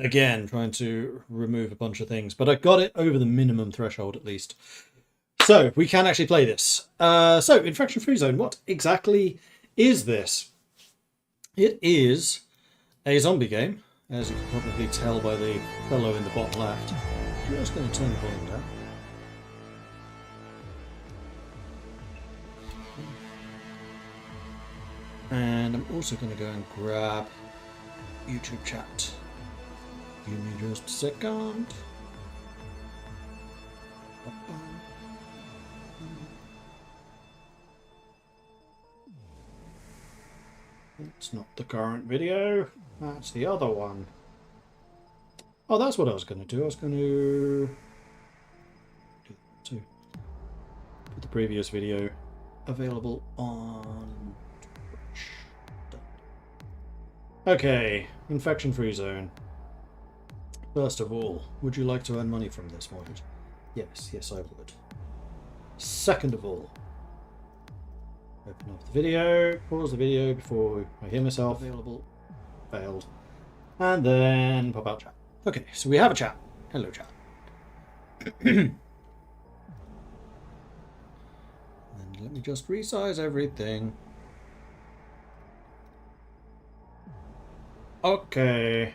Again, trying to remove a bunch of things, but I got it over the minimum threshold at least. So we can actually play this. So Infection Free Zone, what exactly is this? It is a zombie game, as you can probably tell by the fellow in the bottom left. I'm just going to turn the volume down. And I'm also going to go and grab YouTube chat. Give me just a second. It's not the current video. That's the other one. Oh, that's what I was going to do. I was going to put the previous video available on Twitch. Okay, infection-free zone. First of all, would you like to earn money from this mod? Yes, yes I would. Second of all, open up the video, pause the video before I hear myself. Available, failed. And then pop out chat. Okay, so we have a chat. Hello chat. And let me just resize everything. Okay.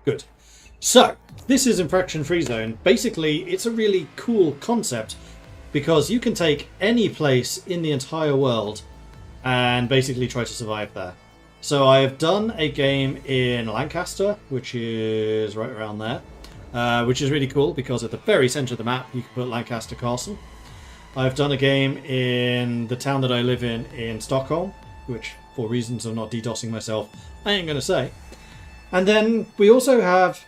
Good. So, this is Infection Free Zone. Basically, it's a really cool concept because you can take any place in the entire world and basically try to survive there. So I have done a game in Lancaster, which is right around there, which is really cool because at the very centre of the map you can put Lancaster Castle. I've done a game in the town that I live in Stockholm, which for reasons of not DDoSing myself, I ain't going to say. And then we also have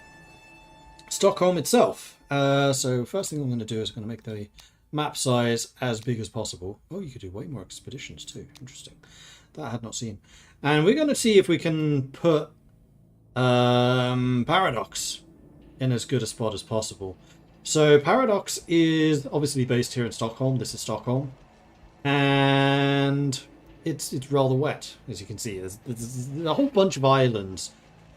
Stockholm itself. So first thing I'm going to do is I'm going to make the map size as big as possible. Oh, you could do way more expeditions too. Interesting. That I had not seen. And we're going to see if we can put Paradox in as good a spot as possible. So Paradox is obviously based here in Stockholm. This is Stockholm. And it's rather wet, as you can see. There's a whole bunch of islands.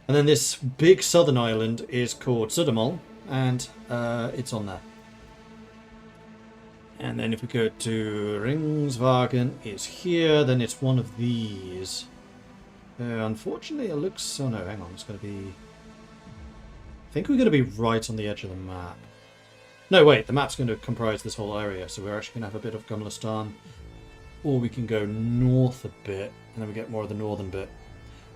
And then this big southern island is called Södermalm, and it's on there. And then if we go to Ringsvagen is here, then it's one of these. Unfortunately, it looks... Oh no, hang on, it's going to be... I think we're going to be right on the edge of the map. No, wait, the map's going to comprise this whole area, so we're actually going to have a bit of Gumlistan. Or we can go north a bit, and then we get more of the northern bit.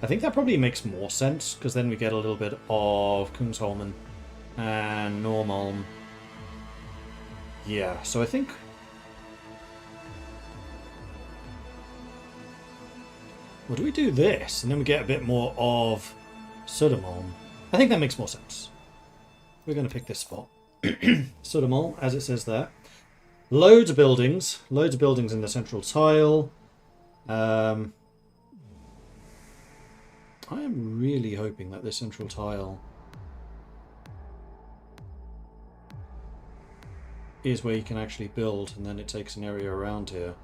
I think that probably makes more sense, because then we get a little bit of Kungsholmen and Norrmalm. Yeah, so I think... Well, do we do this, and then we get a bit more of Södermalm? I think that makes more sense. We're going to pick this spot. Södermalm, as it says there. Loads of buildings in the central tile. I am really hoping that this central tile is where you can actually build, and then it takes an area around here.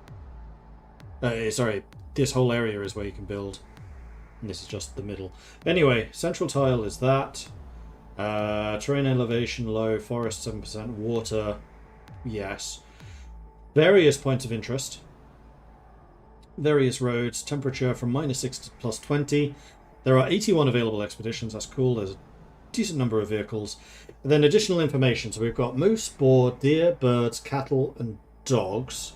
Sorry, this whole area is where you can build, and this is just the middle. Anyway, central tile is that. Terrain elevation low, forest 7%, water, yes. Various points of interest. Various roads, temperature from -6 to +20. There are 81 available expeditions, that's cool. There's a decent number of vehicles. And then additional information. So we've got moose, boar, deer, birds, cattle, and dogs.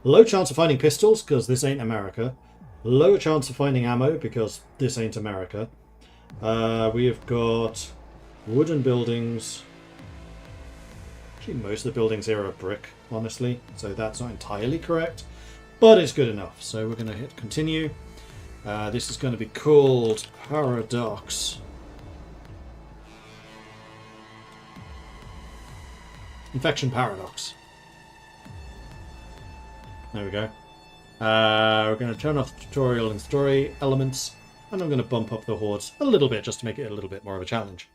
Low chance of finding pistols, because this ain't America. Lower chance of finding ammo, because this ain't America. We have got wooden buildings. Actually, most of the buildings here are brick, honestly. So that's not entirely correct. But it's good enough. So we're going to hit continue. This is going to be called Paradox. Infection Paradox. There we go. We're going to turn off the tutorial and story elements, and I'm going to bump up the hordes a little bit just to make it a little bit more of a challenge.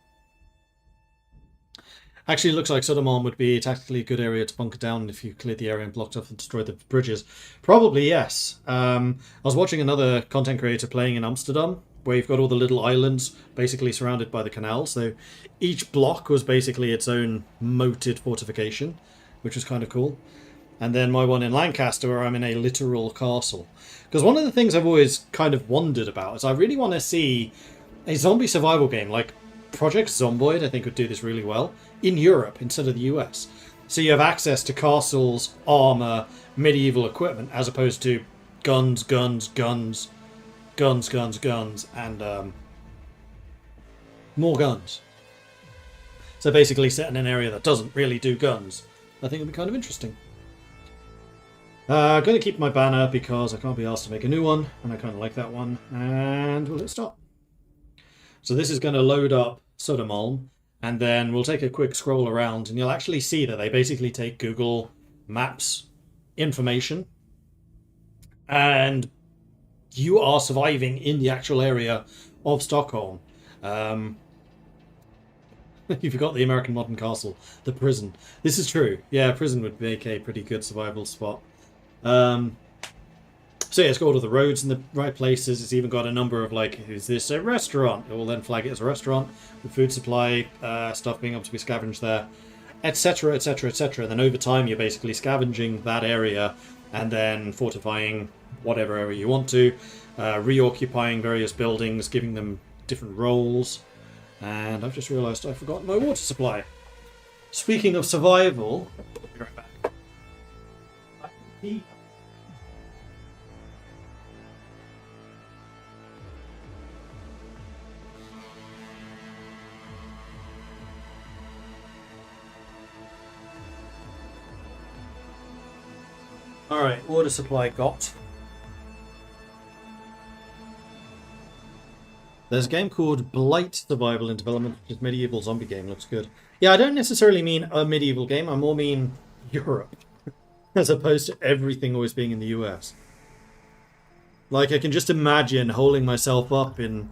Actually, it looks like Stockholm would be tactically a good area to bunker down if you cleared the area and blocked off and destroyed the bridges. Probably, yes. I was watching another content creator playing in Amsterdam, where you've got all the little islands basically surrounded by the canal. So each block was basically its own moated fortification, which was kind of cool. And then my one in Lancaster, where I'm in a literal castle. Because one of the things I've always kind of wondered about is I really want to see a zombie survival game like Project Zomboid. I think would do this really well in Europe instead of the US. So you have access to castles, armor, medieval equipment, as opposed to guns, guns, guns, guns, guns, guns, and more guns. So basically set in an area that doesn't really do guns. I think it'd be kind of interesting. I'm going to keep my banner because I can't be asked to make a new one, and I kind of like that one, and we'll hit stop. So this is going to load up Södermalm, and then we'll take a quick scroll around, and you'll actually see that they basically take Google Maps information, and you are surviving in the actual area of Stockholm. You forgot the American Modern Castle, the prison. This is true. Yeah, prison would make a pretty good survival spot. So yeah, it's got all of the roads in the right places. It's even got a number of, like, is this a restaurant? It will then flag it as a restaurant with food supply, stuff being able to be scavenged there, etc, etc, etc. Then over time you're basically scavenging that area and then fortifying whatever area you want to, reoccupying various buildings, giving them different roles. And I've just realised I've forgotten my water supply. Speaking of survival, I'll be right back. Alright, water supply got. There's a game called Blight Survival in development, which is a medieval zombie game. Looks good. Yeah, I don't necessarily mean a medieval game. I more mean Europe. As opposed to everything always being in the US. Like, I can just imagine holding myself up in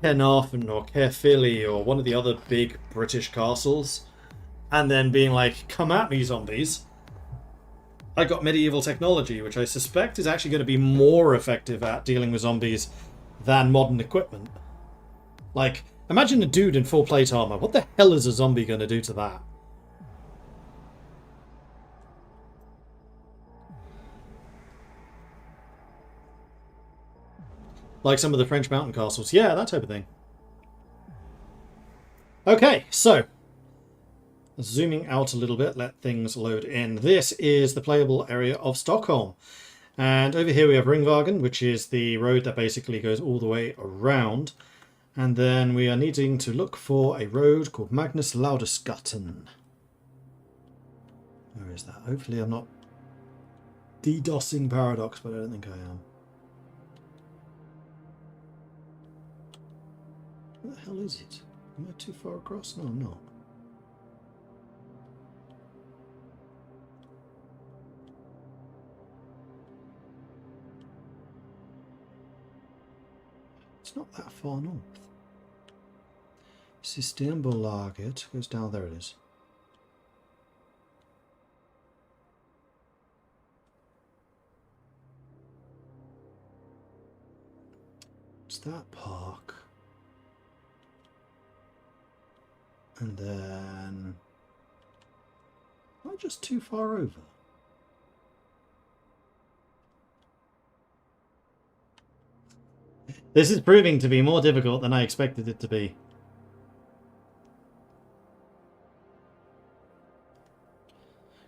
Caernarfon or Caerphilly or one of the other big British castles, and then being like, come at me, zombies. I got medieval technology, which I suspect is actually going to be more effective at dealing with zombies than modern equipment. Like, imagine a dude in full plate armor. What the hell is a zombie going to do to that? Like some of the French mountain castles. Yeah, that type of thing. Okay, so zooming out a little bit, let things load in. This is the playable area of Stockholm. And over here we have Ringvägen, which is the road that basically goes all the way around. And then we are needing to look for a road called Magnus Laudesgatten. Where is that? Hopefully I'm not DDoSing Paradox, but I don't think I am. Where the hell is it? Am I too far across? No, I'm not. It's not that far north. Systembolaget goes down. There it is. It's that park. And then... am I just too far over? This is proving to be more difficult than I expected it to be.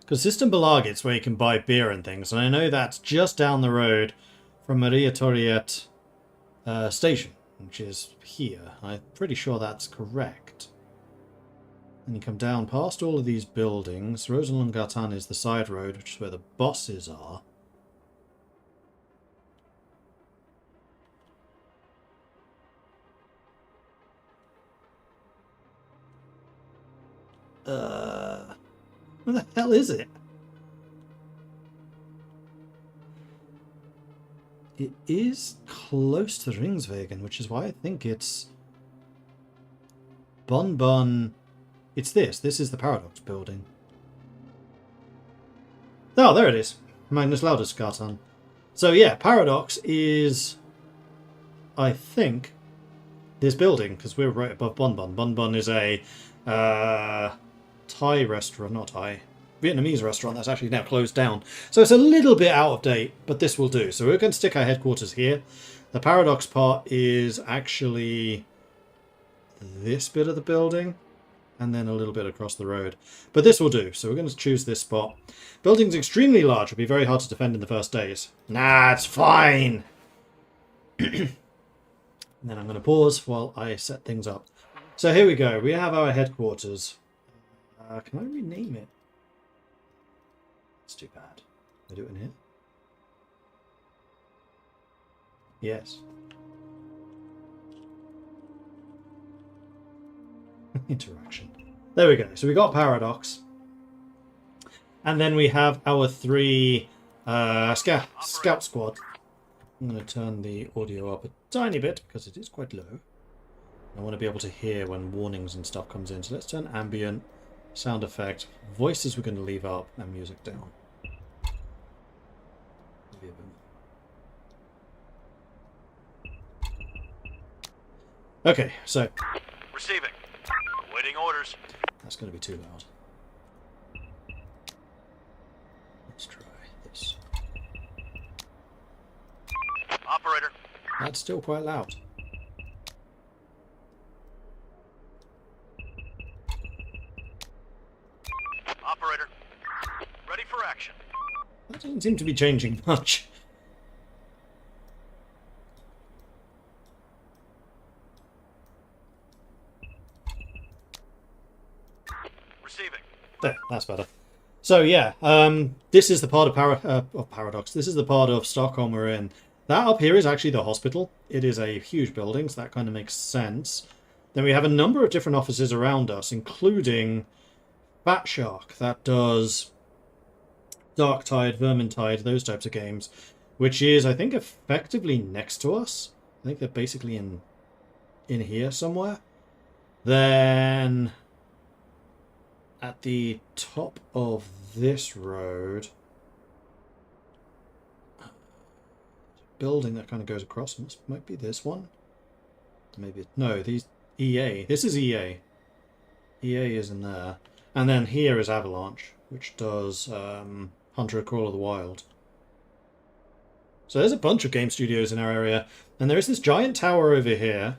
Because Systembolaget's where you can buy beer and things, and I know that's just down the road from Mariatorget station, which is here. I'm pretty sure that's correct. And you come down past all of these buildings. Rosenlundgatan is the side road, which is where the bosses are. Where the hell is it? It is close to Ringsvägen, which is why I think it's Bun Bun It's this. This is the Paradox building. Oh, there it is. Magnus Laudisgatan. So yeah, Paradox is, I think, this building, because we're right above Bon Bon. Bon Bon is a Thai restaurant, not Thai, Vietnamese restaurant that's actually now closed down. So it's a little bit out of date, but this will do. So we're going to stick our headquarters here. The Paradox part is actually this bit of the building, and then a little bit across the road. But this will do, so we're going to choose this spot. Building's extremely large. It'll be very hard to defend in the first days. Nah, it's fine! And then I'm going to pause while I set things up. So here we go. We have our headquarters. Can I rename it? That's too bad. Can I do it in here? Yes. Interaction. There we go. So we got Paradox. And then we have our 3 scout squad. I'm going to turn the audio up a tiny bit because it is quite low. I want to be able to hear when warnings and stuff comes in. So let's turn ambient, sound effect, voices we're going to leave up, and music down. Okay, so receiving. Awaiting orders. That's going to be too loud. Let's try this. Operator. That's still quite loud. Operator. Ready for action. That doesn't seem to be changing much. Receiving. There, that's better. So yeah, this is the part of Paradox. This is the part of Stockholm we're in. That up here is actually the hospital. It is a huge building, so that kind of makes sense. Then we have a number of different offices around us, including Fat Shark, that does Darktide, Vermintide, those types of games, which is, I think, effectively next to us. I think they're basically in here somewhere. Then at the top of this road, building that kind of goes across, might be this one. Maybe no, these EA. This is EA. EA is in there, and then here is Avalanche, which does Hunter: Call of the Wild. So there's a bunch of game studios in our area, and there is this giant tower over here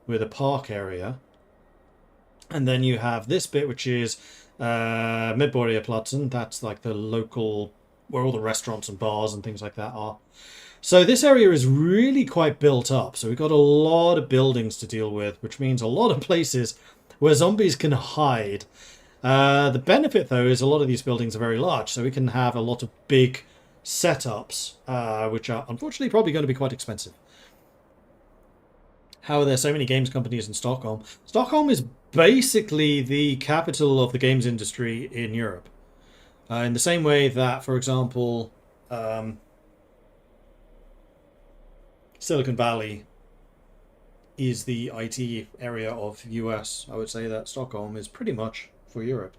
with a park area, and then you have this bit which is Medborgarplatsen. That's like the local where all the restaurants and bars and things like that are. So this area is really quite built up. So we've got a lot of buildings to deal with, which means a lot of places where zombies can hide. The benefit, though, is a lot of these buildings are very large, so we can have a lot of big setups, which are unfortunately probably going to be quite expensive. How are there so many games companies in Stockholm? Stockholm is basically the capital of the games industry in Europe. In the same way that, for example, Silicon Valley is the IT area of US, I would say that Stockholm is pretty much for Europe.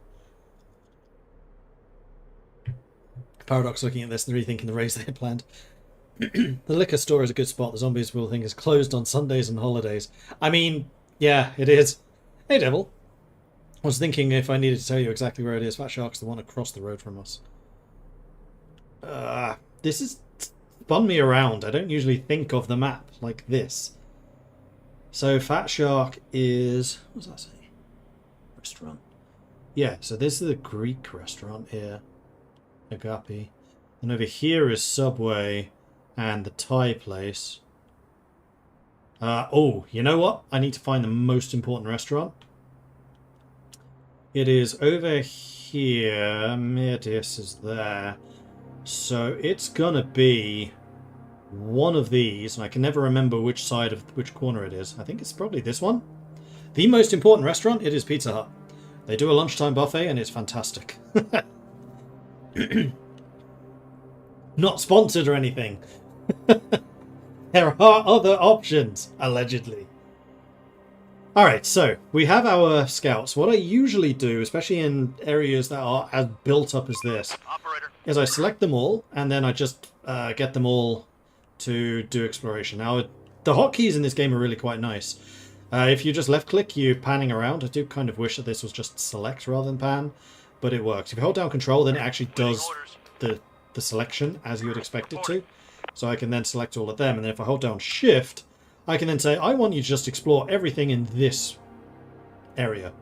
Paradox looking at this and rethinking the race they had planned. The liquor store is a good spot. The zombies will think is closed on Sundays and holidays. I mean, yeah, it is. Hey, Devil. I was thinking if I needed to tell you exactly where it is. Fat Shark's the one across the road from us. This is spun me around. I don't usually think of the map like this. So Fat Shark is... what does that say? Restaurant. Yeah, so this is the Greek restaurant here. Agape. And over here is Subway and the Thai place. Oh, you know what? I need to find the most important restaurant. It is over here. Mirtis is there. So it's gonna be one of these, and I can never remember which side of which corner it is. I think it's probably this one. The most important restaurant, it is Pizza Hut. They do a lunchtime buffet and it's fantastic. Not sponsored or anything. There are other options, allegedly. Alright, so we have our scouts. What I usually do, especially in areas that are as built up as this, Operator. is I select them all, and then I just get them all to do exploration. Now, the hotkeys in this game are really quite nice. If you just left-click, you're panning around. I do kind of wish that this was just select rather than pan, but it works. If you hold down Control, then it actually does the selection as you would expect it to. So I can then select all of them, and then if I hold down Shift, I can then say, I want you to just explore everything in this area.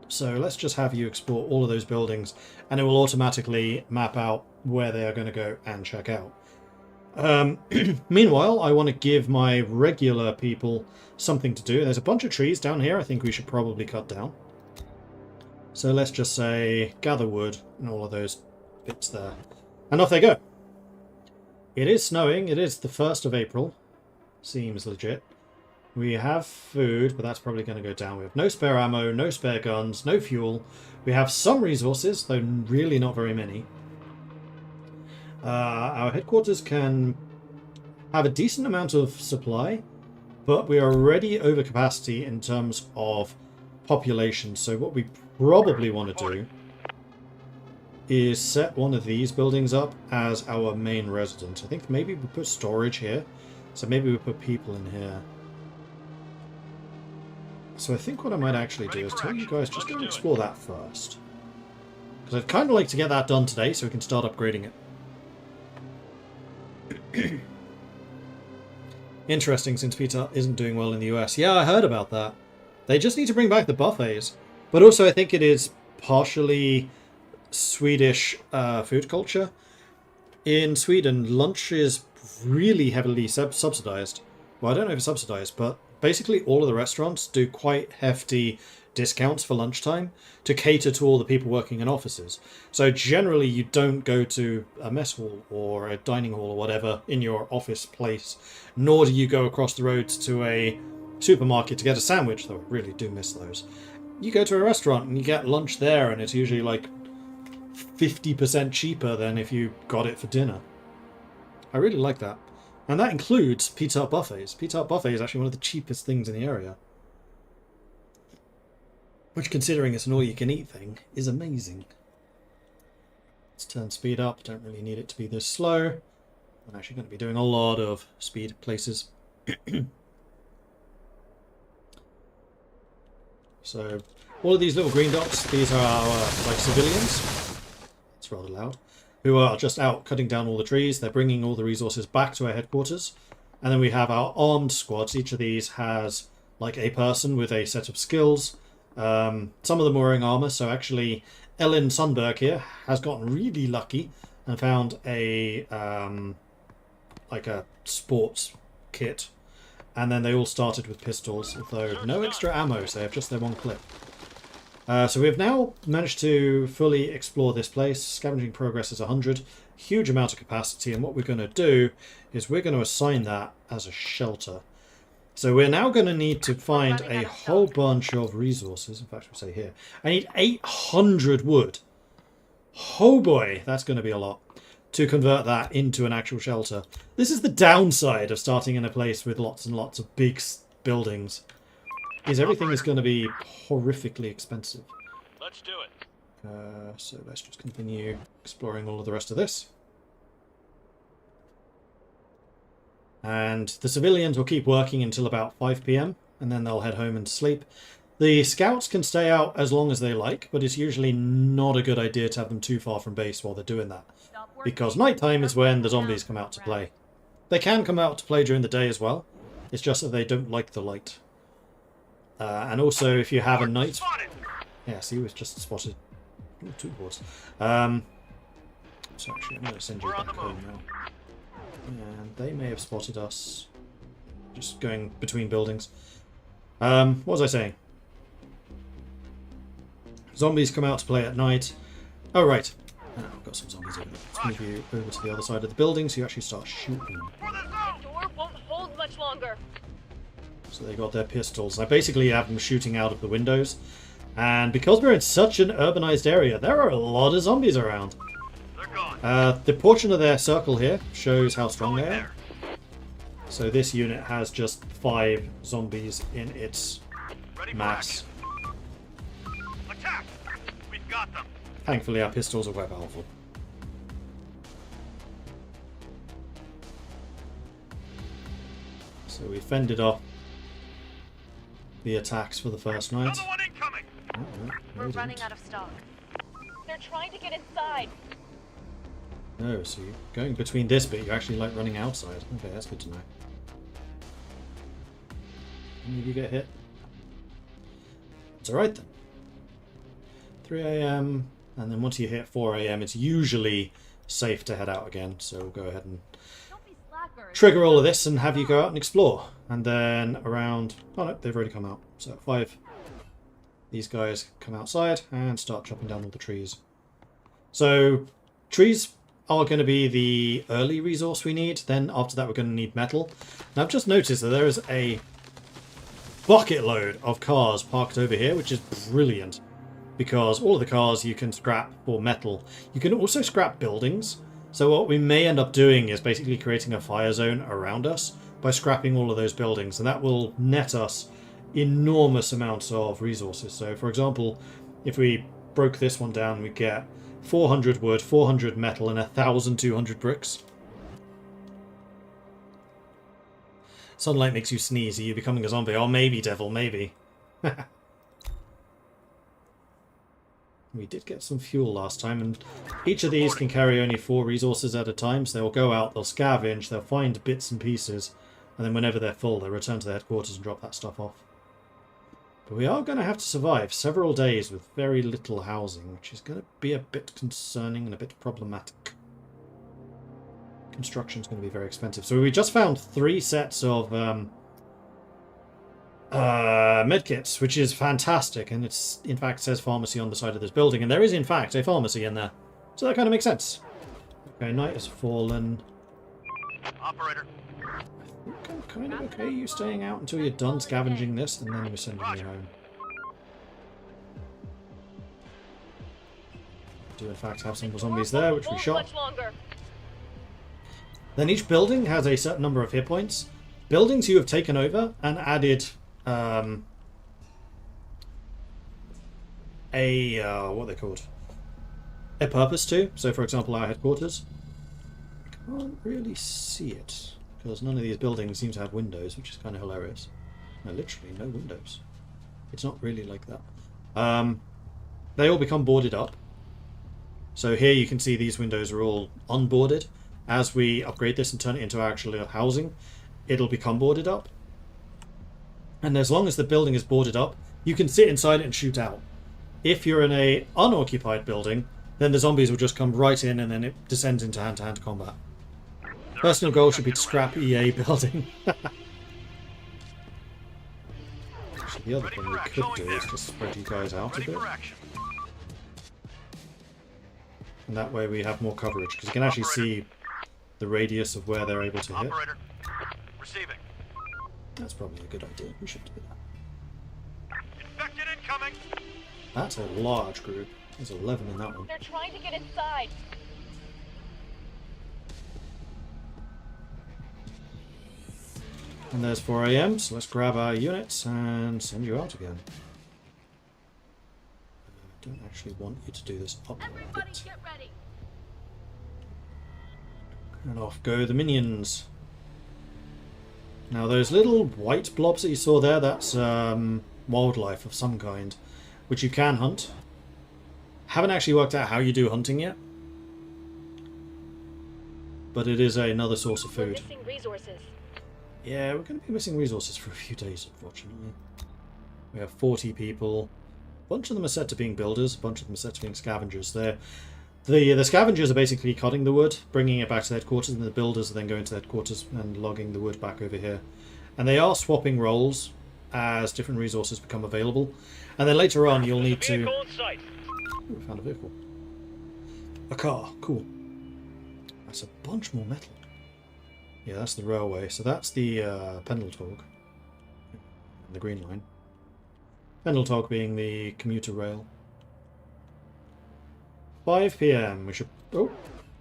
So let's just have you explore all of those buildings, and it will automatically map out where they are going to go and check out. Meanwhile, I want to give my regular people something to do. There's a bunch of trees down here I think we should probably cut down. So let's just say gather wood and all of those bits there. And off they go. It is snowing. It is the 1st of April. Seems legit. We have food, but that's probably going to go down. We have no spare ammo, no spare guns, no fuel. We have some resources, though really not very many. Our headquarters can have a decent amount of supply, but we are already over capacity in terms of population. So what we probably want to do is set one of these buildings up as our main residence. I think maybe we put storage here. So maybe we put people in here. So I think what I might actually do is tell you guys just go explore that first. Because I'd kind of like to get that done today so we can start upgrading it. Interesting, since pizza isn't doing well in the US. Yeah, I heard about that. They just need to bring back the buffets. But also I think it is partially Swedish food culture. In Sweden, lunch is really heavily subsidized. Well, I don't know if it's subsidized, but basically all of the restaurants do quite hefty discounts for lunchtime to cater to all the people working in offices. So generally you don't go to a mess hall or a dining hall or whatever in your office place, nor do you go across the road to a supermarket to get a sandwich, though I really do miss those. You go to a restaurant and you get lunch there, and it's usually like 50% cheaper than if you got it for dinner. I really like that. And that includes Pizza Hut buffets. Pizza Hut buffet is actually one of the cheapest things in the area. Which, considering it's an all-you-can-eat thing, is amazing. Let's turn speed up. Don't really need it to be this slow. I'm actually going to be doing a lot of speed places. So, all of these little green dots, these are our, like, civilians. It's rather loud. Who are just out cutting down all the trees. They're bringing all the resources back to our headquarters. And then we have our armed squads. Each of these has like a person with a set of skills. Some of them are wearing armor. So actually Ellen Sundberg here has gotten really lucky and found a like a sports kit. And then they all started with pistols, although no extra ammo, so they have just their one clip. So we've now managed to fully explore this place. Scavenging progress is 100. Huge amount of capacity, and what we're going to do is we're going to assign that as a shelter. So we're now going to need to find a whole bunch of resources. In fact, we'll say here. I need 800 wood. Oh boy, that's going to be a lot to convert that into an actual shelter. This is the downside of starting in a place with lots and lots of big buildings. Is everything is going to be horrifically expensive. Let's do it. So let's just continue exploring all of the rest of this. And the civilians will keep working until about 5 PM, and then they'll head home and sleep. The scouts can stay out as long as they like, but it's usually not a good idea to have them too far from base while they're doing that. Because nighttime is when the zombies come out to play. They can come out to play during the day as well. It's just that they don't like the light. And also, if you have a night... Yeah, see, we've just spotted 2 boards. So actually, I'm going to send you back home now. And they may have spotted us. Just going between buildings. What was I saying? Zombies come out to play at night. Oh, right. Oh, I've got some zombies over there. Let's move you over to the other side of the building so you actually start shooting. The door won't hold much longer. So they got their pistols. I basically have them shooting out of the windows. And because we're in such an urbanized area, there are a lot of zombies around. They're gone. The portion of their circle here shows how strong they are. So this unit has just 5 zombies in its Ready for mass. action. Attack! We've got them. Thankfully, our pistols are web powerful. So we fended off the attacks for the first night. Another one incoming. No, We're we running didn't. out of stock. They're trying to get inside. No, so you're going between this bit, you actually like running outside. Okay, that's good to know. Any of you get hit? It's alright then. 3 AM, and then once you hit 4 AM, it's usually safe to head out again. So we'll go ahead and Don't be slackers. trigger all of this and have you go out and explore. And then around... Oh no, they've already come out. So at 5, these guys come outside and start chopping down all the trees. So trees are going to be the early resource we need. Then after that we're going to need metal. Now I've just noticed that there is a bucket load of cars parked over here, which is brilliant. Because all of the cars you can scrap for metal. You can also scrap buildings. So what we may end up doing is basically creating a fire zone around us by scrapping all of those buildings. And that will net us enormous amounts of resources. So for example, if we broke this one down, we get 400 wood, 400 metal, and 1,200 bricks. Sunlight makes you sneeze. Are you becoming a zombie? Oh, maybe, devil, maybe. We did get some fuel last time, and each of these can carry only 4 resources at a time, so they'll go out, they'll scavenge, they'll find bits and pieces, and then whenever they're full, they'll return to their headquarters and drop that stuff off. But we are going to have to survive several days with very little housing, which is going to be a bit concerning and a bit problematic. Construction's going to be very expensive. So we just found 3 sets of medkits, which is fantastic, and it's in fact says pharmacy on the side of this building, and there is in fact a pharmacy in there, so that kind of makes sense. Okay, night has fallen. Operator. I think I'm kind of okay you staying out until you're done scavenging this, and then we're sending you home. Do in fact have some zombies there, which we shot. Much longer. Then each building has a certain number of hit points. Buildings you have taken over and added what are they called? A purpose to. So for example, our headquarters. I can't really see it because none of these buildings seem to have windows, which is kind of hilarious. No, literally no windows. It's not really like that. They all become boarded up. So here you can see these windows are all unboarded. As we upgrade this and turn it into actual housing, it'll become boarded up. And as long as the building is boarded up, you can sit inside it and shoot out. If you're in a unoccupied building, then the zombies will just come right in and then it descends into hand-to-hand combat. Personal goal should be to scrap EA building. Actually, the other thing we could do is just spread you guys out a Ready bit. for action. And that way we have more coverage, because you can actually see the radius of where they're able to hit. Operator. Receiving. That's probably a good idea. We should do that. Infected incoming. That's a large group. There's 11 in that one. They're trying to get inside. And there's 4 AM, so let's grab our units and send you out again. I don't actually want you to do this up Everybody yet. get ready. And off go the minions. Now those little white blobs that you saw there, that's wildlife of some kind, which you can hunt. Haven't actually worked out how you do hunting yet, but it is another source of We're food. missing resources. Yeah, we're going to be missing resources for a few days, unfortunately. We have 40 people. A bunch of them are set to being builders, a bunch of them are set to being scavengers. The scavengers are basically cutting the wood, bringing it back to the headquarters, and the builders are then going to the headquarters and logging the wood back over here. And they are swapping roles as different resources become available. And then later on you'll need to... Vehicle in sight. Ooh, we found a vehicle. A car, cool. That's a bunch more metal. Yeah, that's the railway. So that's the Pendeltåg. The green line. Pendeltåg being the commuter rail. 5 PM. We should... Oh,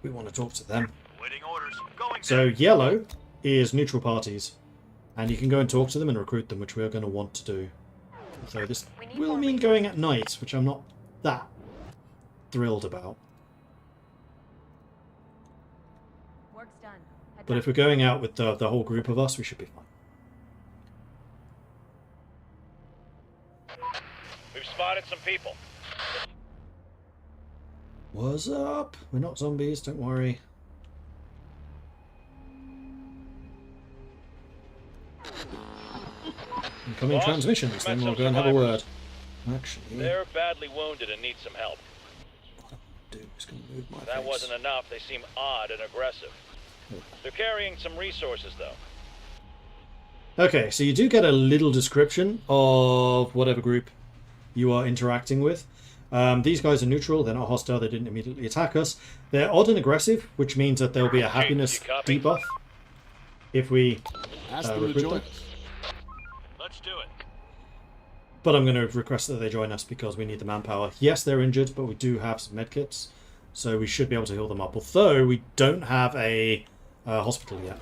we want to talk to them. Waiting orders. Going So down. yellow is neutral parties. And you can go and talk to them and recruit them, which we are going to want to do. So this will mean going at night, which I'm not that thrilled about. Work's done. Head But back. if we're going out with the whole group of us, we should be fine. We've spotted some people. What's up? We're not zombies, don't worry. Incoming Boss, transmissions, met then we'll some go and have a word. survivors. Actually, They're badly wounded and need some help. dude, it's going to move my That face. wasn't enough. They seem odd and aggressive. They're carrying some resources, though. Okay, so you do get a little description of whatever group you are interacting with. These guys are neutral, they're not hostile, they didn't immediately attack us. They're odd and aggressive, which means that there'll be a happiness you copy? debuff if we Ask them to recruit join them. us. Let's do it. But I'm going to request that they join us because we need the manpower. Yes, they're injured, but we do have some medkits, so we should be able to heal them up. Although we don't have a hospital yet,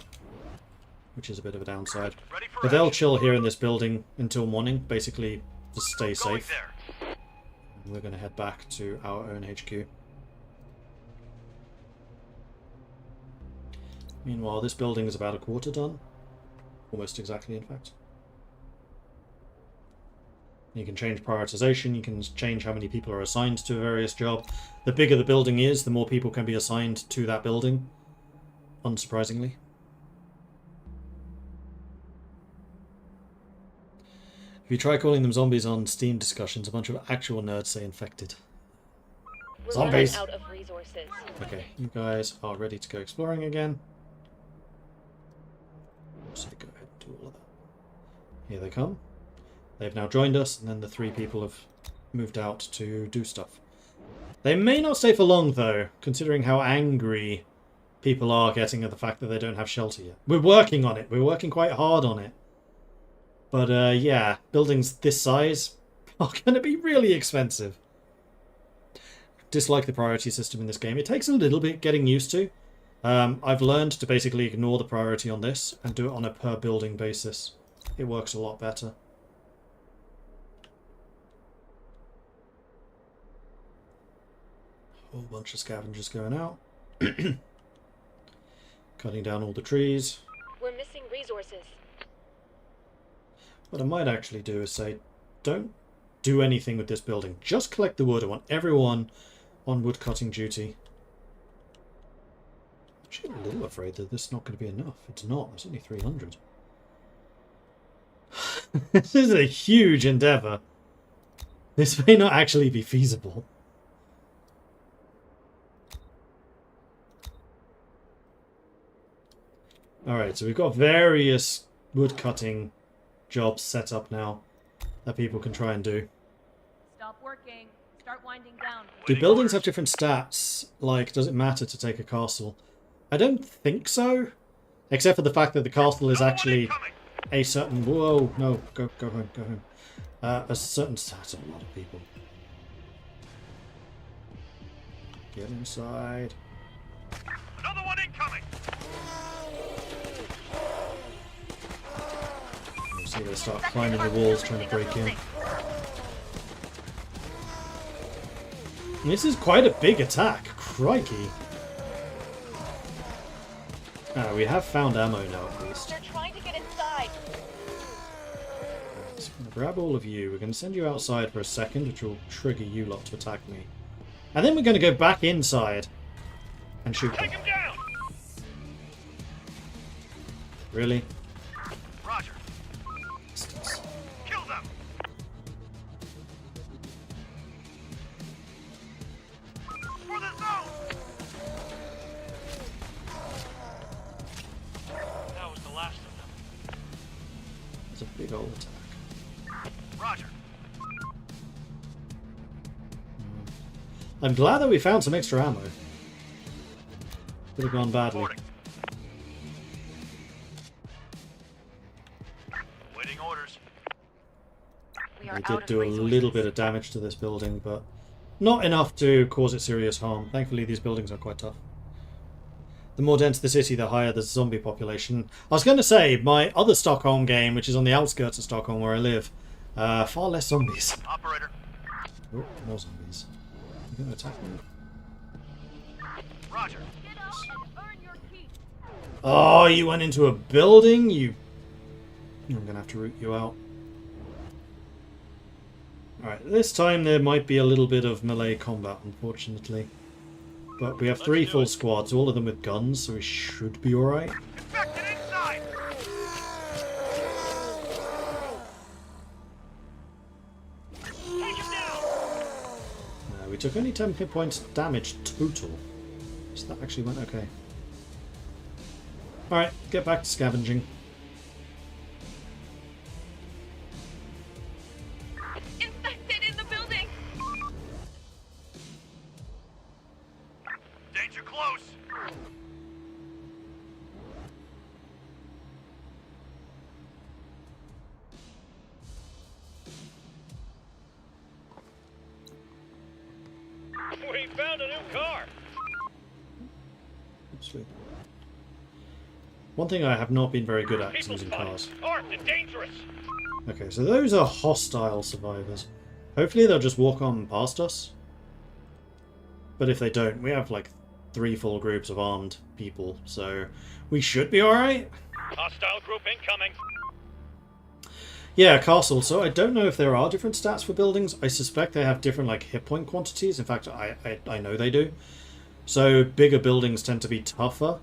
which is a bit of a downside. Ready for But they'll action. chill here in this building until morning, basically to stay Going safe. there. And we're going to head back to our own HQ. Meanwhile, this building is about a quarter done. Almost exactly, in fact. You can change prioritization, you can change how many people are assigned to a various job. The bigger the building is, the more people can be assigned to that building, unsurprisingly. If you try calling them zombies on Steam discussions, a bunch of actual nerds say infected. We're Zombies. running out of resources. Okay, you guys are ready to go exploring again. So go ahead and do all of that. Here they come. They've now joined us, and then the 3 people have moved out to do stuff. They may not stay for long, though, considering how angry people are getting at the fact that they don't have shelter yet. We're working on it. We're working quite hard on it. But, yeah, buildings this size are going to be really expensive. Dislike the priority system in this game. It takes a little bit getting used to. I've learned to basically ignore the priority on this and do it on a per building basis. It works a lot better. Whole bunch of scavengers going out. Cutting down all the trees. We're missing resources. What I might actually do is say, don't do anything with this building. Just collect the wood. I want everyone on wood cutting duty. I'm actually a little afraid that this is not going to be enough. It's not. It's only 300. This is a huge endeavour. This may not actually be feasible. Alright, so we've got various wood cutting jobs set up now that people can try and do. Stop working. Start winding down. Do buildings have different stats? Like, does it matter to take a castle? I don't think so. Except for the fact that the castle is actually a certain... Whoa, no, go home, go home. A certain stat of a lot of people. Get inside. Another one incoming. You see they start climbing the walls trying to break in. This is quite a big attack. Crikey. Ah, we have found ammo now at least. They're trying to get inside. So I'm going to grab all of you. We're going to send you outside for a second, which will trigger you lot to attack me. And then we're going to go back inside and shoot them. Take him down. Really? Roger. Kill them. For the zone. That was the last of them. That's a big old attack. Roger. I'm glad that we found some extra ammo. Could have gone badly. Reporting. Waiting orders. We are We out did of do a resources. little bit of damage to this building, but not enough to cause it serious harm. Thankfully, these buildings are quite tough. The more dense the city, the higher the zombie population. I was going to say, my other Stockholm game, which is on the outskirts of Stockholm where I live, far less zombies. Operator. Oh, more zombies. You going to attack me? Roger. Get out and earn your keep. Oh, you went into a building? You... I'm going to have to root you out. Alright, this time there might be a little bit of melee combat, unfortunately. But we have 3 full squads, all of them with guns, so we should be alright. Infected inside. Take him down. We took only 10 hit points damage total. So that actually went okay. Alright, get back to scavenging. Infected in the building. Danger close. We found a new car. Sweet. One thing I have not been very good at is People using spotted. cars. Armed and dangerous. Okay, so those are hostile survivors. Hopefully they'll just walk on past us. But if they don't, we have like 3 full groups of armed people, so we should be alright. Hostile group incoming. Yeah, castle. So I don't know if there are different stats for buildings. I suspect they have different like hit point quantities. In fact, I know they do. So bigger buildings tend to be tougher.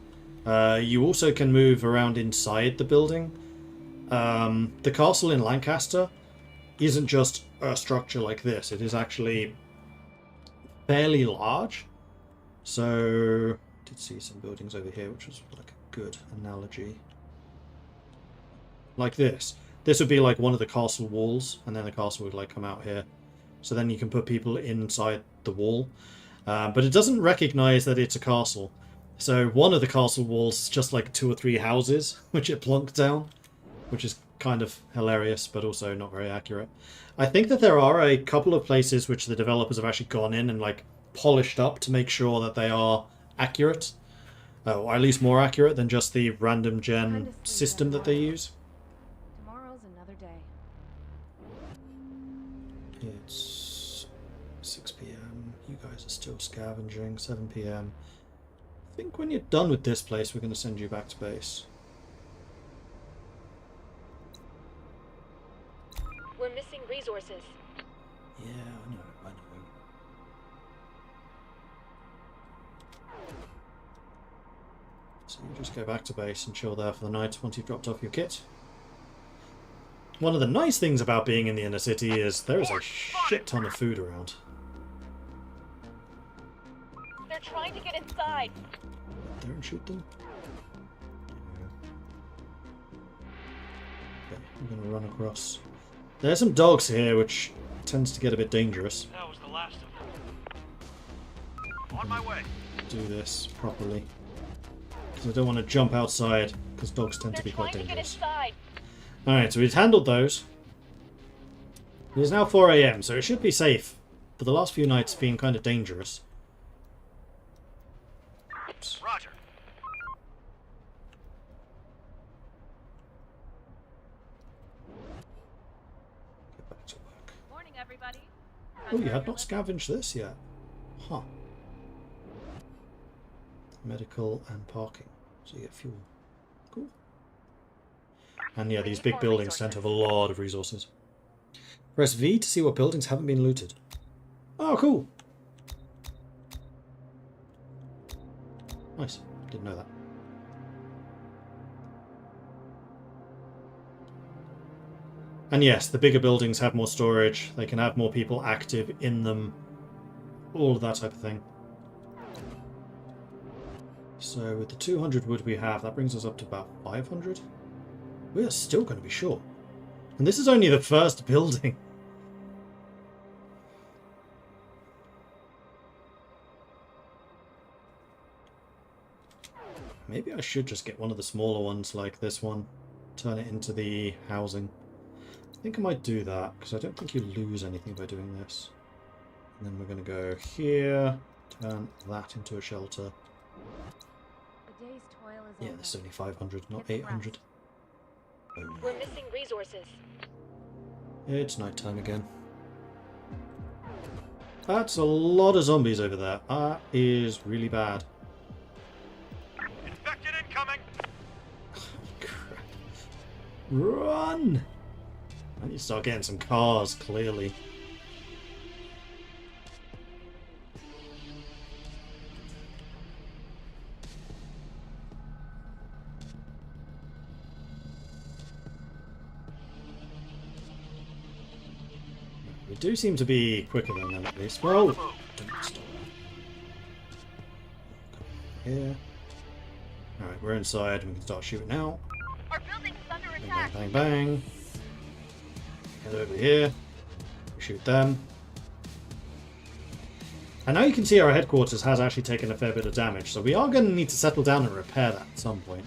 You also can move around inside the building. The castle in Lancaster isn't just a structure like this. It is actually fairly large. So I did see some buildings over here, which was like a good analogy. Like this. This would be like one of the castle walls, and then the castle would like come out here. So then you can put people inside the wall. But it doesn't recognize that it's a castle. So one of the castle walls is just like 2 or 3 houses, which it plunked down, which is kind of hilarious, but also not very accurate. I think that there are a couple of places which the developers have actually gone in and like polished up to make sure that they are accurate, or at least more accurate than just the random gen system that they use. Tomorrow's another day. It's 6 PM. You guys are still scavenging. 7 PM. I think when you're done with this place, we're going to send you back to base. We're missing resources. Yeah, I know. So you just go back to base and chill there for the night once you've dropped off your kit. One of the nice things about being in the inner city is there is a shit ton of food around. They're trying to get inside. Don't shoot them. Okay, I'm going to run across. There's some dogs here, which tends to get a bit dangerous. That was the last of them. On my way. Do this properly. Because I don't want to jump outside, because dogs tend They're to be quite trying to get dangerous. inside. Alright, so we've handled those. It is now 4 AM, so it should be safe. But the last few nights have been kind of dangerous. Oops. Roger. Get back to work. Morning, everybody. Oh, you had not scavenged this yet. Huh. Medical and parking. So you get fuel. Cool. And yeah, these big buildings tend to have a lot of resources. Press V to see what buildings haven't been looted. Oh, cool. Nice. Didn't know that. And yes, the bigger buildings have more storage. They can have more people active in them. All of that type of thing. So with the 200 wood we have, that brings us up to about 500. We are still going to be short. And this is only the first building. Maybe I should just get one of the smaller ones like this one. Turn it into the housing. I think I might do that, because I don't think you lose anything by doing this. And then we're going to go here, turn that into a shelter. The day Yeah, this is only 500, not 800. We're missing resources. It's nighttime again. That's a lot of zombies over there. That is really bad. Infected incoming. Crap. Run! I need to start getting some cars, clearly. We do seem to be quicker than them at least. Well, don't stop. Here. Alright, we're inside and we can start shooting now. Our building's under Bang, attack. bang, bang. Head over here. We shoot them. And now you can see our headquarters has actually taken a fair bit of damage, so we are going to need to settle down and repair that at some point.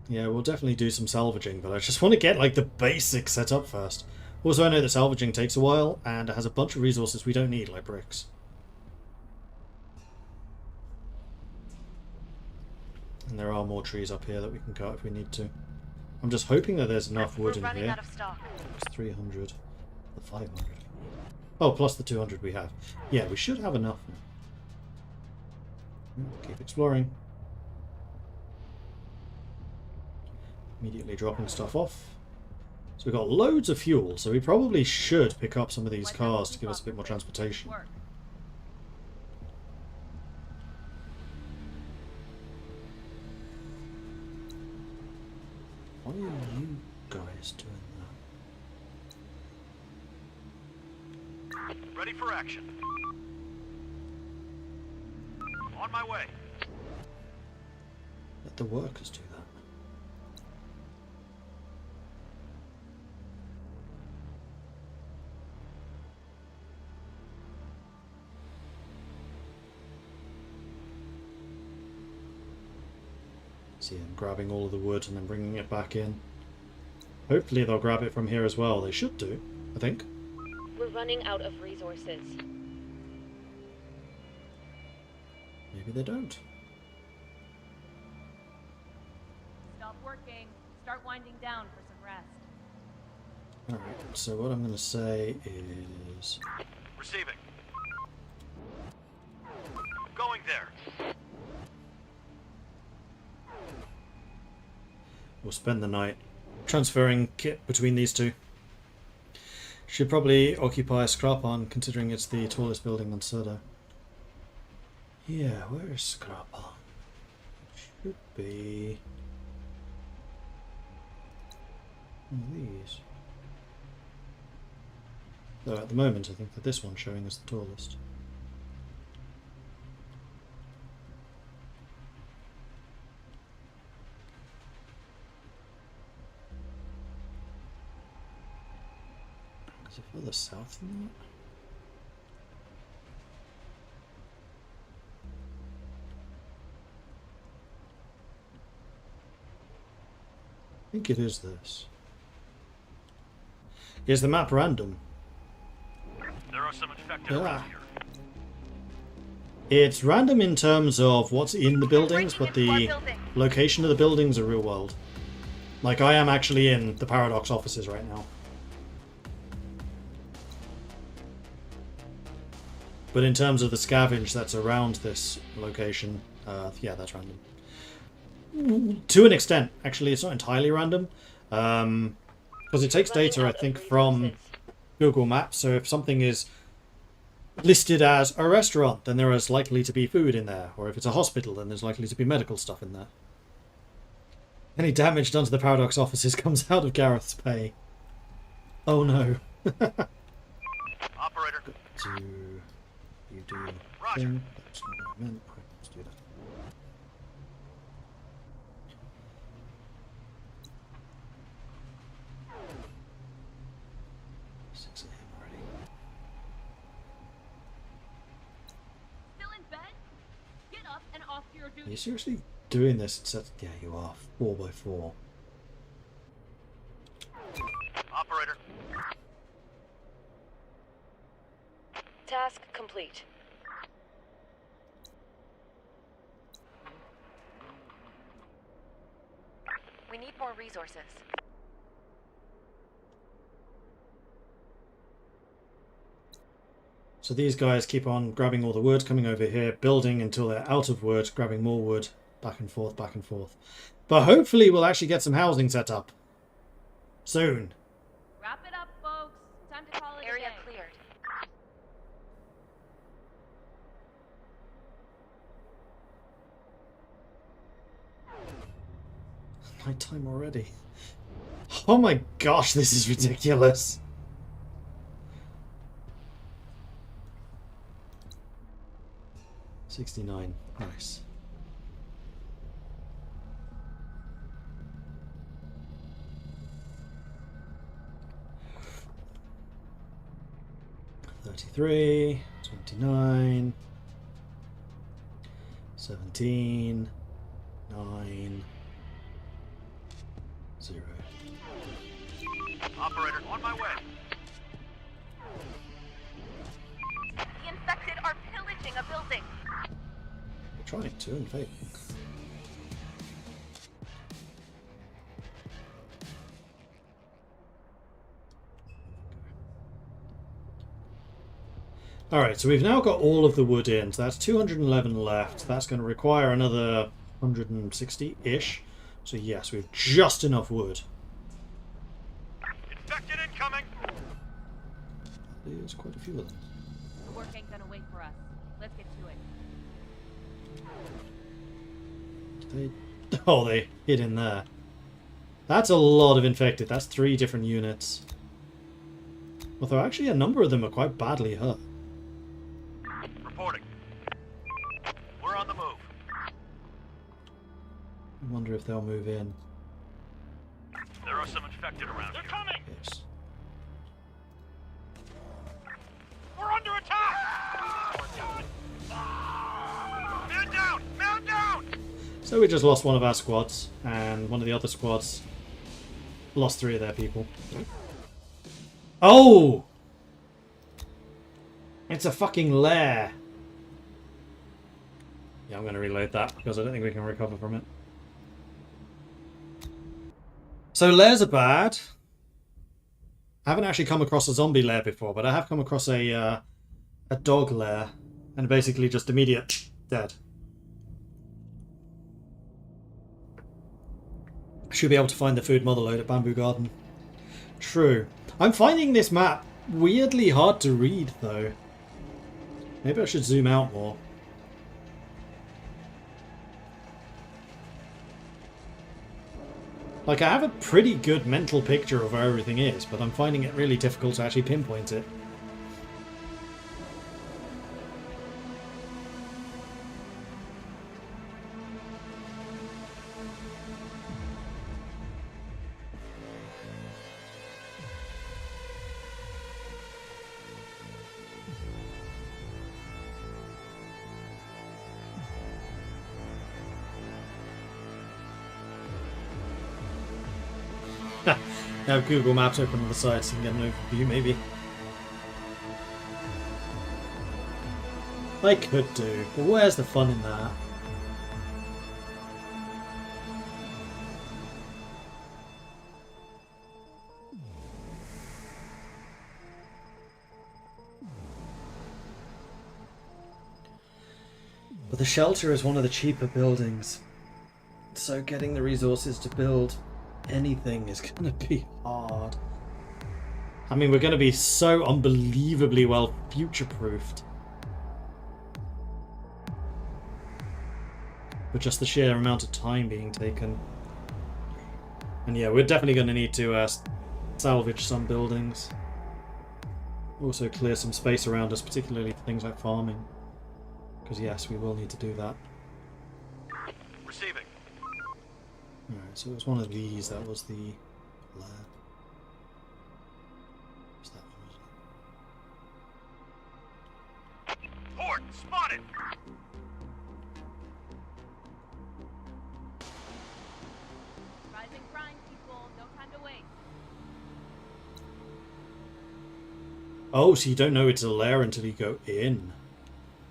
Yeah, we'll definitely do some salvaging, but I just want to get like the basics set up first. Also, I know that salvaging takes a while, and it has a bunch of resources we don't need, like bricks. And there are more trees up here that we can cut if we need to. I'm just hoping that there's enough wood in running here. out of stock. It's 300, the 500. Oh, plus the 200 we have. Yeah, we should have enough now. Keep exploring. Immediately dropping stuff off. So we've got loads of fuel, so we probably should pick up some of these cars to give us a bit more transportation. Why are you guys doing that? Ready for action. On my way. Let the workers do that. See them grabbing all of the wood and then bringing it back in. Hopefully they'll grab it from here as well. They should do, I think. We're running out of resources. Maybe they don't. Stop working. Start winding down for some rest. Alright, so what I'm going to say is... Receiving. Going there. We'll spend the night transferring kit between these two. Should probably occupy Skrapan, considering it's the tallest building on Surdo. Yeah, where is Skrapan? Should be... one of these. Though at the moment I think that this one's showing as the tallest. Is it further south than that? I think it is this. Is the map random? There are some infected around here. It's random in terms of what's in the buildings, but the location of the buildings are real world. Like, I am actually in the Paradox offices right now. But in terms of the scavenge that's around this location, yeah, that's random. To an extent. Actually, it's not entirely random. Because it takes data, I think, from Google Maps. So if something is listed as a restaurant, then there is likely to be food in there. Or if it's a hospital, then there's likely to be medical stuff in there. Any damage done to the Paradox offices comes out of Gareth's pay. Oh no. Operator. You do Roger. thing. That's not what I meant. Right, let's do that. Six AM already. Still in bed? Get up and off to your Are duty. you seriously doing this? It says, yeah, you are. 4x4. Operator. complete. We need more resources. So these guys keep on grabbing all the wood, coming over here, building until they're out of wood, grabbing more wood, back and forth, back and forth. But hopefully we'll actually get some housing set up soon. Wrap it up, folks. Time to call it Area a day. cleared. Nighttime already. Oh my gosh, this is ridiculous. $69. Nice. $33, $29, $17, $9, $0. Operator, on my way. The infected are pillaging a building. We're trying to, in fact. Alright, so we've now got all of the wood in, so that's 211 left. That's going to require another 160-ish. So yes, we have just enough wood. Infected incoming. There's quite a few of them. The work ain't gonna wait for us. Let's get to it. Oh, they hid in there. That's a lot of infected. That's 3 different units. Although actually a number of them are quite badly hurt. Reporting. We're on the move. I wonder if they'll move in. There are some infected around here. They're coming. Yes. We're under attack. Man down! Man down! So we just lost one of our squads, and one of the other squads lost 3 of their people. Oh! It's a fucking lair. Yeah, I'm going to reload that because I don't think we can recover from it. So lairs are bad. I haven't actually come across a zombie lair before, but I have come across a dog lair, and basically just immediate dead. I should be able to find the food motherlode at Bamboo Garden. True. I'm finding this map weirdly hard to read, though. Maybe I should zoom out more. Like, I have a pretty good mental picture of where everything is, but I'm finding it really difficult to actually pinpoint it. Have Google Maps open on the side so you can get an overview, maybe. I could do, but where's the fun in that? But the shelter is one of the cheaper buildings, so getting the resources to build anything is going to be hard. I mean, we're going to be so unbelievably well future-proofed. But just the sheer amount of time being taken. And yeah, we're definitely going to need to salvage some buildings. Also clear some space around us, particularly for things like farming. Because yes, we will need to do that. Receiving. Alright, so it was one of these, that was the lair. What's that one? Port spotted. Rise and grind, people. No time to waste. Oh, so you don't know it's a lair until you go in.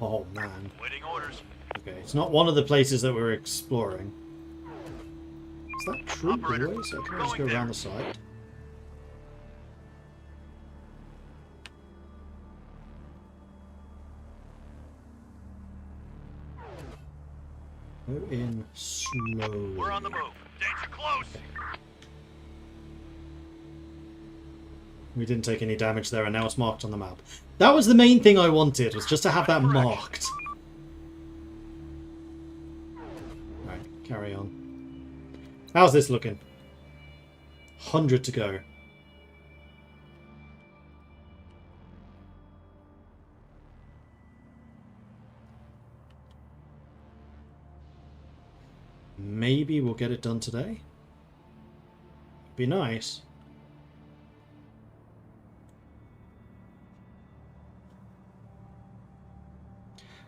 Oh man. Waiting orders. Okay, it's not one of the places that we're exploring. Is that true Operator, doorway? So can I just going go around there. the side? Go in slowly. We're on the move. Danger close. We didn't take any damage there, and now it's marked on the map. That was the main thing I wanted, was just to have that marked. Right, carry on. How's this looking? 100 to go. Maybe we'll get it done today. Be nice.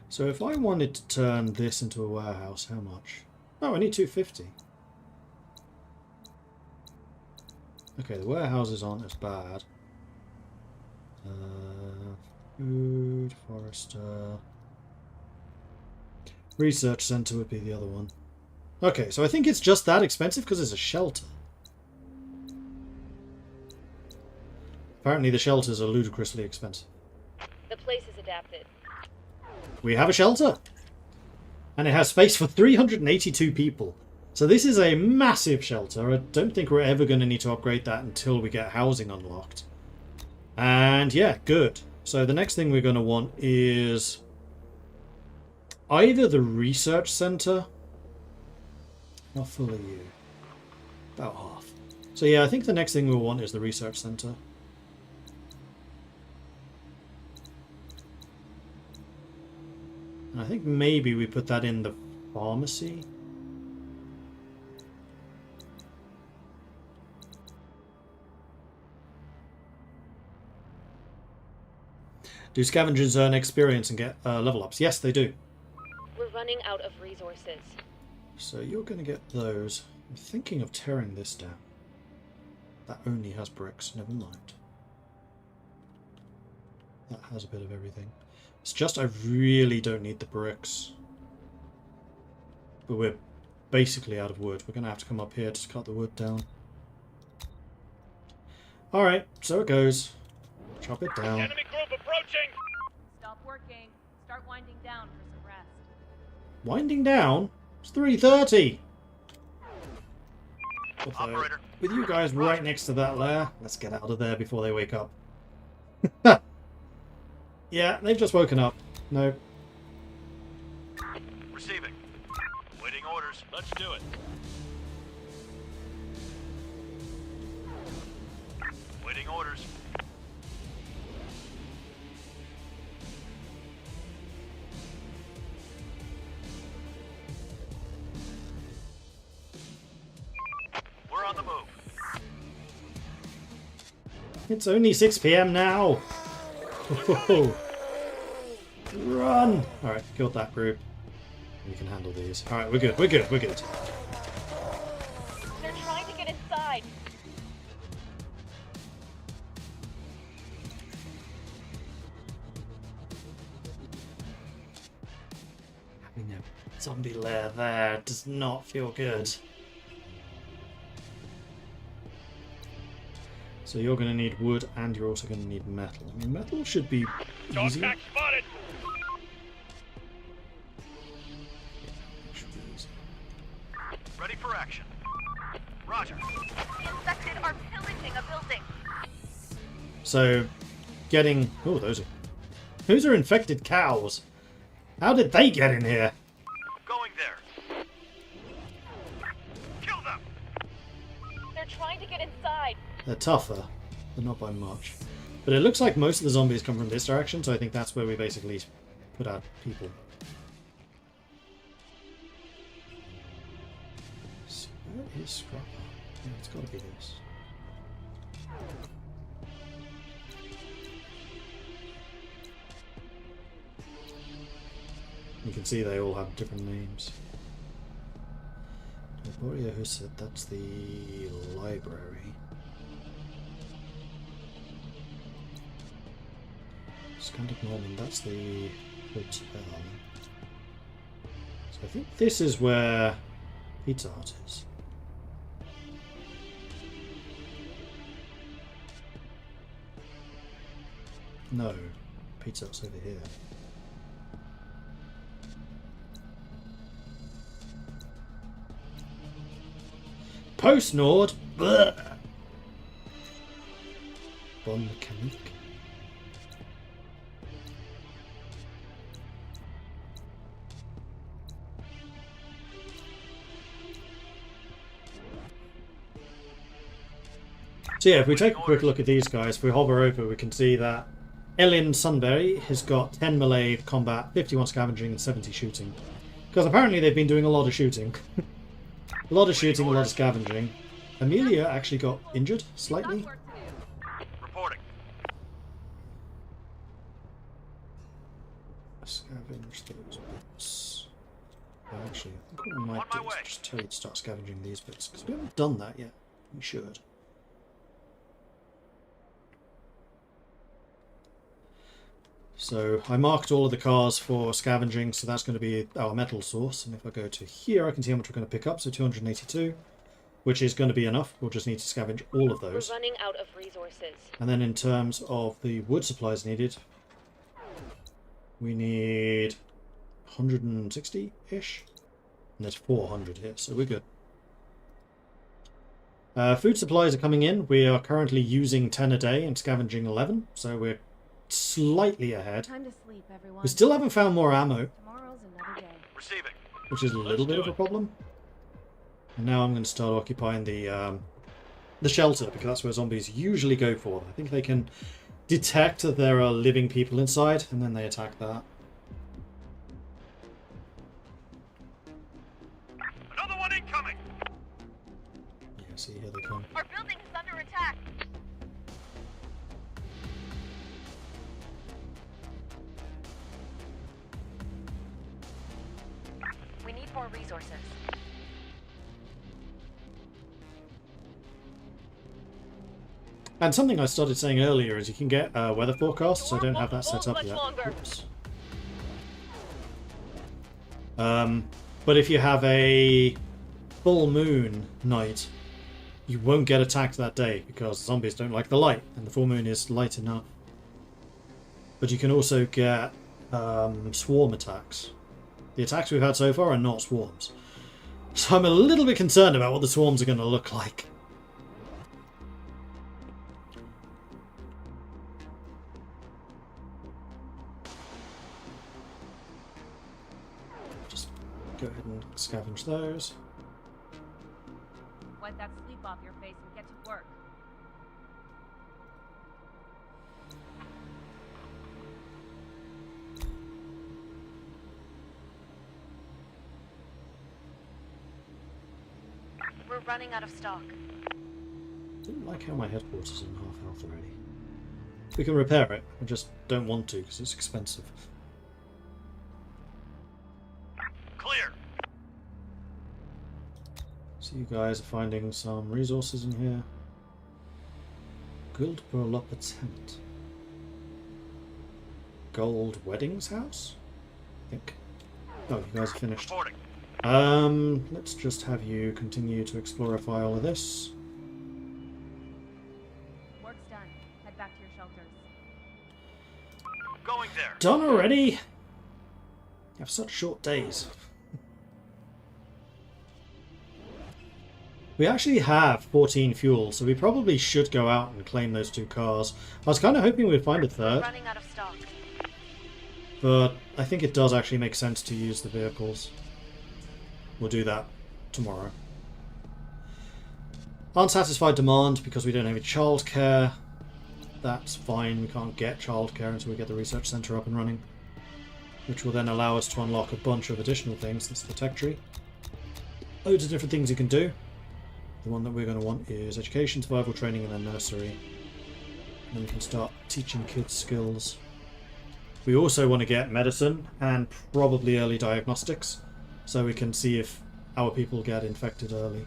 So if I wanted to turn this into a warehouse, how much? Oh, I need 250. Okay, the warehouses aren't as bad. Food, forester. Research centre would be the other one. Okay, so I think it's just that expensive because it's a shelter. Apparently the shelters are ludicrously expensive. The place is adapted. We have a shelter. And it has space for 382 people. So this is a massive shelter. I don't think we're ever going to need to upgrade that until we get housing unlocked. And yeah, good. So the next thing we're going to want is either the research center. How full are you? About half. So yeah, I think the next thing we'll want is the research center. And I think maybe we put that in the pharmacy. Do scavengers earn experience and get level ups? Yes, they do. We're running out of resources. So you're going to get those. I'm thinking of tearing this down. That only has bricks. Never mind. That has a bit of everything. It's just I really don't need the bricks. But we're basically out of wood. We're going to have to come up here to cut the wood down. Alright, so it goes. Chop it down. Enemy group approaching! Stop working. Start winding down for some rest. Winding down? It's 3:30. Operator. With you guys right next to that lair, let's get out of there before they wake up. Yeah, they've just woken up. No. Receiving. Waiting orders. Let's do it. Waiting orders. We're on the move. It's only 6 PM now. Whoa. Run! Alright, killed that group. We can handle these. Alright, we're good, we're good, we're good. They're trying to get inside. Having a zombie lair there does not feel good. So you're going to need wood and you're also going to need metal. I mean, metal should be Dog easy. pack spotted! Should be easy. Ready for action. Roger. The infected are pillaging a building. So, getting... Oh, those are infected cows. How did they get in here? Going there. Kill them. They're trying to get inside. They're tougher, but not by much. But it looks like most of the zombies come from this direction, so I think that's where we basically put our people. So where is Scrapper? Yeah, it's got to be this. You can see they all have different names. Laboria, who said that's the library. Scandic Norman, that's the Hotel. So I think this is where Pizza Hut is. No, Pizza Hut's over here. Post Nord. Bon Mechanique. So yeah, if we take a quick look at these guys, if we hover over, we can see that Elin Sunbury has got 10 melee combat, 51 scavenging, and 70 shooting. Because apparently they've been doing a lot of shooting. A lot of shooting, a lot of scavenging. Amelia actually got injured slightly. Reporting. Scavenge those bits. Actually, I think what we might do is just tell you to start scavenging these bits, because we haven't done that yet. We should. So I marked all of the cars for scavenging, so that's going to be our metal source. And if I go to here, I can see how much we're going to pick up. So 282, which is going to be enough. We'll just need to scavenge all of those. We're running out of resources. And then in terms of the wood supplies needed, we need 160-ish. And there's 400 here, so we're good. Food supplies are coming in. We are currently using 10 a day and scavenging 11, so we're slightly ahead. Time to sleep, everyone. We still haven't found more ammo, Tomorrow's another day. Receiving. which is a little bit of a problem. And now I'm going to start occupying the shelter, because that's where zombies usually go for. I think they can detect that there are living people inside, and then they attack that. Another one incoming. Yeah, see, here they come. Our building is under attack. We need more resources. And something I started saying earlier is you can get weather forecasts. I don't have that set up yet. Oops. But if you have a full moon night, you won't get attacked that day because zombies don't like the light, and the full moon is light enough. But you can also get swarm attacks. The attacks we've had so far are not swarms. So I'm a little bit concerned about what the swarms are going to look like. Just go ahead and scavenge those. Wipe that sleep off your face and get to work. We're running out of stock. Don't like how my headquarters is in half health already. We can repair it. I just don't want to because it's expensive. Clear. So you guys are finding some resources in here. Gold Burlapa tent. Gold weddings house? I think. Oh, you guys are finished. Reporting. Let's just have you continue to explorify all of this. Work's done. Head back to your shelters. Going there. Done already? You have such short days. We actually have 14 fuel, so we probably should go out and claim those 2 cars. I was kind of hoping we'd find a third, Running out of stock. but I think it does actually make sense to use the vehicles. We'll do that tomorrow. Unsatisfied demand because we don't have any childcare. That's fine, we can't get childcare until we get the research centre up and running, which will then allow us to unlock a bunch of additional things. That's the tech tree. Loads of different things you can do. The one that we're going to want is education, survival training, and then nursery. And then we can start teaching kids skills. We also want to get medicine and probably early diagnostics, so we can see if our people get infected early.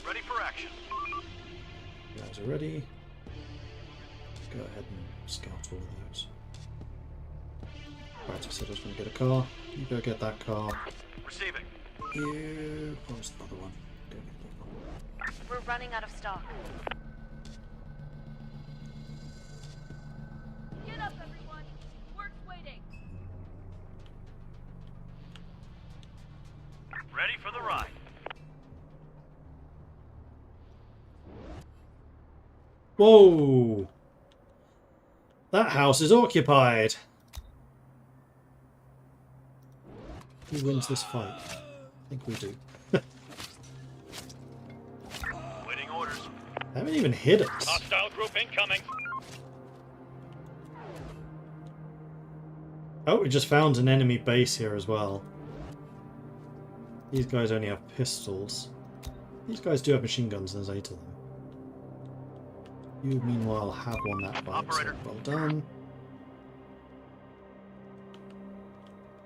Ready for action. You guys are ready. Go ahead and scout all of those. Right, I said I was going to get a car. You go get that car. Receiving. You... What was the other one? Go get that one. We're running out of stock. Get up, everyone. Work's waiting. Ready for the ride. Whoa! That house is occupied! Who wins this fight? I think we do. Waiting orders. I haven't even hit it. Hostile group incoming. Oh, we just found an enemy base here as well. These guys only have pistols. These guys do have machine guns, there's 8 of them. You, meanwhile, have one that bites. So well done.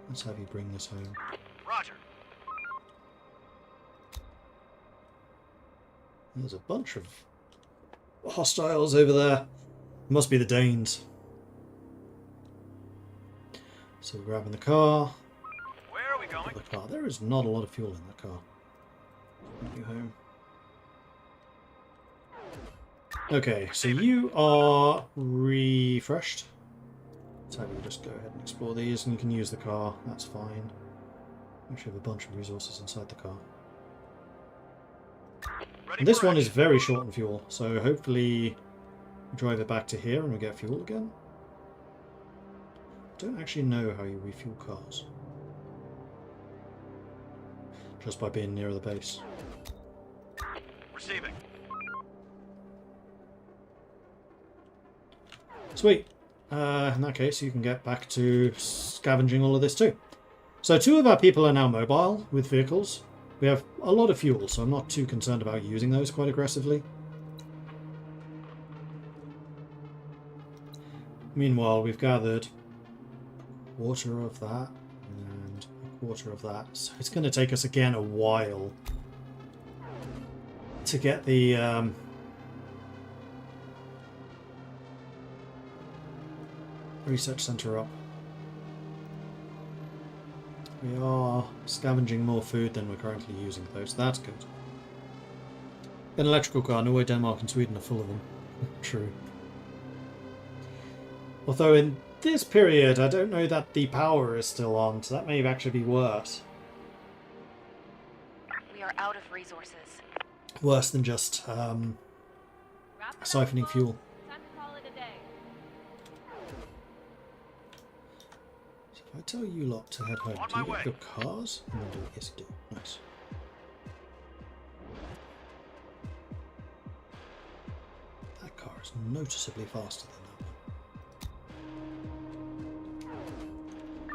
Let's have you bring this home. Roger. There's a bunch of hostiles over there. Must be the Danes. So we're grabbing the car. Where are we going? The car. There is not a lot of fuel in that car. Bring you home. Okay, so you are refreshed. Let's have you just go ahead and explore these, and you can use the car. That's fine. Actually, have a bunch of resources inside the car. And this one is very short on fuel, so hopefully we drive it back to here and we get fuel again. I don't actually know how you refuel cars. Just by being near the base. Receiving. Sweet. In that case, you can get back to scavenging all of this too. So 2 of our people are now mobile with vehicles. We have a lot of fuel, so I'm not too concerned about using those quite aggressively. Meanwhile, we've gathered a quarter of that and a quarter of that. So it's going to take us again a while to get the research center up. We are scavenging more food than we're currently using though, so that's good. An electrical car, Norway, Denmark and Sweden are full of them. True. Although in this period I don't know that the power is still on, so that may actually be worse. We are out of resources. Worse than just Wrap it up, siphoning folks. fuel. Time to call it a day. So if I tell you lot to head home, On do you my get way. your cars? And then do it. Yes, you do. Nice. That car is noticeably faster than that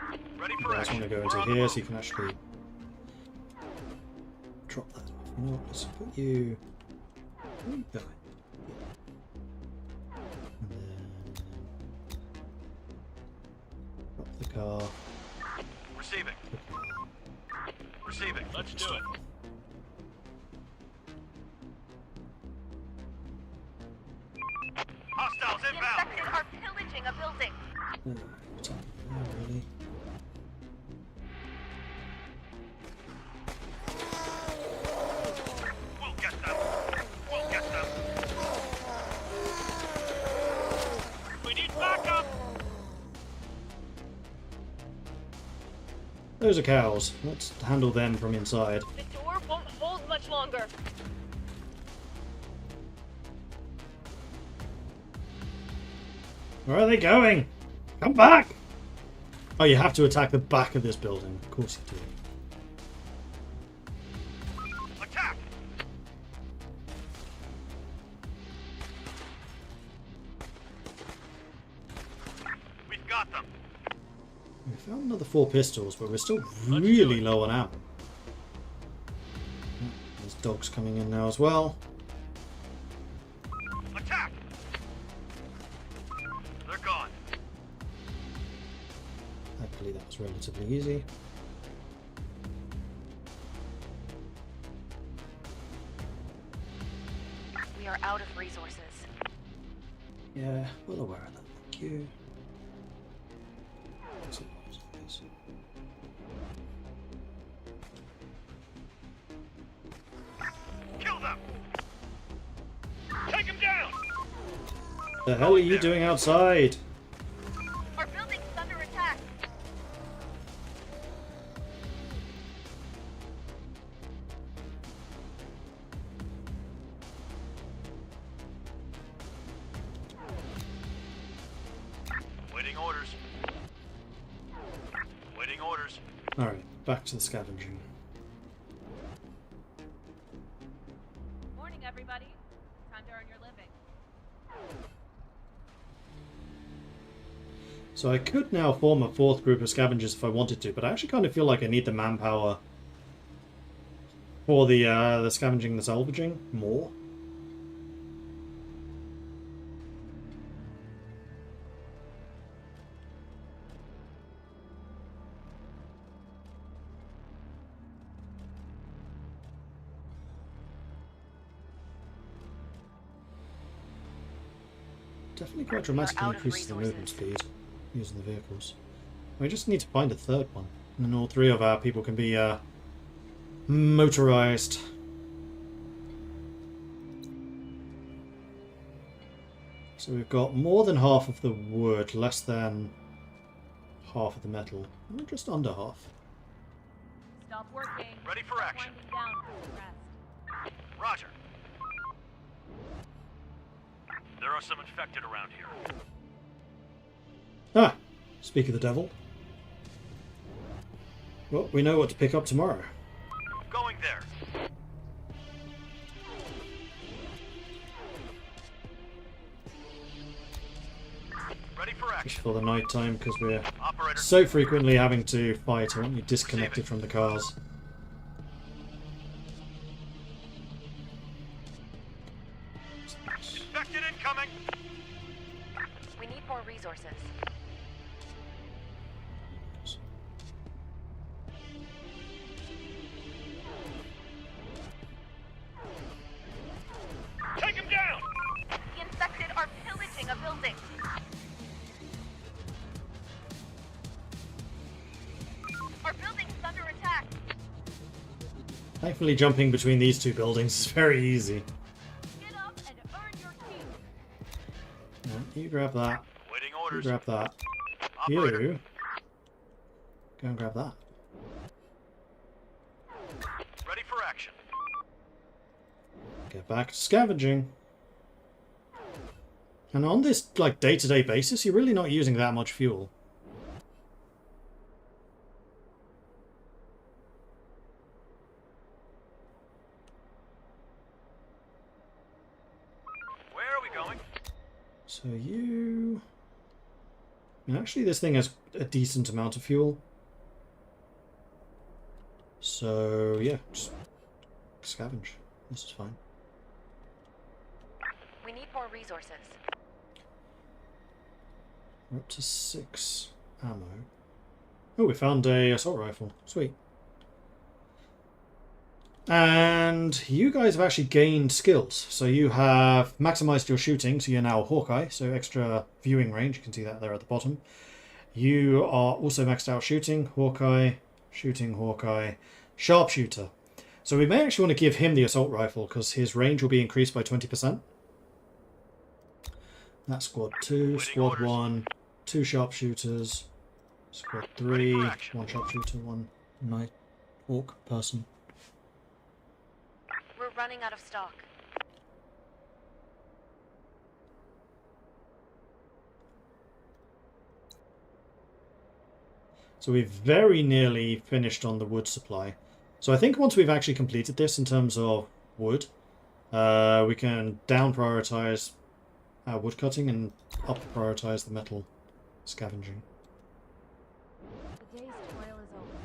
one. Ready You for guys want action. to go We're into on the here move. so you can actually drop that off. You know what? Let's put you. Where are you going? And then drop the car. Receiving. Receiving. Let's do it. Hostiles The inbound. infected are pillaging a building. What's happening there, really? We'll get them. We'll get them. We need backup. Those are cows. Let's handle them from inside. The door won't hold much longer. Where are they going? Come back! Oh, you have to attack the back of this building. Of course you do. Attack. We've got them. We found another 4 pistols, but we're still really low on ammo. There's dogs coming in now as well. Attack. They're gone. Thankfully that was relatively easy. We are out of resources. Yeah, well aware of that. Thank you. Kill them! Take him down! The hell are you doing outside? Our building's under attack. Waiting orders. Waiting orders. Alright, back to the scavenging. Morning, everybody. Time to earn your living. So I could now form a fourth group of scavengers if I wanted to, but I actually kind of feel like I need the manpower for the scavenging and the salvaging more. Definitely quite dramatically out of increases the movement resources. speed using the vehicles. We just need to find a third one, and then all three of our people can be motorized. So we've got more than half of the wood, less than half of the metal. We're just under half. Stop working. Ready for Stop action. winding down for rest. Roger. There are some infected around here. Ah! Speak of the devil. Well, we know what to pick up tomorrow. Going there. Ready for Just action. for the night time, because we're Operator. so frequently having to fight. I want you disconnected from the cars. Infected incoming. We need more resources. Take him down. The infected are pillaging a building. Our building's under attack. Thankfully, jumping between these two buildings is very easy. Get up and earn your keep. Yeah, you grab that. Waiting You orders. grab that. Operator. You go and grab that. Ready for action. Get back to scavenging. And on this like day-to-day basis, you're really not using that much fuel. Where are we going? So you... And actually, this thing has a decent amount of fuel. So, yeah, just scavenge. This is fine. We need more resources. We're up to 6 ammo. Oh, we found a assault rifle. Sweet. And you guys have actually gained skills. So you have maximized your shooting, so you're now a Hawkeye, so extra viewing range. You can see that there at the bottom. You are also maxed out shooting, Hawkeye, sharpshooter. So we may actually want to give him the assault rifle because his range will be increased by 20%. That's squad 2, squad orders. 1, 2 sharpshooters, squad Ready 3, for action. 1 sharpshooter, 1 night hawk person. We're running out of stock. So we've very nearly finished on the wood supply. So I think once we've actually completed this in terms of wood, we can down prioritize our wood cutting and up prioritize the metal scavenging. The day's toil is over.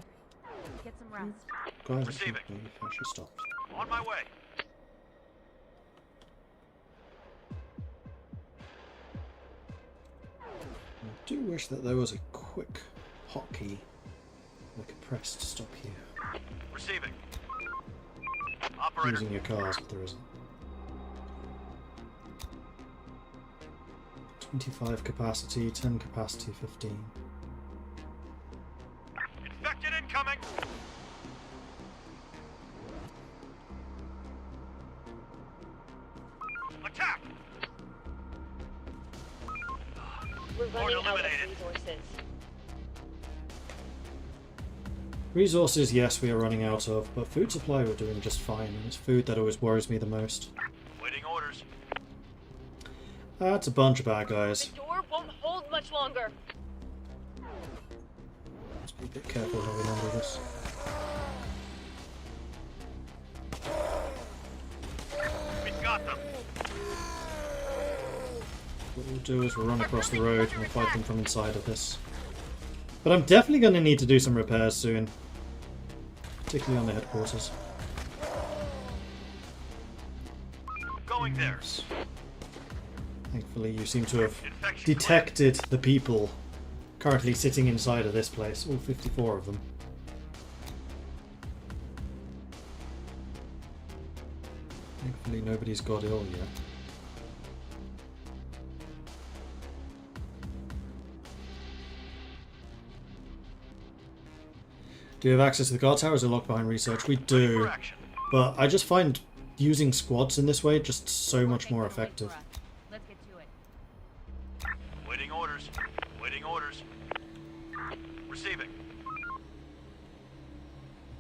Get some rest. Guys, I Receiving. think we've actually stopped. On my way. I do wish that there was a quick hotkey I could press to stop you Receiving. Operator. using your cars, but there isn't. 25 capacity, 10 capacity, 15. Infected incoming! Attack! We're running out of eliminated. resources. Resources, yes, we are running out of, but food supply we're doing just fine, and it's food that always worries me the most. Waiting orders. That's a bunch of bad guys. The door won't hold much longer. Let's be a bit careful how we handle this. We've got them. What we'll do is we'll run across the road and we'll fight them from inside of this. But I'm definitely going to need to do some repairs soon. Particularly on the headquarters. Going there. Thankfully you seem to have detected the people currently sitting inside of this place. All 54 of them. Thankfully nobody's got ill yet. Do you have access to the guard towers or locked behind research? We do, but I just find using squads in this way just so much more effective. Let's get to it. Waiting orders. Waiting orders. Receiving.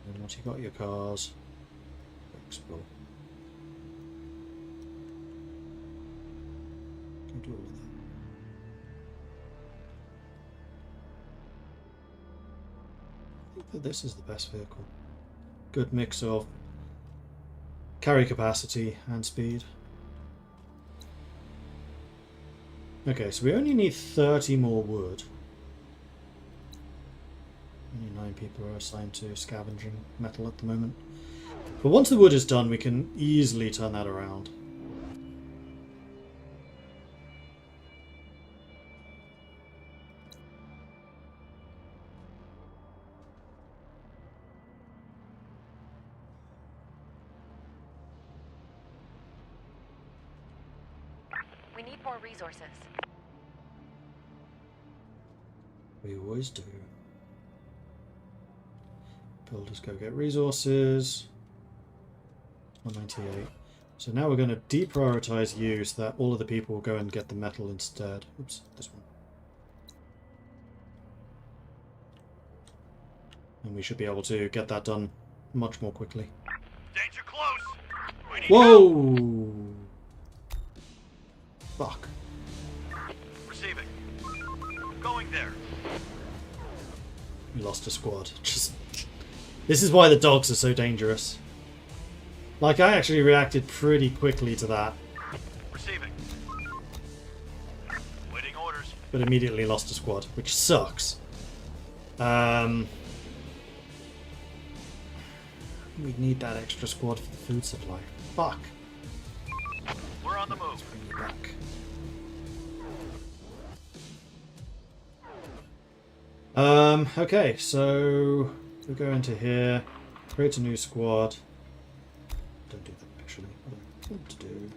And once you got your cars, explore. Can do all of that. I think that this is the best vehicle. Good mix of carry capacity and speed. Okay, so we only need 30 more wood. Only 9 people are assigned to scavenging metal at the moment. But once the wood is done, we can easily turn that around. We need more resources. We always do. Builders go get resources. 198. So now we're going to deprioritize you so that all of the people will go and get the metal instead. Oops, this one. And we should be able to get that done much more quickly. Danger close. We need Whoa! Fuck. help. Receiving. Going there. We lost a squad. Just. This is why the dogs are so dangerous. Like, I actually reacted pretty quickly to that, Receiving. Waiting orders. but immediately lost a squad, which sucks. We need that extra squad for the food supply. Fuck. We're on the move. Let's bring you back. Okay, so we go into here, create a new squad. Don't do that actually. What I want to do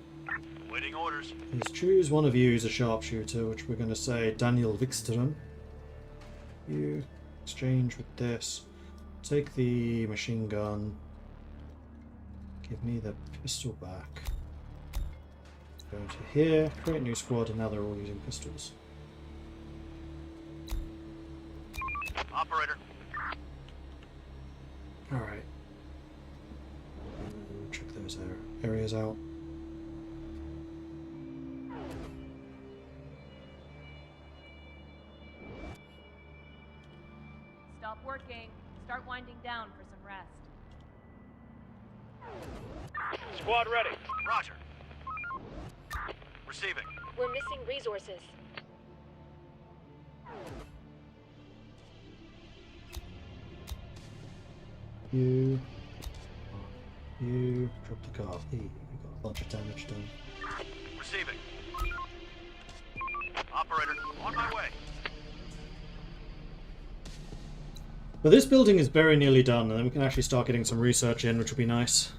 Waiting orders. is choose one of you as a sharpshooter, which we're going to say Daniel Wikström. You exchange with this. Take the machine gun. Give me the pistol back. Go into here, create a new squad, and now they're all using pistols. Operator. Alright. Check those areas out. Stop working. Start winding down for some rest. Squad ready. Roger. Receiving. We're missing resources. You drop the car. Hey, you got a bunch of damage done. Receiving. Operator, on my way. But this building is very nearly done, and then we can actually start getting some research in, which will be nice.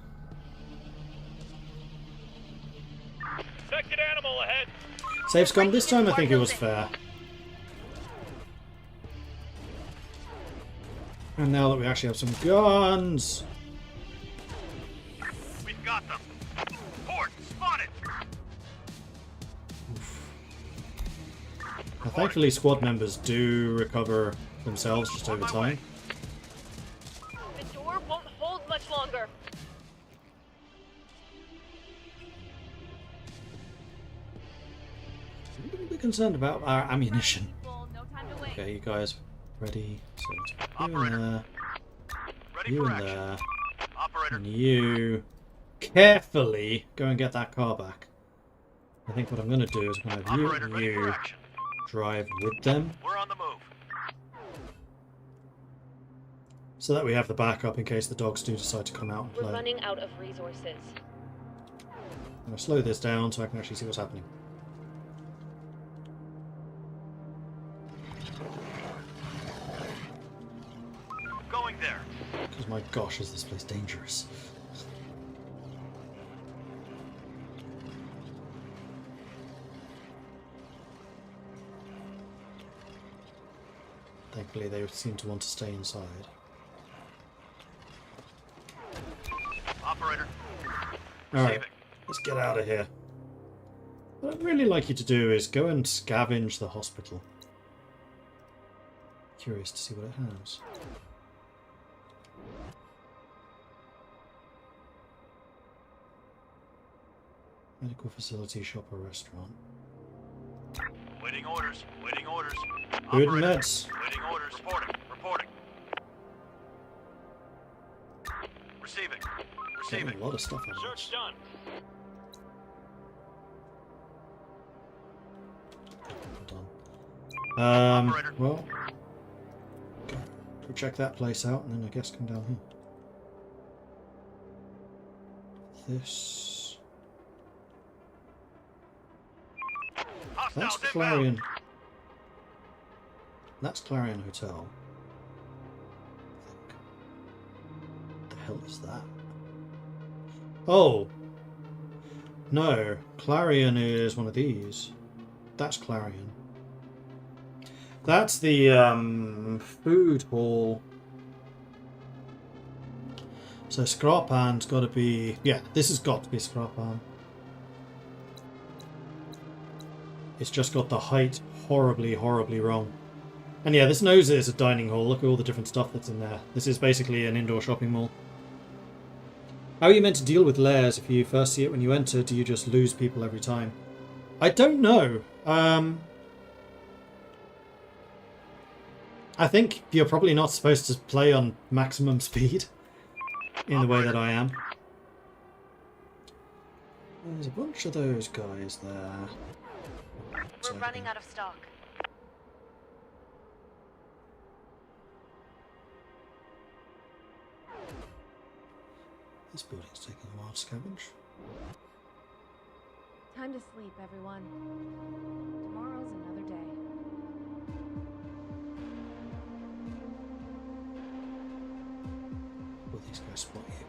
Infected animal ahead. Save scum. This time I think it was fair. And now that we actually have some guns. We've got them. Port spotted. Now, thankfully, squad members do recover themselves just over time. The door won't hold much longer. I'm a bit concerned about our ammunition. Full, no time to wait. Okay, you guys ready? So you in Operator. there, Ready you for in action. there, Operator. and you carefully go and get that car back. I think what I'm going to do is I'm going to have you Operator, and ready for you action. drive with them, We're on the move. so that we have the backup in case the dogs do decide to come out and We're play. running out of resources. I'm going to slow this down so I can actually see what's happening. Going there. Because my gosh, is this place dangerous. Thankfully they seem to want to stay inside. Operator. Alright, Receiving. let's get out of here. What I'd really like you to do is go and scavenge the hospital. Curious to see what it has. Medical facility, shop or restaurant. Waiting orders. Waiting orders. Food and Operator. meds. Waiting orders. Reporting. Reporting. Receiving. Getting Receiving. a lot of stuff out of Search this. done. Done. Operator. Well, go check that place out, and then I guess come down here. This. That's Hostiles Clarion. inbound. That's Clarion Hotel. What the hell is that? Oh! No, Clarion is one of these. That's Clarion. That's the food hall. So Skrapan's got to be... Yeah, this has got to be Skrapan. It's just got the height horribly, horribly wrong. And yeah, this knows it is a dining hall. Look at all the different stuff that's in there. This is basically an indoor shopping mall. How are you meant to deal with lairs if you first see it when you enter? Do you just lose people every time? I don't know. I think you're probably not supposed to play on maximum speed in the way that I am. There's a bunch of those guys there. We're running out of stock. This building's taking a while to scavenge. Time to sleep, everyone. Tomorrow's another day. Will these guys spot you?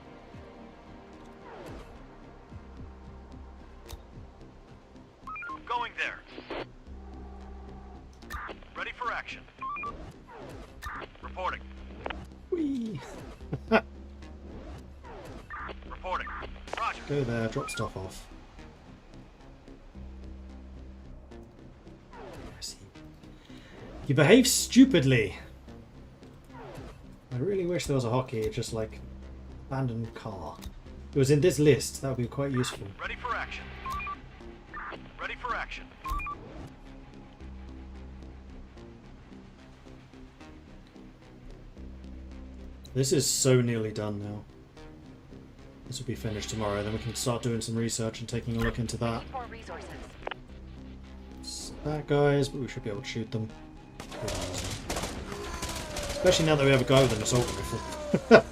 Going there. Ready for action. Reporting. Whee! Reporting. Roger. Go there, drop stuff off. I see. You behave stupidly. I really wish there was a hotkey, just like abandoned car. If it was in this list, that would be quite useful. Ready for action. Ready for action. This is so nearly done now. This will be finished tomorrow, then we can start doing some research and taking a look into that. More resources. It's bad guys, but we should be able to shoot them. Especially now that we have a guy with an assault rifle.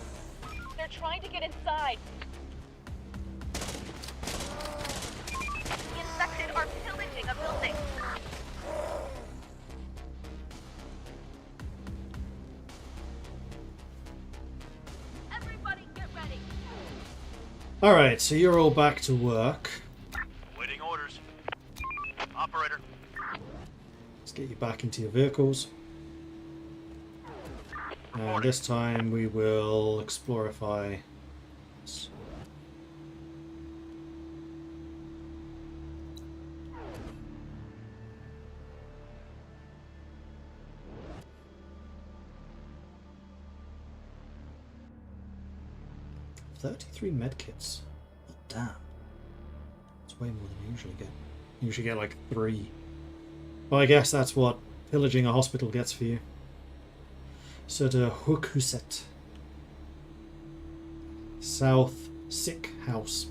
They're trying to get inside. The infected are pillaging a building. Everybody get ready. Alright, so you're all back to work. Waiting orders. Operator. get you back into your vehicles. And this time we will explorify. $33 medkits. Oh, damn. That's way more than you usually get. You usually get like 3. Well, I guess that's what pillaging a hospital gets for you. Söderhuset. South Sick House.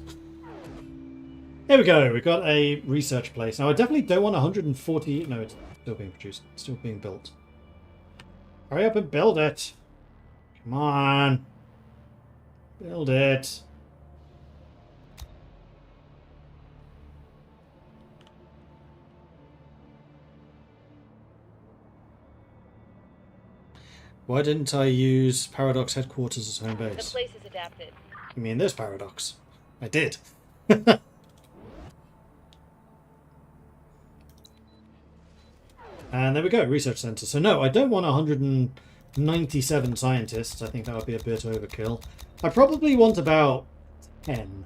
There we go. We got a research place. Now, I definitely don't want 140. No, it's still being produced. It's still being built. Hurry up and build it. Come on. Build it. Why didn't I use Paradox headquarters as home The base? place is adapted. You mean this Paradox? I did. And there we go, research center. So no, I don't want 197 scientists. I think that would be a bit overkill. I probably want about 10.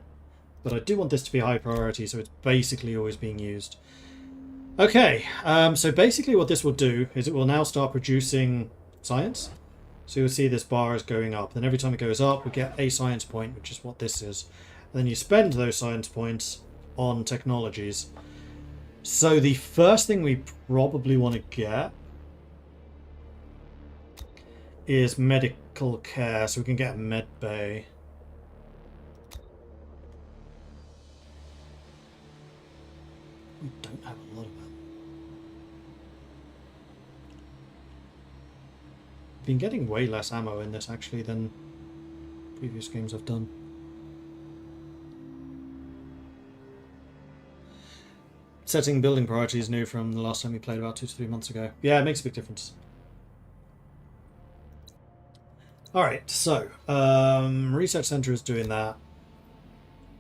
But I do want this to be high priority, so it's basically always being used. Okay, so basically what this will do is it will now start producing science. So you'll see this bar is going up. Then every time it goes up, we get a science point, which is what this is. And then you spend those science points on technologies. So the first thing we probably want to get is medical care. So we can get a med bay. We don't have a lot of them. Been getting way less ammo in this actually than previous games I've done. Setting building priorities new from the last time we played about 2 to 3 months ago. Yeah, it makes a big difference. Alright, so research center is doing that.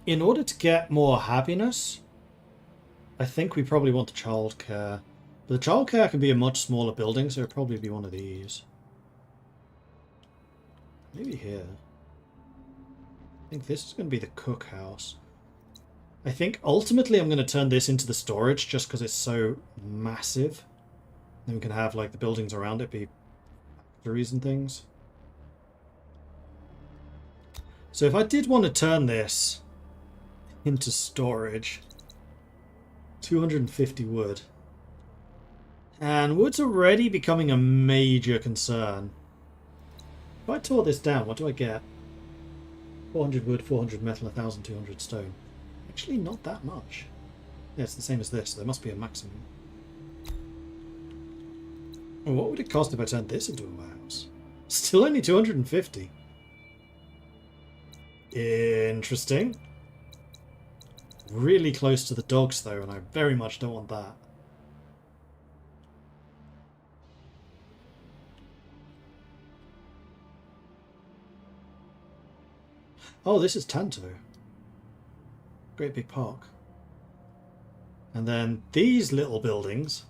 In order to get more happiness, I think we probably want the childcare. But the childcare can be a much smaller building, so it'll probably be one of these. Maybe here. I think this is going to be the cookhouse. I think ultimately I'm going to turn this into the storage just because it's so massive. Then we can have like the buildings around it be factories and things. So if I did want to turn this into storage, 250 wood. And wood's already becoming a major concern. If I tore this down, what do I get? 400 wood, 400 metal, 1,200 stone. Actually, not that much. Yeah, it's the same as this. So there must be a maximum. Well, what would it cost if I turned this into a warehouse? Still only 250. Interesting. Really close to the dogs, though, and I very much don't want that. Oh, this is Tanto. Great big park. And then these little buildings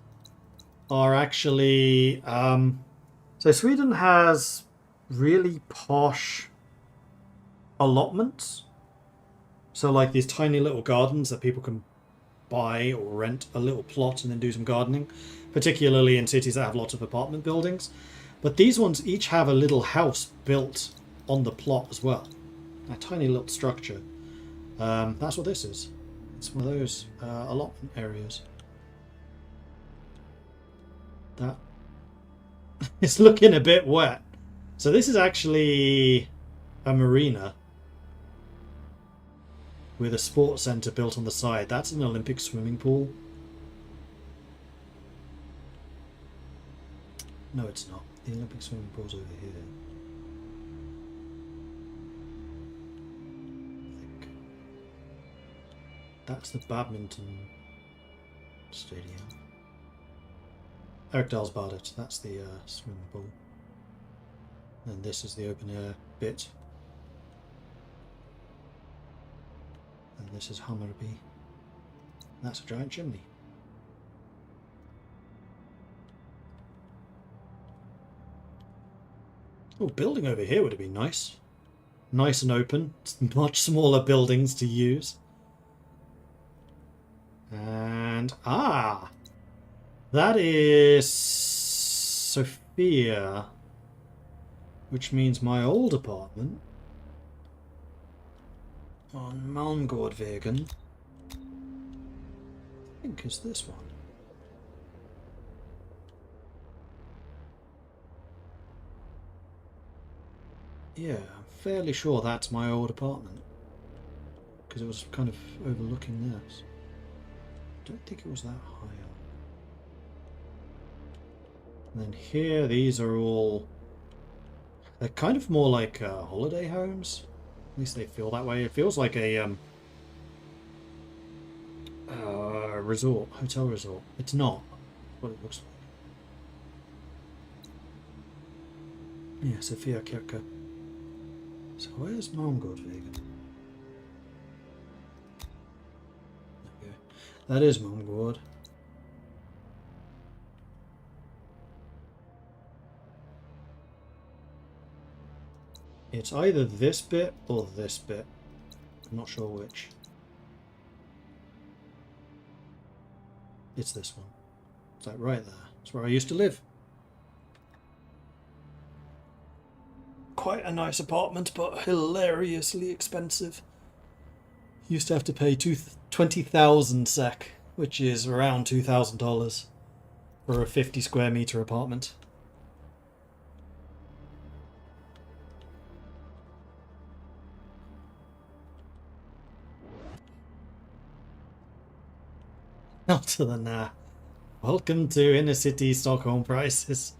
are actually... so Sweden has really posh allotments. So like these tiny little gardens that people can buy or rent a little plot and then do some gardening. Particularly in cities that have lots of apartment buildings. But these ones each have a little house built on the plot as well. A tiny little structure. That's what this is. It's one of those allotment areas. That is looking a bit wet. So this is actually a marina with a sports centre built on the side. That's an Olympic swimming pool. No, it's not. The Olympic swimming pool's over here. That's the badminton stadium. Erkdalsbadet, that's the swimming pool. And this is the open air bit. And this is Hammarby. That's a giant chimney. Oh, building over here would have been nice. Nice and open. It's much smaller buildings to use. And that is Sophia, which means my old apartment on Malmgårdvägen, I think is this one. Yeah, I'm fairly sure that's my old apartment because it was kind of overlooking this. I don't think it was that high up. And then here, these are all... They're kind of more like holiday homes. At least they feel that way. It feels like a resort, hotel resort. It's not what it looks like. Yeah, Sophia Kirke. So where's Malmgårdvägen? Okay. That is Malmgård. It's either this bit or this bit. I'm not sure which. It's this one. It's like right there. It's where I used to live. Quite a nice apartment, but hilariously expensive. Used to have to pay 20,000 SEK, which is around $2,000 for a 50 square meter apartment. Not to the nah. Welcome to inner city Stockholm prices.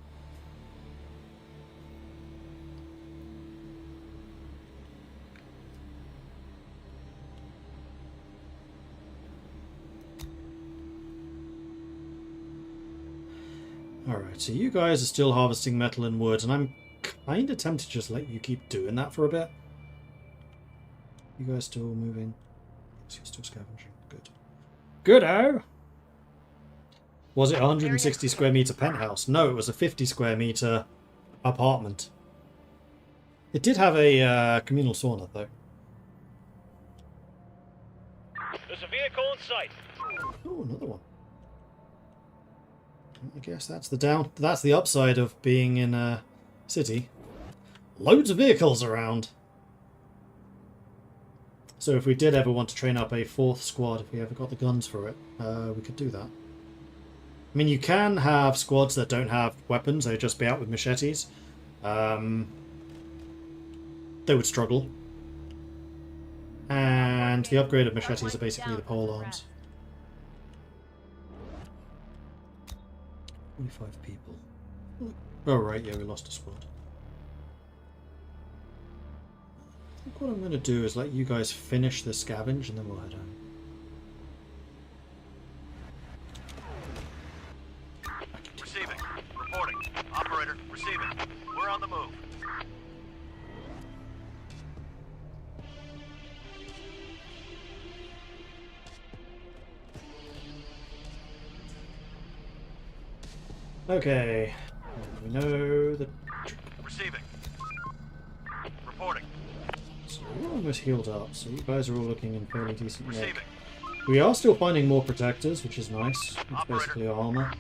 Alright, so you guys are still harvesting metal and wood, and I'm kind of tempted to just let you keep doing that for a bit. You guys still moving? Yes, you're still scavenging. Good. Good-o! Was it a 160 square meter penthouse? No, it was a 50 square meter apartment. It did have a communal sauna, though. There's a vehicle in sight. Oh, another one. I guess that's the upside of being in a city. Loads of vehicles around. So if we did ever want to train up a fourth squad, if we ever got the guns for it, we could do that. I mean, you can have squads that don't have weapons, they'd just be out with machetes. They would struggle. And the upgrade of machetes are basically the pole arms. 45 people. Oh right, yeah, we lost a squad. I think what I'm going to do is let you guys finish the scavenge and then we'll head home. Receiving. Reporting. Operator, receiving. We're on the move. Okay. We know the... Receiving. Reporting. So we're almost healed up, so you guys are all looking in fairly decent nick. Receiving. We are still finding more protectors, which is nice. It's basically armor.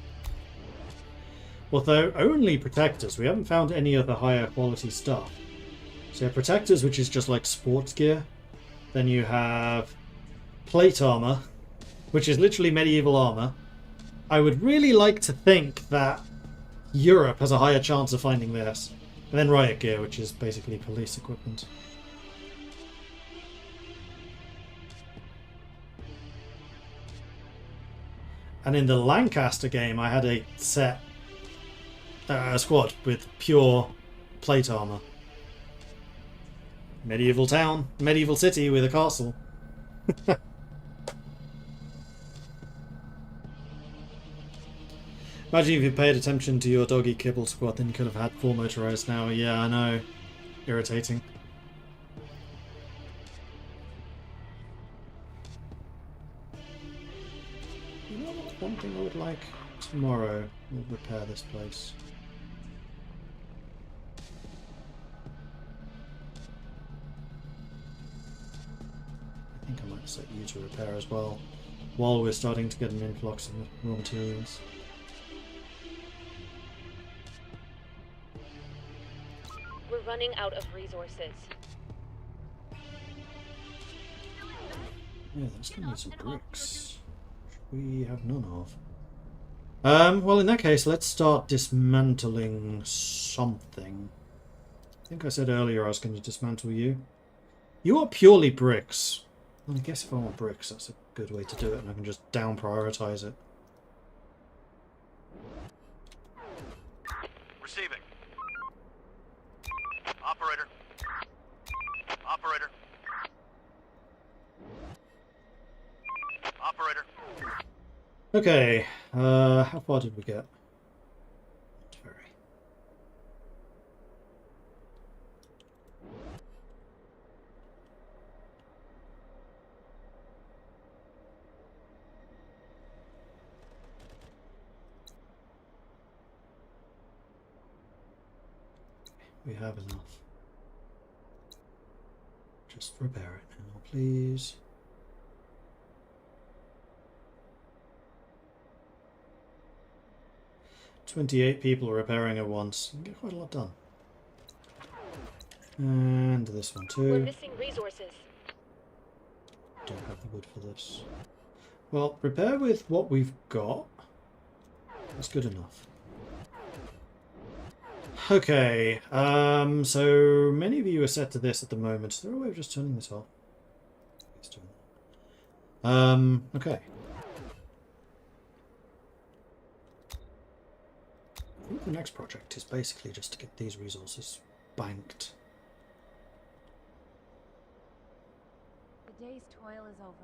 Although only protectors, we haven't found any other higher quality stuff. So you have protectors, which is just like sports gear. Then you have plate armor, which is literally medieval armor. I would really like to think that Europe has a higher chance of finding this. And then riot gear, which is basically police equipment. And in the Lancaster game, I had a set squad with pure plate armor. Medieval town, medieval city with a castle. Imagine if you paid attention to your doggy kibble squad, then you could have had 4 motorized now. Yeah, I know. Irritating. You know what? One thing I would like tomorrow, we'll repair this place. set you to repair as well, while we're starting to get an influx of raw materials. We're running out of resources. Yeah, that's gonna need some bricks, which we have none of. Well, in that case, let's start dismantling something. I think I said earlier I was going to dismantle you. You are purely bricks. Well, I guess if I want bricks, that's a good way to do it, and I can just down prioritize it. Receiving. Operator. Operator. Operator. Okay, how far did we get? Not very. We have enough. Just repair it now, please. "28 people repairing at once. You can get quite a lot done. And this one We're too. missing resources. Don't have the wood for this. Well, repair with what we've got. That's good enough. Okay, so many of you are set to this at the moment. Is there a way of just turning this off? It's doing that. Okay. I think the next project is basically just to get these resources banked. The day's toil is over.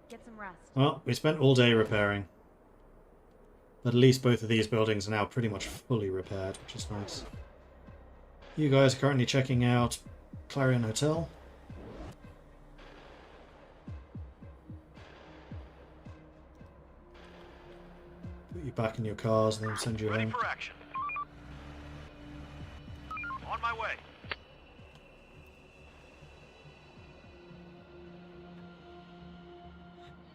Get some rest. Well, we spent all day repairing. But at least both of these buildings are now pretty much fully repaired, which is nice. You guys are currently checking out Clarion Hotel. Put you back in your cars and then send you Ready home. for action. On my way.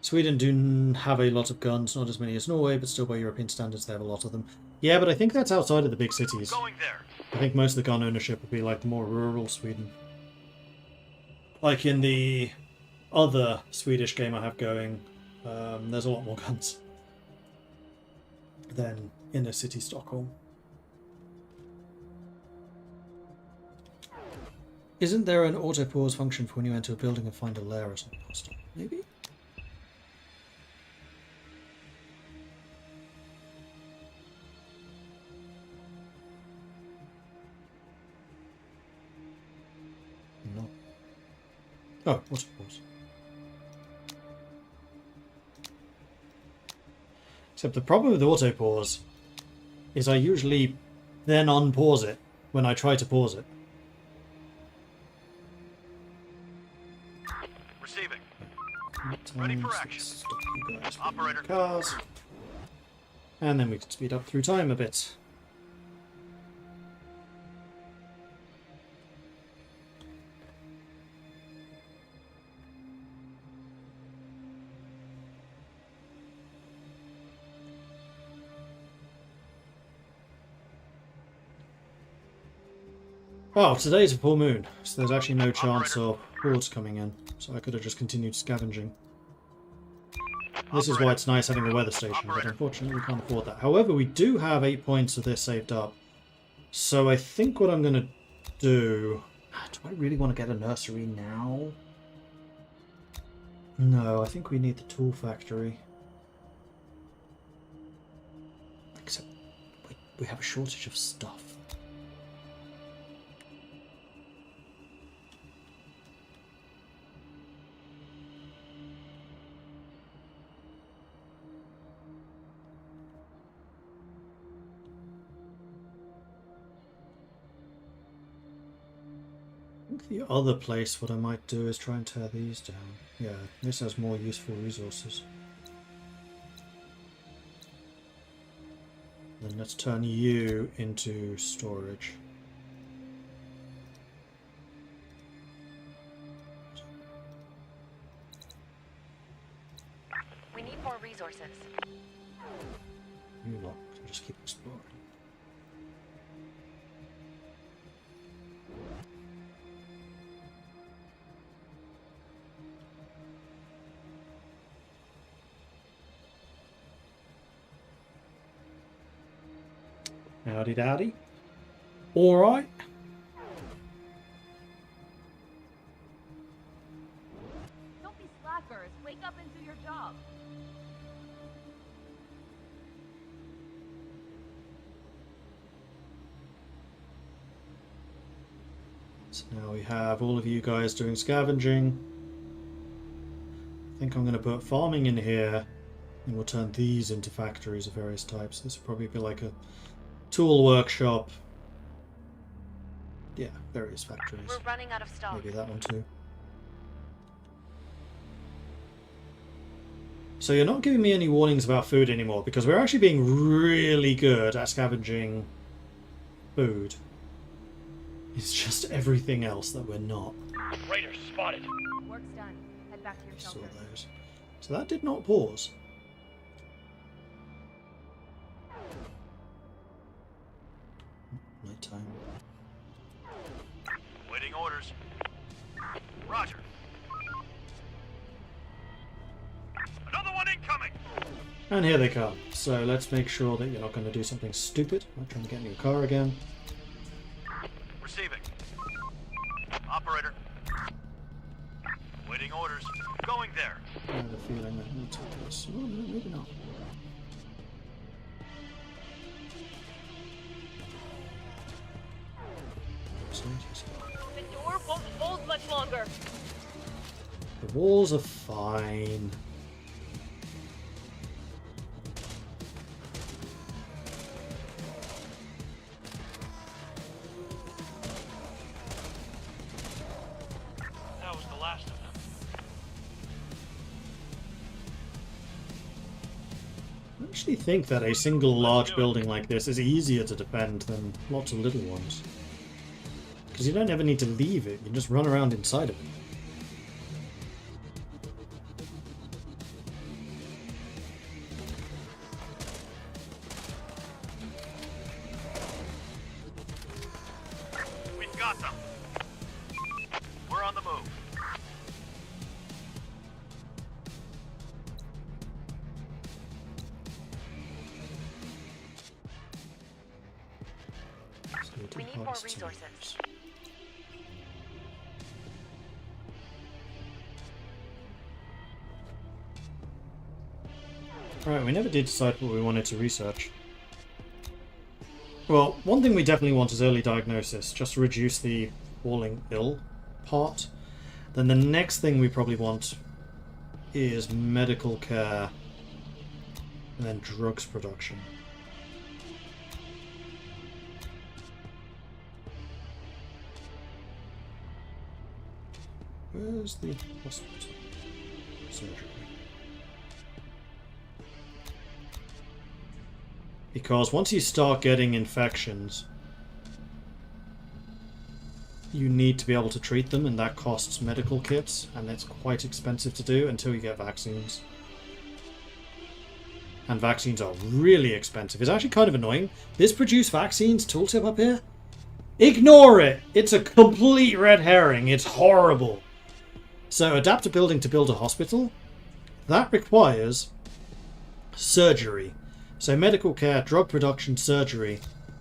Sweden do have a lot of guns, not as many as Norway, but still by European standards they have a lot of them. Yeah, but I think that's outside of the big cities. Going there. I think most of the gun ownership would be like the more rural Sweden. Like in the other Swedish game I have going, there's a lot more guns than inner city Stockholm. Isn't there an auto pause function for when you enter a building and find a lair or something hostile? Maybe? No. Oh, auto pause. Except the problem with auto pause is I usually then unpause it when I try to pause it. Receiving. Ready for action. Stop you guys from Operator. cars. And then we can speed up through time a bit. Oh, today's a full moon, so there's actually no chance of hordes coming in, so I could have just continued scavenging. This is why it's nice having a weather station, but unfortunately we can't afford that. However, we do have 8 points of this saved up, so I think what I'm going to do... Do I really want to get a nursery now? No, I think we need the tool factory. Except we have a shortage of stuff. The other place, what I might do is try and tear these down. Yeah, this has more useful resources. Then let's turn you into storage. keep exploring. Howdy dowdy. Alright. Don't be slackers. Wake up and do your job. So now we have all of you guys doing scavenging. I think I'm going to put farming in here, and we'll turn these into factories of various types. This will probably be like a tool workshop. Yeah, various factories. We're running out of stock. Maybe that one too. So you're not giving me any warnings about food anymore, because we're actually being really good at scavenging food. It's just everything else that we're not. Raiders spotted. Work's done. Head back to your Saw shelter. those. So that did not pause. Nighttime. Waiting orders. Roger. Another one incoming. And here they come. So let's make sure that you're not going to do something stupid, like trying to get in your car again. Receiving. Operator. Waiting orders. Going there. I have a feeling that we'll take this. Oh, no, maybe not. The door won't hold much longer. The walls are fine. That was the last of them. I actually think that a single large building like this is easier to defend than lots of little ones. Because you don't ever need to leave it, you can just run around inside of it. We've got them. We're on the move. So we do We need more harvest resources. tomatoes. Right, we never did decide what we wanted to research. Well, one thing we definitely want is early diagnosis, just to reduce the falling ill part. Then the next thing we probably want is medical care, and then drugs production. Where's the hospital? Surgery. Because once you start getting infections, you need to be able to treat them, and that costs medical kits, and it's quite expensive to do until you get vaccines. And vaccines are really expensive. It's actually kind of annoying. This produce vaccines tooltip up here? Ignore it! It's a complete red herring. It's horrible. So adapt a building to build a hospital. That requires surgery. So medical care, drug production, surgery.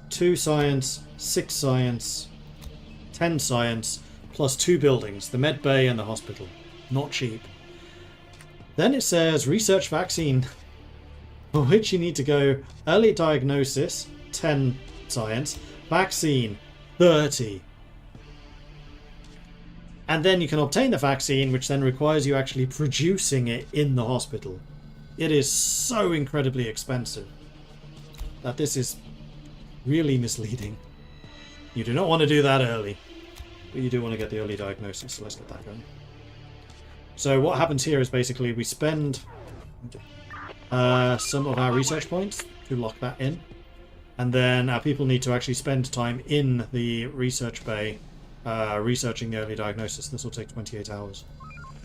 2 science, 6 science, 10 science, plus 2 buildings. The med bay and the hospital. Not cheap. Then it says research vaccine, for which you need to go early diagnosis, 10 science, vaccine, 30. And then you can obtain the vaccine, which then requires you actually producing it in the hospital. It is so incredibly expensive that this is really misleading. You do not want to do that early, but you do want to get the early diagnosis, so let's get that going. So what happens here is basically we spend some of our research points to lock that in, and then our people need to actually spend time in the research bay researching the early diagnosis. This will take 28 hours.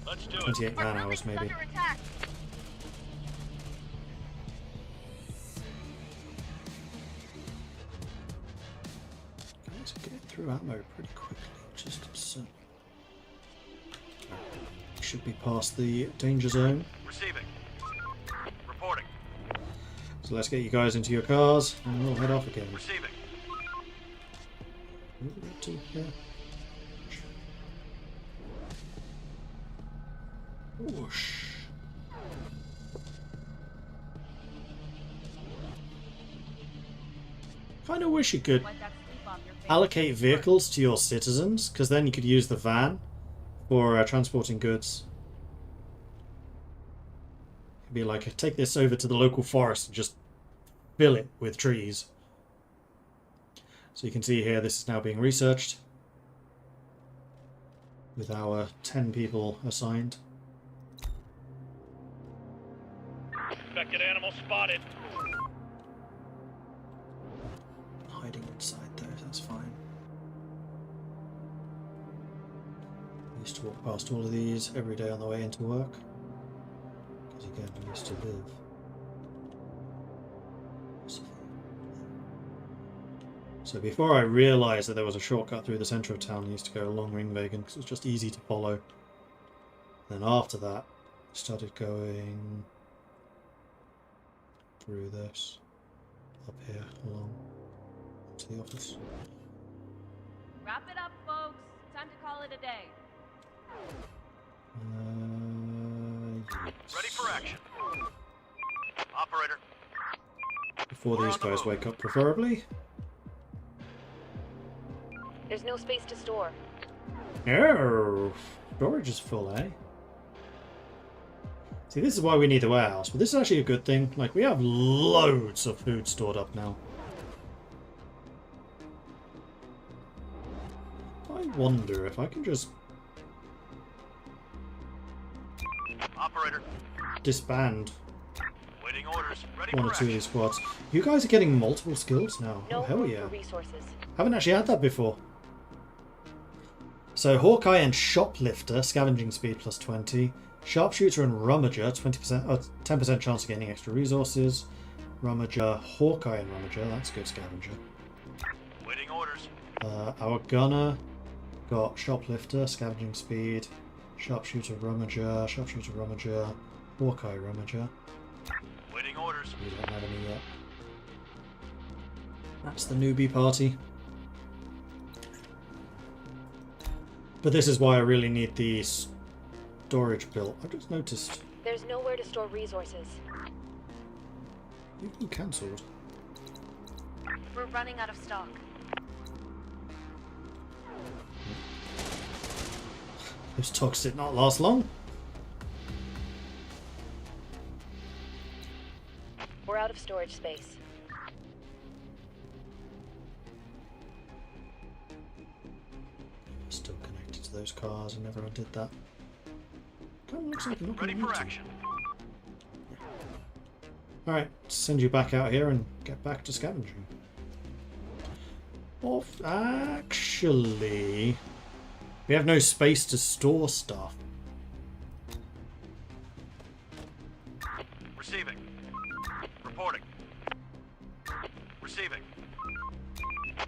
Let's do it. 28 man hours maybe. Under attack. through ammo pretty quickly, which is absurd. Should be past the danger zone. Receiving. Reporting. So let's get you guys into your cars and we'll head off again. Receiving. Yeah. Whoosh. Kind of wish you could Wipe that sleep off your face. allocate vehicles to your citizens, because then you could use the van for transporting goods. It'd be like, take this over to the local forest and just fill it with trees. So you can see here, this is now being researched with our 10 people assigned. Infected animal spotted. Hiding inside there, that's fine. I used to walk past all of these every day on the way into work. Because again, I used to live. So before I realised that there was a shortcut through the centre of town, I used to go along Ringvägen because it was just easy to follow. Then after that, I started going through this, up here, along to the office. Wrap it up, folks. Time to call it a day. Yes. Ready for action. Operator. Before these guys wake up, preferably. There's no space to store. Oh, storage is full, eh? See, this is why we need the warehouse, but this is actually a good thing. Like, we have loads of food stored up now. I wonder if I can just Operator. disband Waiting orders. Ready one or for two of action. these squads. You guys are getting multiple skills now. No Oh, hell room yeah. for resources. Haven't actually had that before. So Hawkeye and Shoplifter, scavenging speed plus 20. Sharpshooter and Rummager, 10% chance of gaining extra resources. Rummager, Hawkeye and Rummager, that's good scavenger. Waiting orders. Our gunner got Shoplifter, scavenging speed. Sharpshooter, Rummager, Hawkeye, Rummager. Waiting orders. We don't have any yet. That's the newbie party. But this is why I really need the storage built. I just noticed There's nowhere to store resources. you've been cancelled. We're running out of stock. Those talks did not last long. We're out of storage space. Still connected to those cars, and everyone did that. Kind of looks like I'm not Ready going for to. action. Alright, send you back out here and get back to scavenging. Actually, we have no space to store stuff. Receiving. Reporting. Receiving.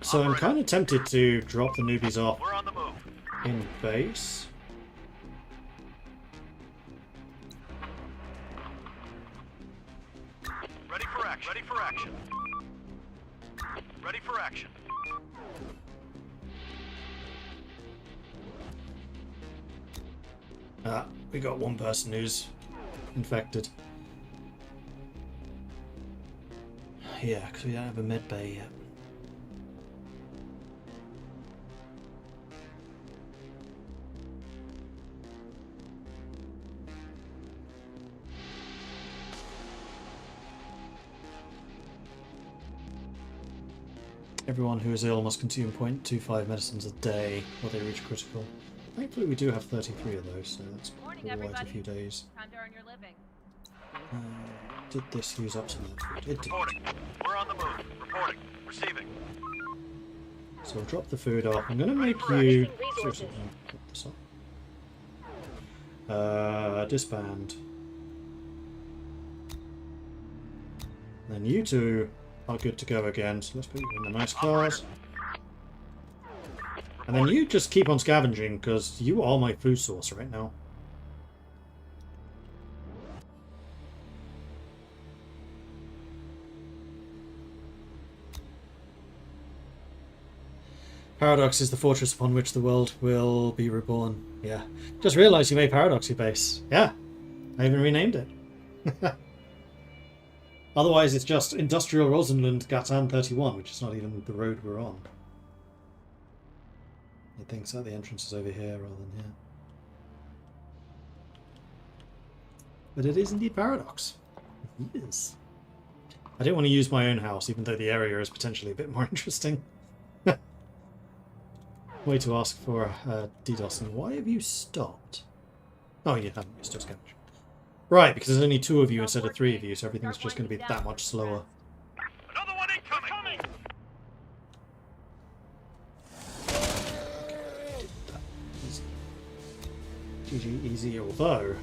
So I'm kind of tempted to drop the newbies off We're on the move. in base. Ready for action. Ready for action. Ready for action. We got one person who's infected. Yeah, because we don't have a med bay yet. Everyone who is ill must consume 0.25 medicines a day or they reach critical. Thankfully we do have 33 of those, so that's Morning, quite a everybody. few days. Time to earn your living. Did this use up some of that food? It did. Reporting. We're on the move. Reporting. Receiving. So we'll drop the food off. I'm going to make for you... resources. Put this up. Disband. Then you two are good to go again, so let's put you in the nice cars. And then you just keep on scavenging, because you are my food source right now. Paradox is the fortress upon which the world will be reborn. Yeah. Just realised you made Paradox your base. Yeah. I even renamed it. Otherwise it's just Industrial Rosenlund Gatan 31, which is not even the road we're on. I think so. The entrance is over here rather than here. But it is indeed Paradox. It is. I didn't want to use my own house, even though the area is potentially a bit more interesting. Way to ask for DDoS, and why have you stopped? Oh, you haven't. You're still scavenging. Right, because there's only 2 of you instead of 3 of you, so everything's just going to be that much slower. Another one incoming! GG easy, although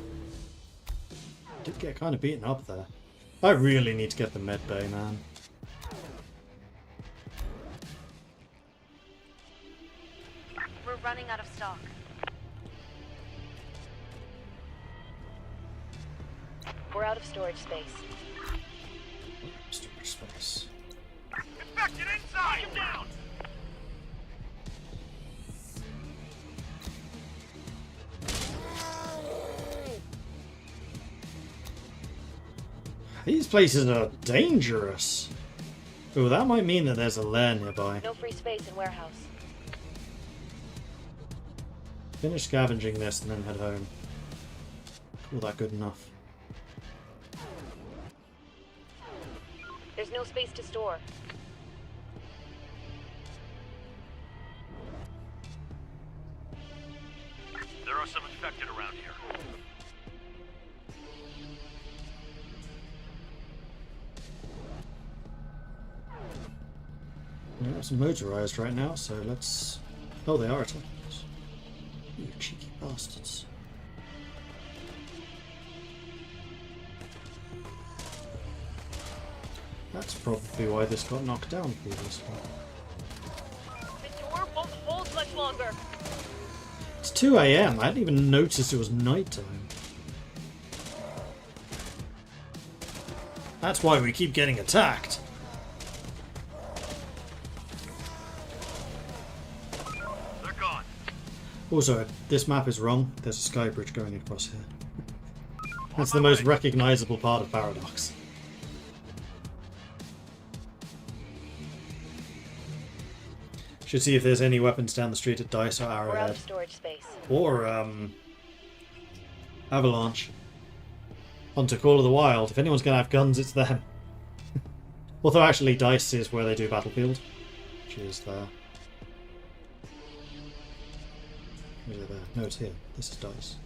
I did get kind of beaten up there. I really need to get the med bay, man. We're running out of stock. We're out of storage space. Storage space. Infected inside! Him down! These places are dangerous. Oh, that might mean that there's a lair nearby. No free space in warehouse. Finish scavenging this and then head home. Call that good enough. There's no space to store. There are some infected around here. They're not motorized right now, so let's... Oh, they are attacking us. You cheeky bastards. That's probably why this got knocked down previously. The door won't hold much longer. It's 2 AM. I hadn't even noticed it was nighttime. That's why we keep getting attacked. They're gone. Also, this map is wrong. There's a sky bridge going across here. That's the most recognizable part of Paradox. Should see if there's any weapons down the street at Dice or We're out Arrowhead. of storage space. Or, Avalanche. Onto Call of the Wild. If anyone's going to have guns, it's them. Although actually Dice is where they do Battlefield. Which is there. Is it there? No, it's here. This is Dice.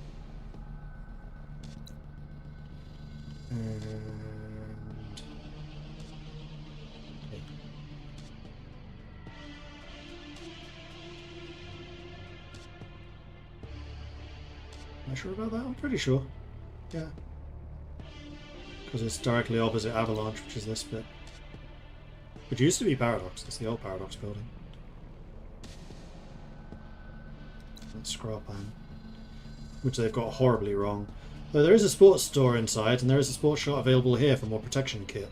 And... okay. Am I sure about that? I'm pretty sure. Yeah. Because it's directly opposite Avalanche, which is this bit. Which used to be Paradox. It's the old Paradox building. That's Scrawpan. Which they've got horribly wrong. Though there is a sports store inside, and there is a sports shop available here for more protection kit.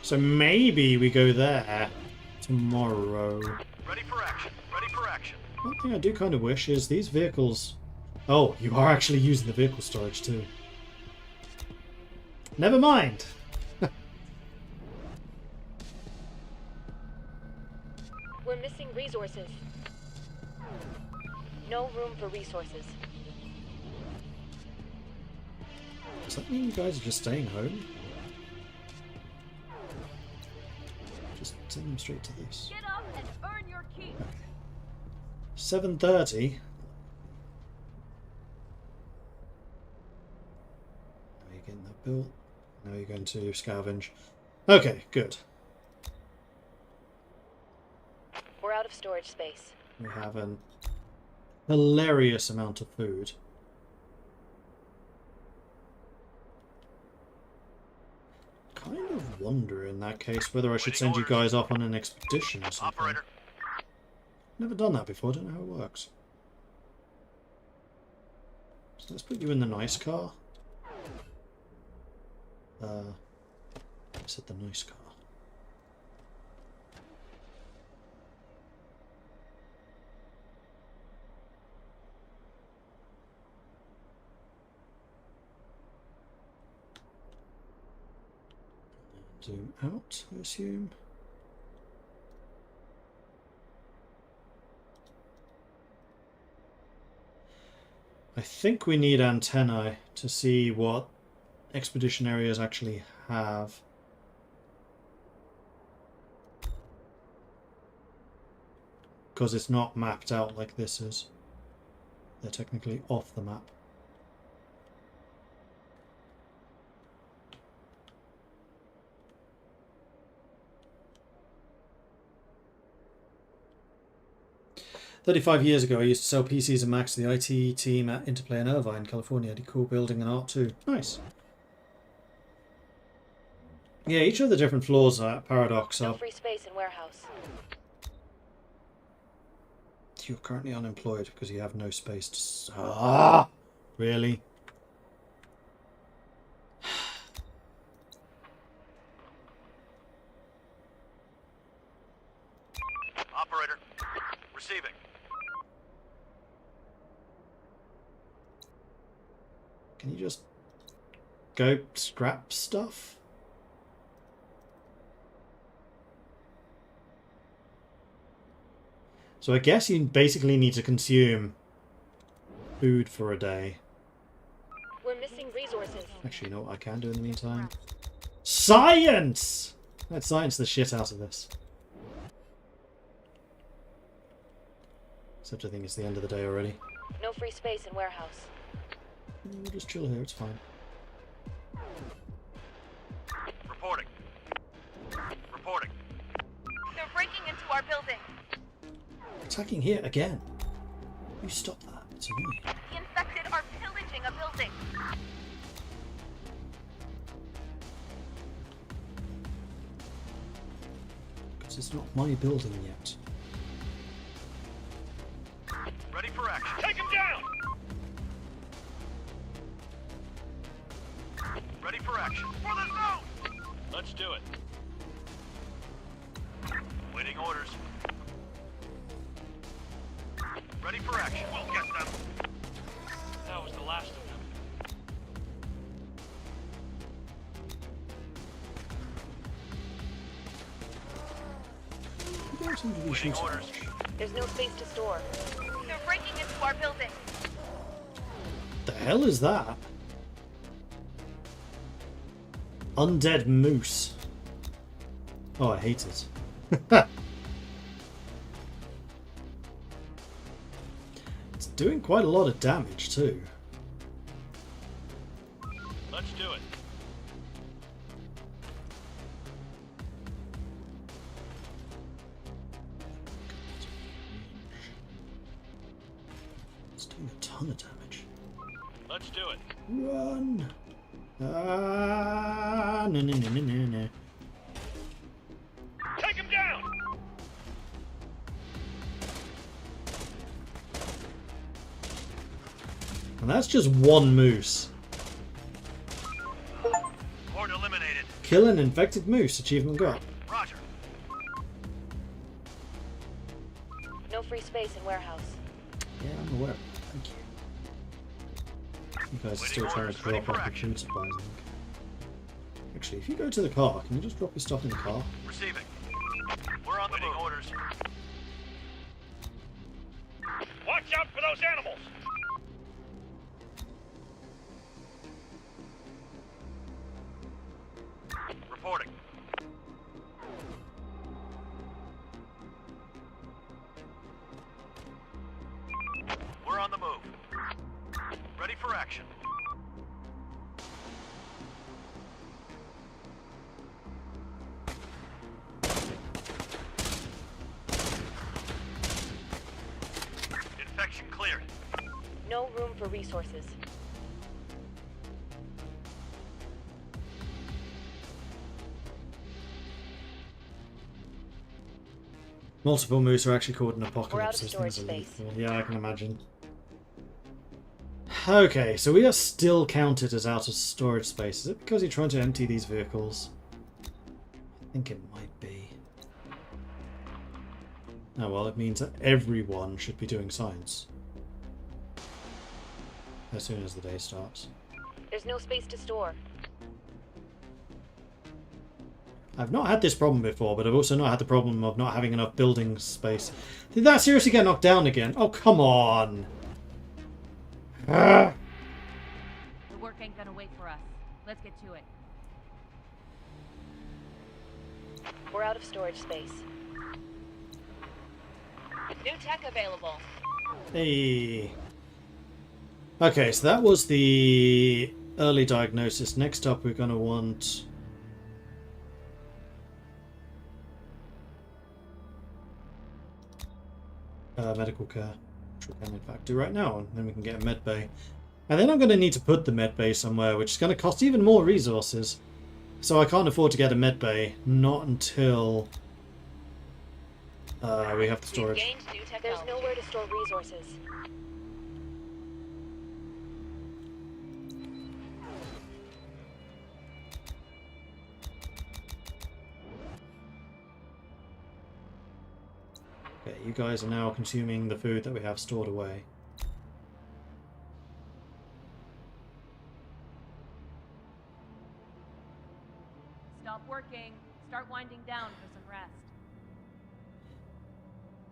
So maybe we go there tomorrow. Ready for action. Ready for action. One thing I do kind of wish is these vehicles... Oh, you are actually using the vehicle storage too. Never mind! We're missing resources. No room for resources. Does that mean you guys are just staying home? Just send them straight to this. Get up and earn your keep. 7:30. Now you're getting that built. Now you're going to scavenge. Okay, good. We're out of storage space. We have an hilarious amount of food. Kind of wonder in that case whether I should send you guys off on an expedition or something. Operator. Never done that before, don't know how it works. So let's put you in the nice car. I said the nice car. Zoom out, I assume. I think we need antennae to see what expedition areas actually have. Because it's not mapped out like this is. They're technically off the map. "35 years ago, I used to sell PCs and Macs to the IT team at Interplay in Irvine, California. I did cool building and art too." Nice. Yeah, each of the different floors at Paradox No are... free space in warehouse. You're currently unemployed because you have no space to... Ah! Really? Operator, receiving. Can you just go scrap stuff? So I guess you basically need to consume food for a day. We're missing resources. Actually, you know what I can do in the meantime? Science! Let's science the shit out of this. Except I think it's the end of the day already. No free space in warehouse. We'll just chill here, it's fine. Reporting. Reporting. They're breaking into our building. Attacking here again. You stop that. It's annoying. The infected are pillaging a building. Because it's not my building yet. Ready for action. Take him down! Ready for action. For the zone! Let's do it. Waiting orders. Ready for action. We'll get them. That was the last of them. You don't seem to be Waiting shooting orders. much. There's no space to store. They're breaking into our building. The hell is that? Undead moose. Oh, I hate it. It's doing quite a lot of damage too. Let's do it. It's doing a ton of damage. Let's do it. Run! Ah, no, no, no, no, no, no. Take him down! And that's just one moose. Horde eliminated. Kill an infected moose. Achievement got. Roger. No free space in warehouse. Yeah, I'm aware of that. Thank you. You guys are still trying to drop off the food supplies, I think. Actually, if you go to the car, can you just drop your stuff in the car? Receiving. We're on the move. Orders. Watch out for those animals! Reporting. We're on the move. Ready for action. Infection cleared. No room for resources. Multiple moose are actually called an We're out apocalypse. of Those things are storage space. lethal. Yeah, I can imagine. Okay, so we are still counted as out of storage space. Is it because you're trying to empty these vehicles? I think it might be. Oh well, it means that everyone should be doing science as soon as the day starts. There's no space to store. I've not had this problem before, but I've also not had the problem of not having enough building space. Did that seriously get knocked down again? Oh, come on! Ah. The work ain't gonna wait for us. Let's get to it. We're out of storage space. New tech available. Hey. Okay, so that was the early diagnosis. Next up, we're going to want... medical care, which we can in fact do right now, and then we can get a med bay. And then I'm going to need to put the med bay somewhere, which is going to cost even more resources. So I can't afford to get a med bay, not until we have the We've storage. gained new There's technology. nowhere to store resources. Okay, you guys are now consuming the food that we have stored away. Stop working. Start winding down for some rest.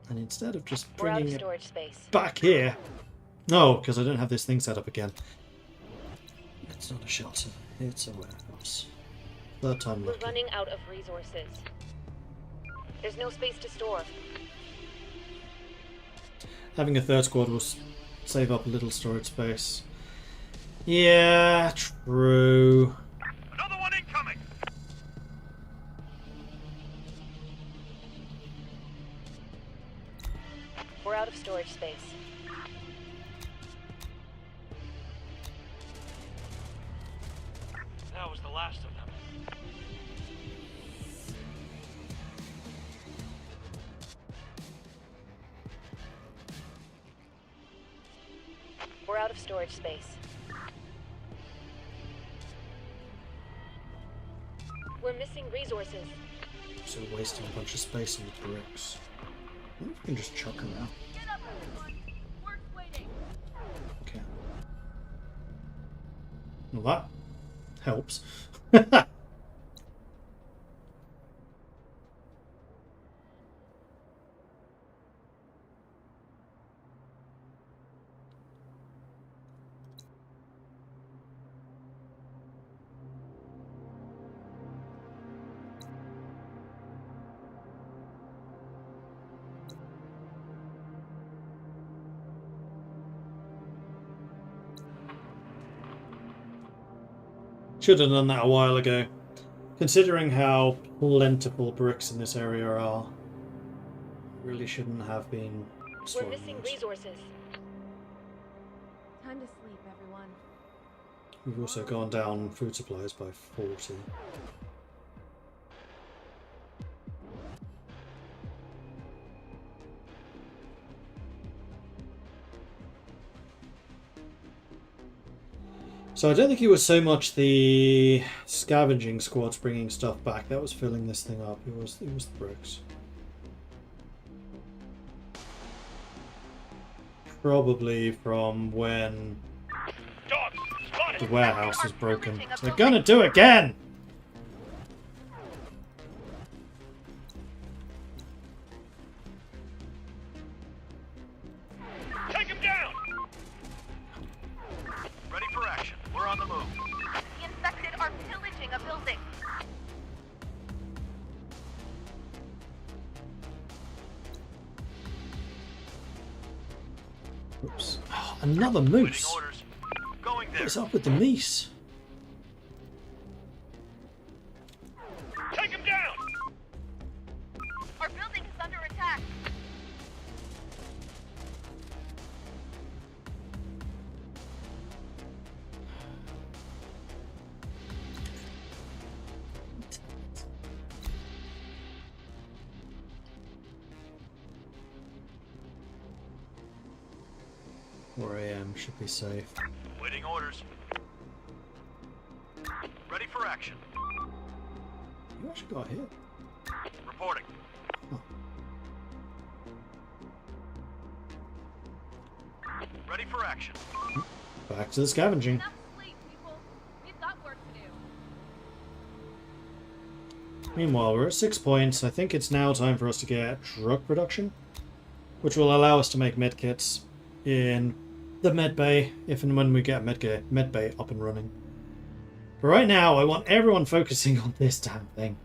And instead of just We're out of bringing it storage space. back here... No, because I don't have this thing set up again. It's not a shelter, it's a warehouse. Third time We're lucky. running out of resources. There's no space to store. Having a third squad will save up a little storage space. Yeah, true. Another one incoming! We're out of storage space. That was the last of them. We're out of storage space. We're missing resources. So wasting a bunch of space on the bricks. I wonder if we can just chuck them out. Get up, everyone. Work's waiting. Okay. Well, that helps. Should have done that a while ago. Considering how plentiful bricks in this area are, really shouldn't have been We're storing missing those. resources. Time to sleep, everyone. We've also gone down food supplies by 40. So I don't think it was so much the scavenging squads bringing stuff back that was filling this thing up. It was the bricks. Probably from when Dogs, spotted! the warehouse was broken. So they're gonna do it again! Take him down! Ready for action. We're on the move. The infected are pillaging a building. Oops. Oh, another Waiting moose! orders. Going there. What's up with the meese? Take him down! Our building is under attack. 4 a.m. should be safe. Waiting orders. Ready for action. You actually got hit. Reporting. Huh. Ready for action. Back to the scavenging. Enough sleep, people. We've got work to do. Meanwhile, we're at 6 points. I think it's now time for us to get drug production, which will allow us to make medkits in the med bay if and when we get med bay up and running. But right now, I want everyone focusing on this damn thing.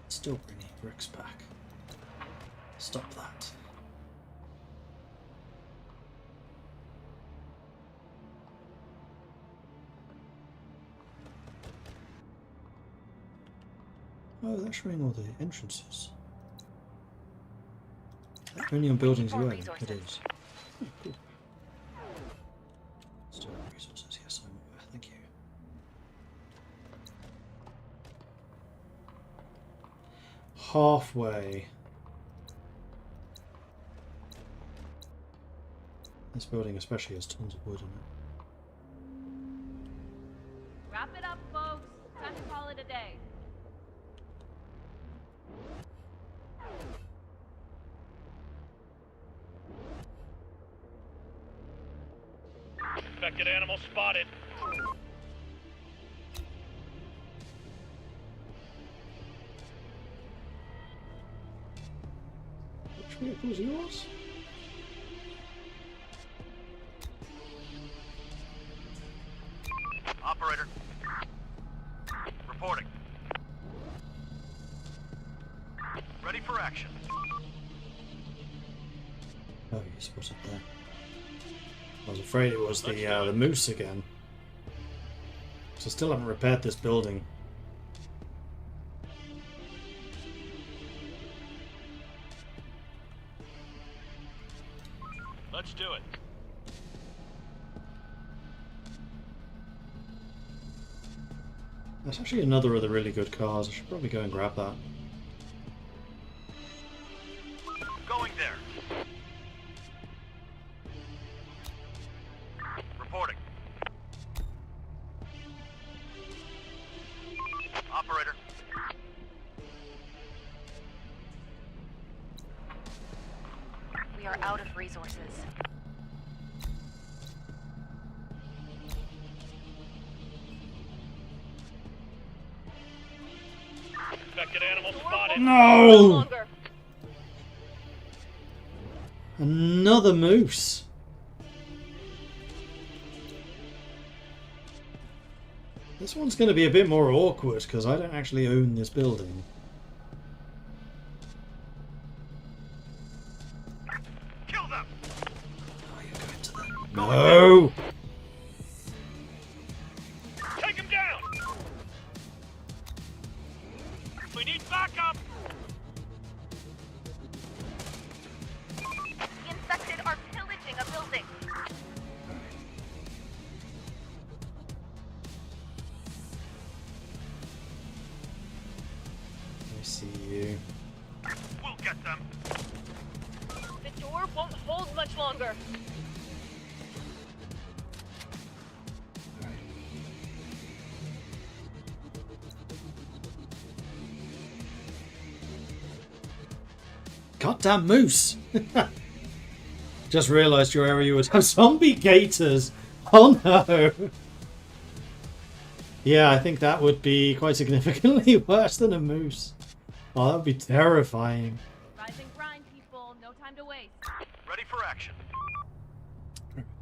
Still bringing bricks back. Stop that. Oh, that's showing all the entrances. Only on buildings you own. It is. Oh, cool. Still resources, yes, I'm aware. Thank you. Halfway. This building especially has tons of wood in it. Wrap it up, folks. Time to call it a day. Infected animal spotted. Which vehicle's yours? Operator. Reporting. Ready for action. Oh, you spotted there. I was afraid it was the moose again. So I still haven't repaired this building. Let's do it. That's actually another of the really good cars. I should probably go and grab that. Going there. Reporting. Operator. We are out of resources. Infected animal spotted. No! Longer. Another moose. This one's going to be a bit more awkward because I don't actually own this building. Kill them. Oh, you're going to that. No! Take him down. We need backup. The infected are pillaging a building. I see you. We'll get them. The door won't hold much longer. Goddamn moose! Just realised your area would have zombie gators! Oh no! Yeah, I think that would be quite significantly worse than a moose. Oh, that would be terrifying. Rise and grind, people. No time to waste. Ready for action.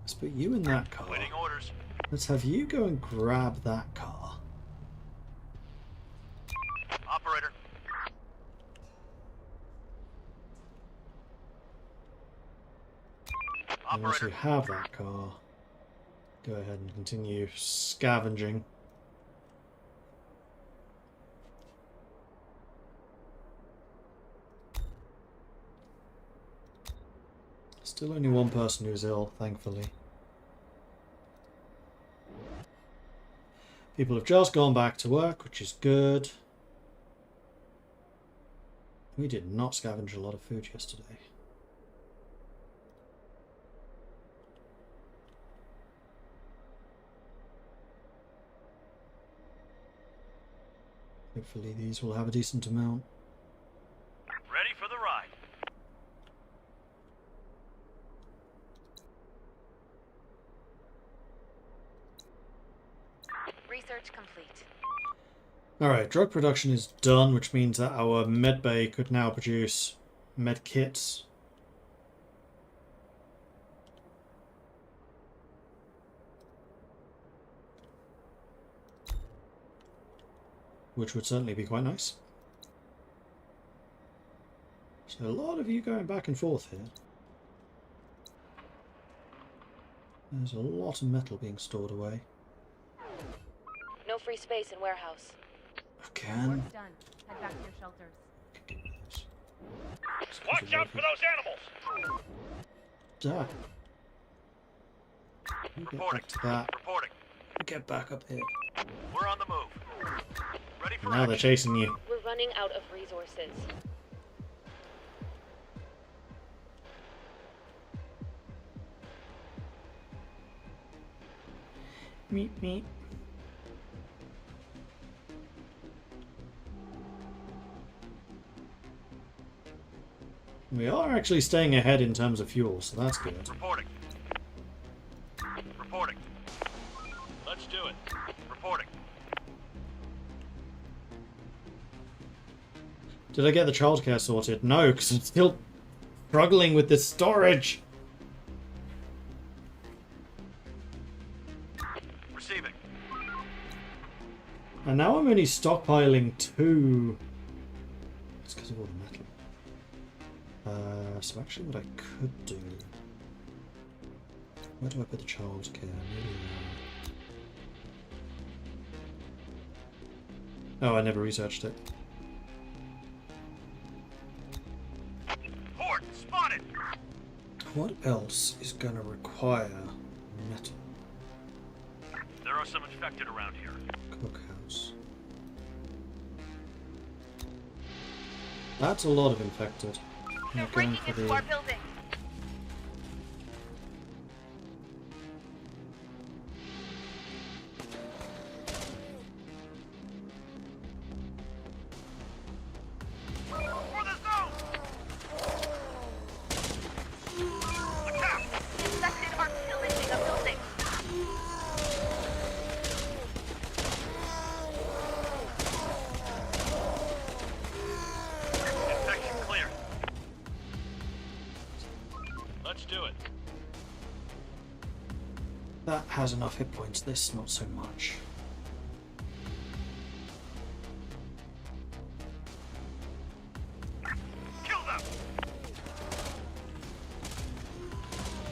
Let's put you in that car. Waiting orders. Let's have you go and grab that car. Operator. And once you Operator. have that car, go ahead and continue scavenging. Still only one person who's ill, thankfully. People have just gone back to work, which is good. We did not scavenge a lot of food yesterday. Hopefully these will have a decent amount. Ready for the ride. Research complete. Alright, drug production is done, which means that our med bay could now produce med kits. Which would certainly be quite nice. So a lot of you going back and forth here. There's a lot of metal being stored away. No free space in warehouse. Again. Work's done. Head back to your shelters. Watch out for those animals! Die. You get Reporting. back to that. Reporting. Get back up here. We're on the move. Ready for Now they're action. chasing you. We're running out of resources. Meep meep. We are actually staying ahead in terms of fuel, so that's good. Reporting. Reporting. Let's do it. Reporting. Did I get the childcare sorted? No, because I'm still struggling with this storage. Receiving. And now I'm only stockpiling 2. It's because of all the metal. So actually what I could do... Where do I put the childcare? Maybe there. Oh, I never researched it. Port spotted. What else is going to require metal? There are some infected around here. Cookhouse. That's a lot of infected. They're I'm going breaking for into the... our building. For the zone. Look out. The infected are pillaging a building. Infection clear. Let's do it. That has enough hit points, this not so much. Kill them.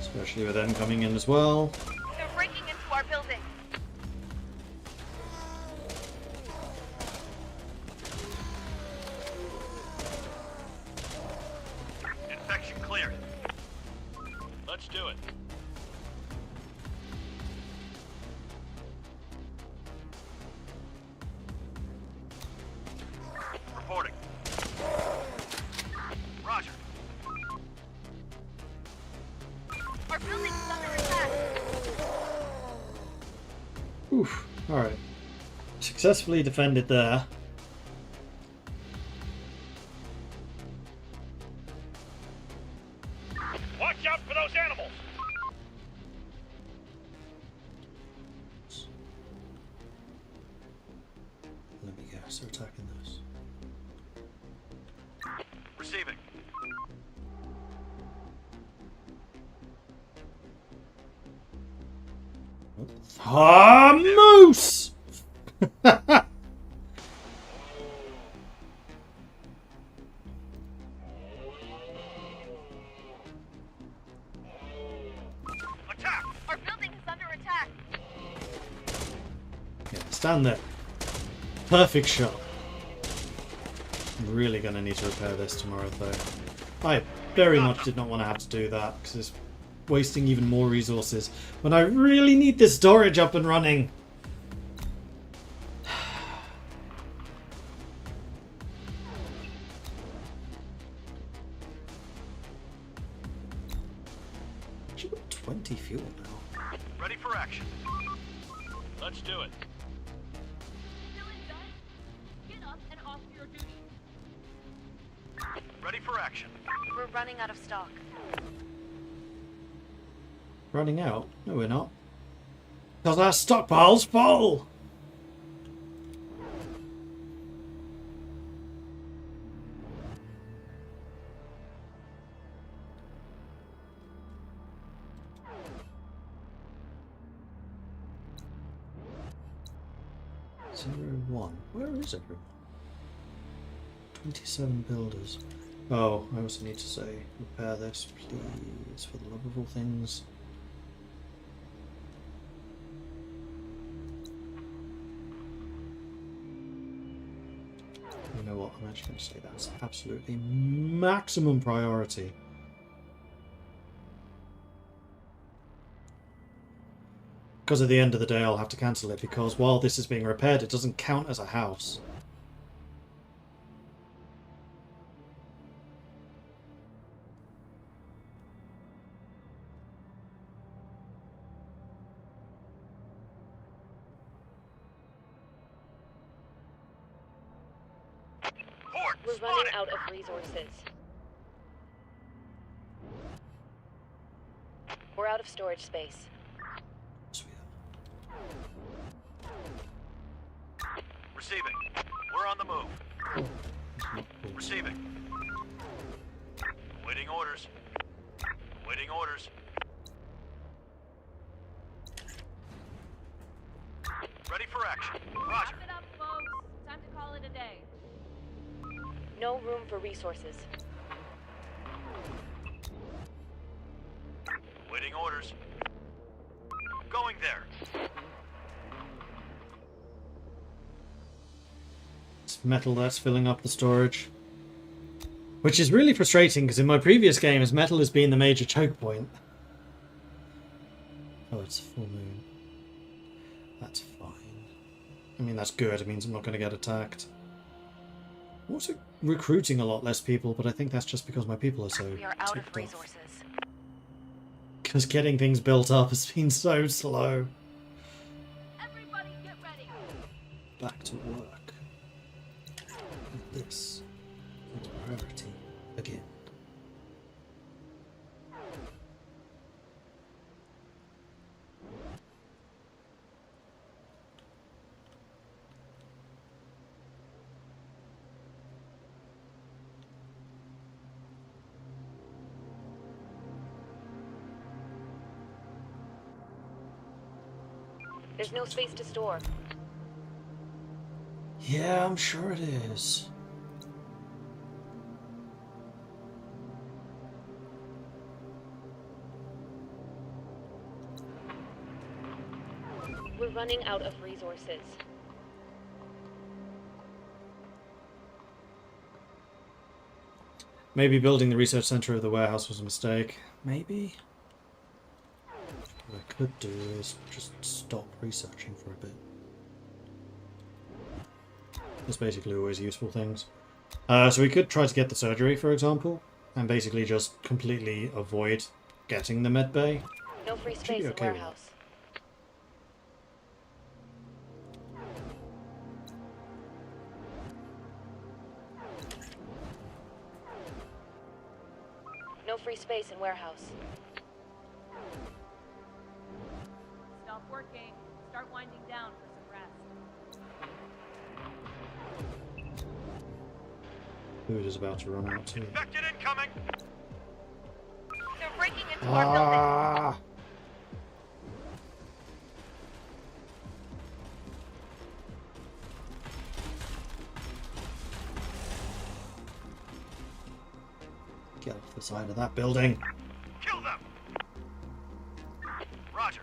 Especially with them coming in as well. They're breaking into our building. Infection clear. Let's do it. Reporting. Roger. Our building is under attack. Oof. Alright. Successfully defended there. Watch out for those animals! Let me guess, they're attacking this. Receiving. Ah, moose! Stand there. Perfect shot. I'm really going to need to repair this tomorrow, though. I very much did not want to have to do that, because it's wasting even more resources when I really need this storage up and running. Actually got 20 fuel now. Ready for action. Let's do it. Still in bed? Get up and off your duty. Ready for action. We're running out of stock. Running out? No, we're not. Because our stockpile's full! Where is everyone? 27 builders. Oh, I also need to say, repair this, please, for the love of all things. You know what, I'm actually going to say that's absolutely maximum priority. Because at the end of the day I'll have to cancel it, because while this is being repaired it doesn't count as a house. Horde, We're running spotted. out of resources. We're out of storage space. Receiving. We're on the move. Receiving. Waiting orders. Waiting orders. Ready for action. Roger. Wrap it up, folks. Time to call it a day. No room for resources. Waiting orders. Going there. It's metal that's filling up the storage. Which is really frustrating, because in my previous games metal has been the major choke point. Oh, it's full moon. That's fine. I mean, that's good. It means I'm not going to get attacked. I'm also recruiting a lot less people, but I think that's just because my people are so We are out ticked of off. resources. Because getting things built up has been so slow. Everybody get ready. Back to work. And this is priority again. There's no space to store. Yeah, I'm sure it is. We're running out of resources. Maybe building the research center of the warehouse was a mistake. Maybe. What I could do is just stop researching for a bit. That's basically always useful things. So we could try to get the surgery, for example, and basically just completely avoid getting the med bay. No free Should space be in okay with warehouse. No free space in warehouse. Stop working. Start winding down for some rest. Food is about to run out too. Infected incoming. They're breaking into our building. Ah! Get off the side of that building. Kill them. Roger.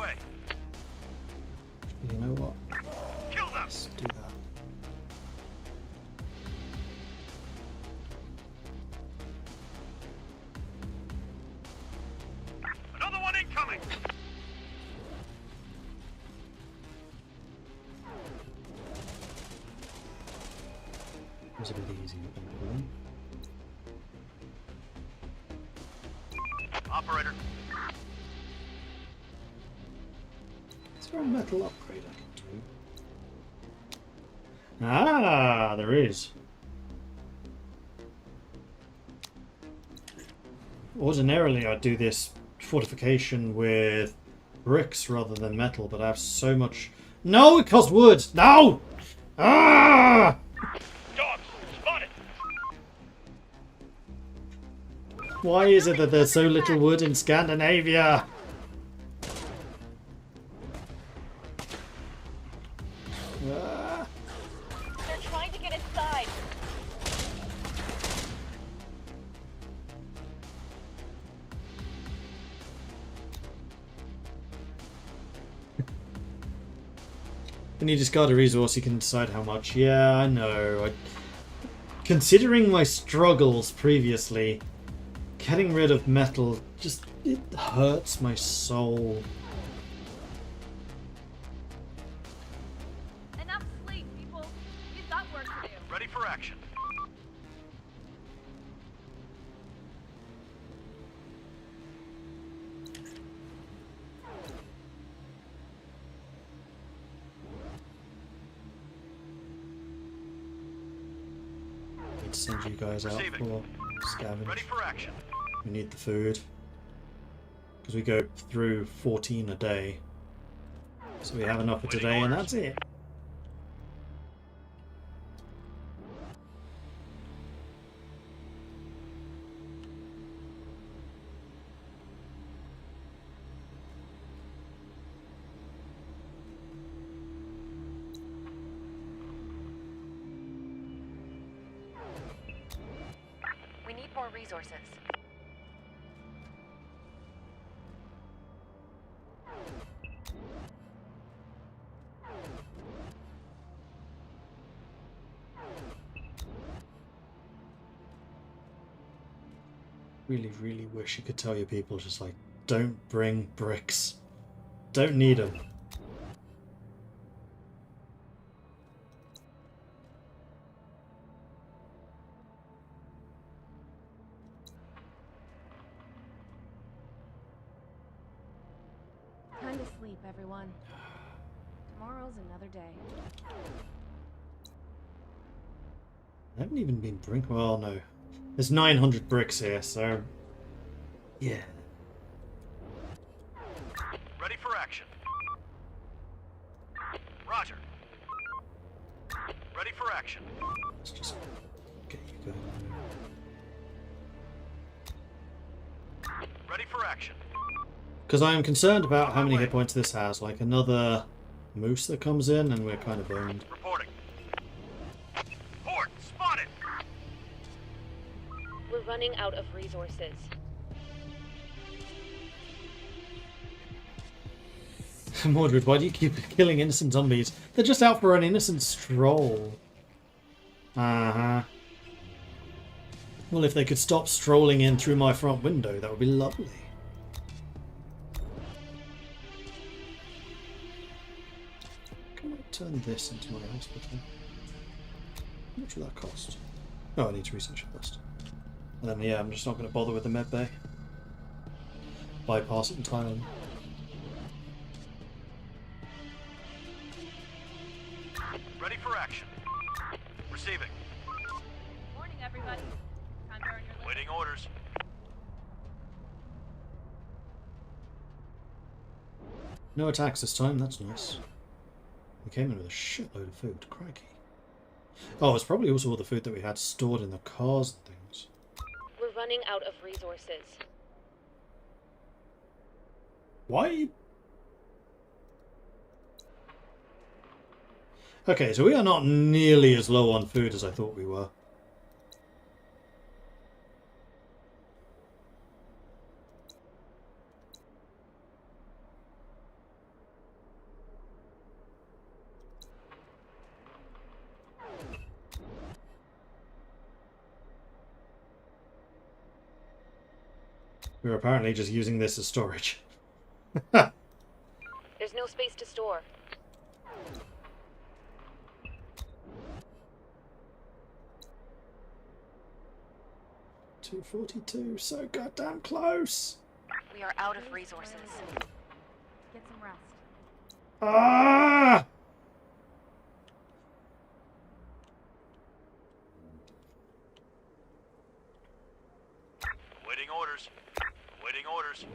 way. You know what? Kill them. Let's do that. Another one incoming. It was a bit easy with them. Operator. Is there a metal upgrade I can do? Ah, there is. Ordinarily, I'd do this fortification with bricks rather than metal, but I have so much. No, it costs wood. No. Ah! Dogs spotted. Why is it that there's so little wood in Scandinavia? Ah. They're trying to get inside. When you discard a resource, you can decide how much. Yeah, I know. Considering my struggles previously, getting rid of metal just it hurts my soul. Enough sleep, people. You've got work to do. Ready for action. Need to send you guys out Receiving. for scavenge. Ready for action. We need the food because we go through 14 a day, so we have enough for Waiting today, and orders. that's it. We need more resources. Really, really wish you could tell your people just like, don't bring bricks. Don't need them. Time to sleep, everyone. Tomorrow's another day. I haven't even been bring. Well, no. There's 900 bricks here, so yeah. Ready for action. Roger. Ready for action. Let's just get you going. Ready for action. Because I am concerned about how many hit points this has. Like another moose that comes in, and we're kind of boned. Reporting. Horde spotted. We're running out of resources. Mordred, why do you keep killing innocent zombies? They're just out for an innocent stroll. Uh-huh. Well, if they could stop strolling in through my front window, that would be lovely. Can I turn this into my hospital? How much will that cost? Oh, I need to research it first. And then, yeah, I'm just not going to bother with the med bay. Bypass it entirely. Ready for action. Receiving. Morning, everybody. Time to earn your living. Waiting orders. No attacks this time, that's nice. We came in with a shitload of food, crikey. Oh, it's probably also all the food that we had stored in the cars and things. We're running out of resources. Why are you... Okay, so we are not nearly as low on food as I thought we were. We're apparently just using this as storage. There's no space to store. $242, so goddamn close. We are out of resources. Get some rest. Ah! Waiting orders. Waiting orders.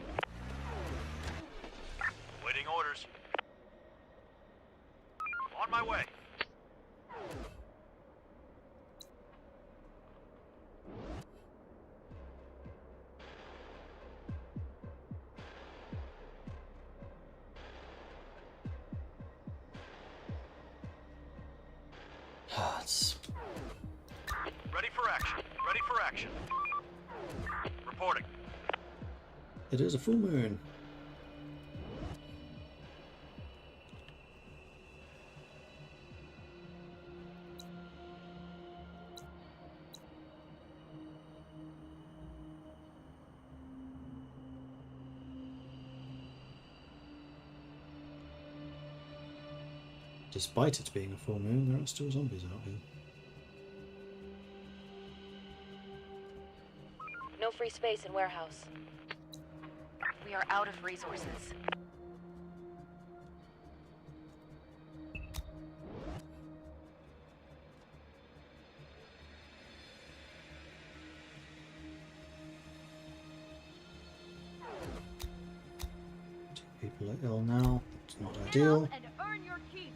Waiting orders. On my way. It's Ready for action. Ready for action. Reporting. It is a full moon. Despite it being a full moon, there are still zombies out here. No free space in warehouse. We are out of resources. Two people are ill now. It's not Get ideal. up and earn your keep.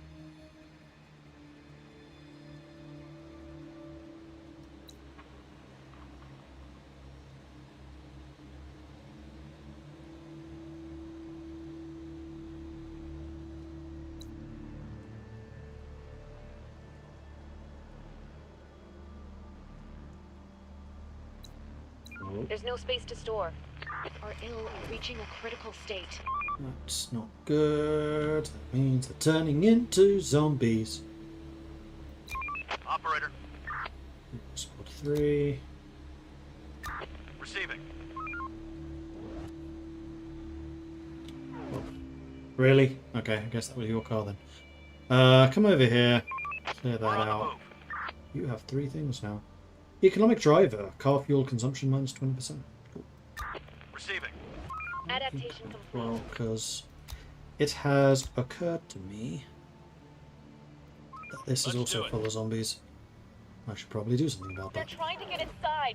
Oh, There's no space to store. Our ill are reaching a critical state. that's not good. That means they're turning into zombies. Operator. Squad 3. Receiving. Really? Okay, I guess that was your car then. Come over here. Clear We're that on the out. move. You have 3 things now. Economic driver. Car fuel consumption minus 20%. Cool. Receiving. Adaptation complete. Well, because it has occurred to me that this is Let's also do it. full of zombies. I should probably do something about They're that. trying to get inside.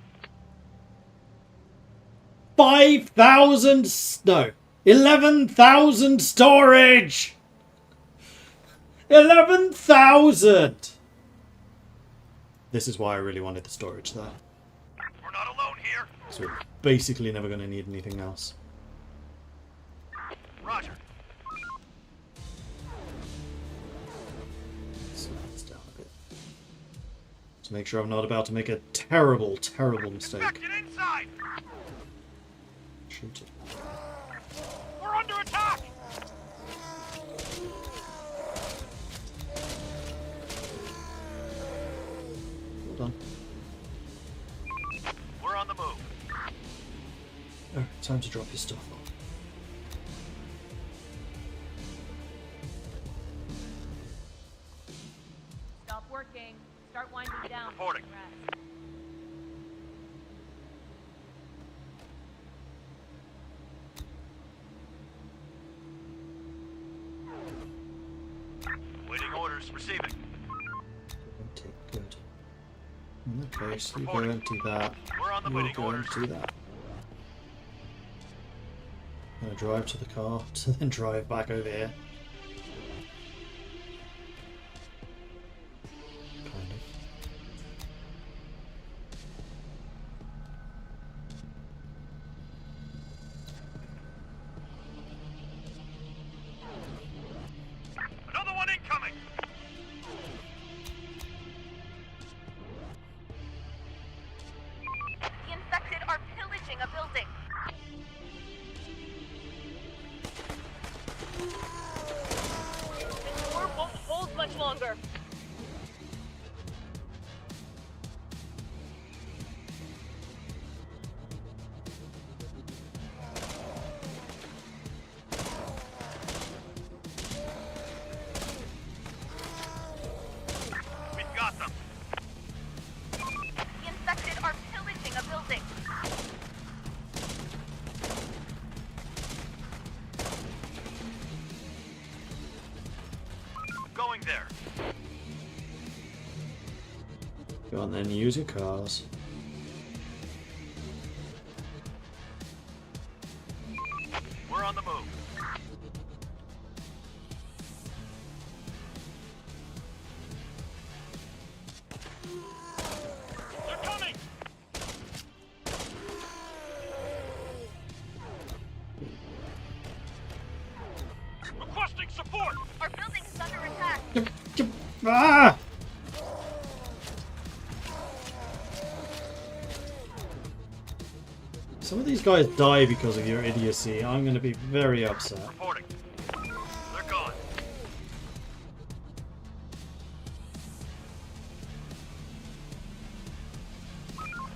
5,000... No. 11,000 storage! 11,000! This is why I really wanted the storage there. We're not alone here. So we're basically never going to need anything else. Roger. Slow this down a bit. To make sure I'm not about to make a terrible, terrible mistake. Infected inside. Shoot it. We're under attack. Hold on. We're on the move. Alright, time to drop your stuff off. Stop working. Start winding down. Reporting. Rest. Waiting orders. Receiving. Empty. Good. In that case, you go Reporting. empty that. We're on the You waiting go orders. empty that. I'm gonna drive to the car to then drive back over here. Kind of. Another one incoming. The infected are pillaging a building. The door won't hold much longer. going there. Go on then, use your cars. We're on the move. They're coming! Requesting support! Our building is under attack. Ah! Some of these guys die because of your idiocy. I'm going to be very upset. Reporting. They're gone.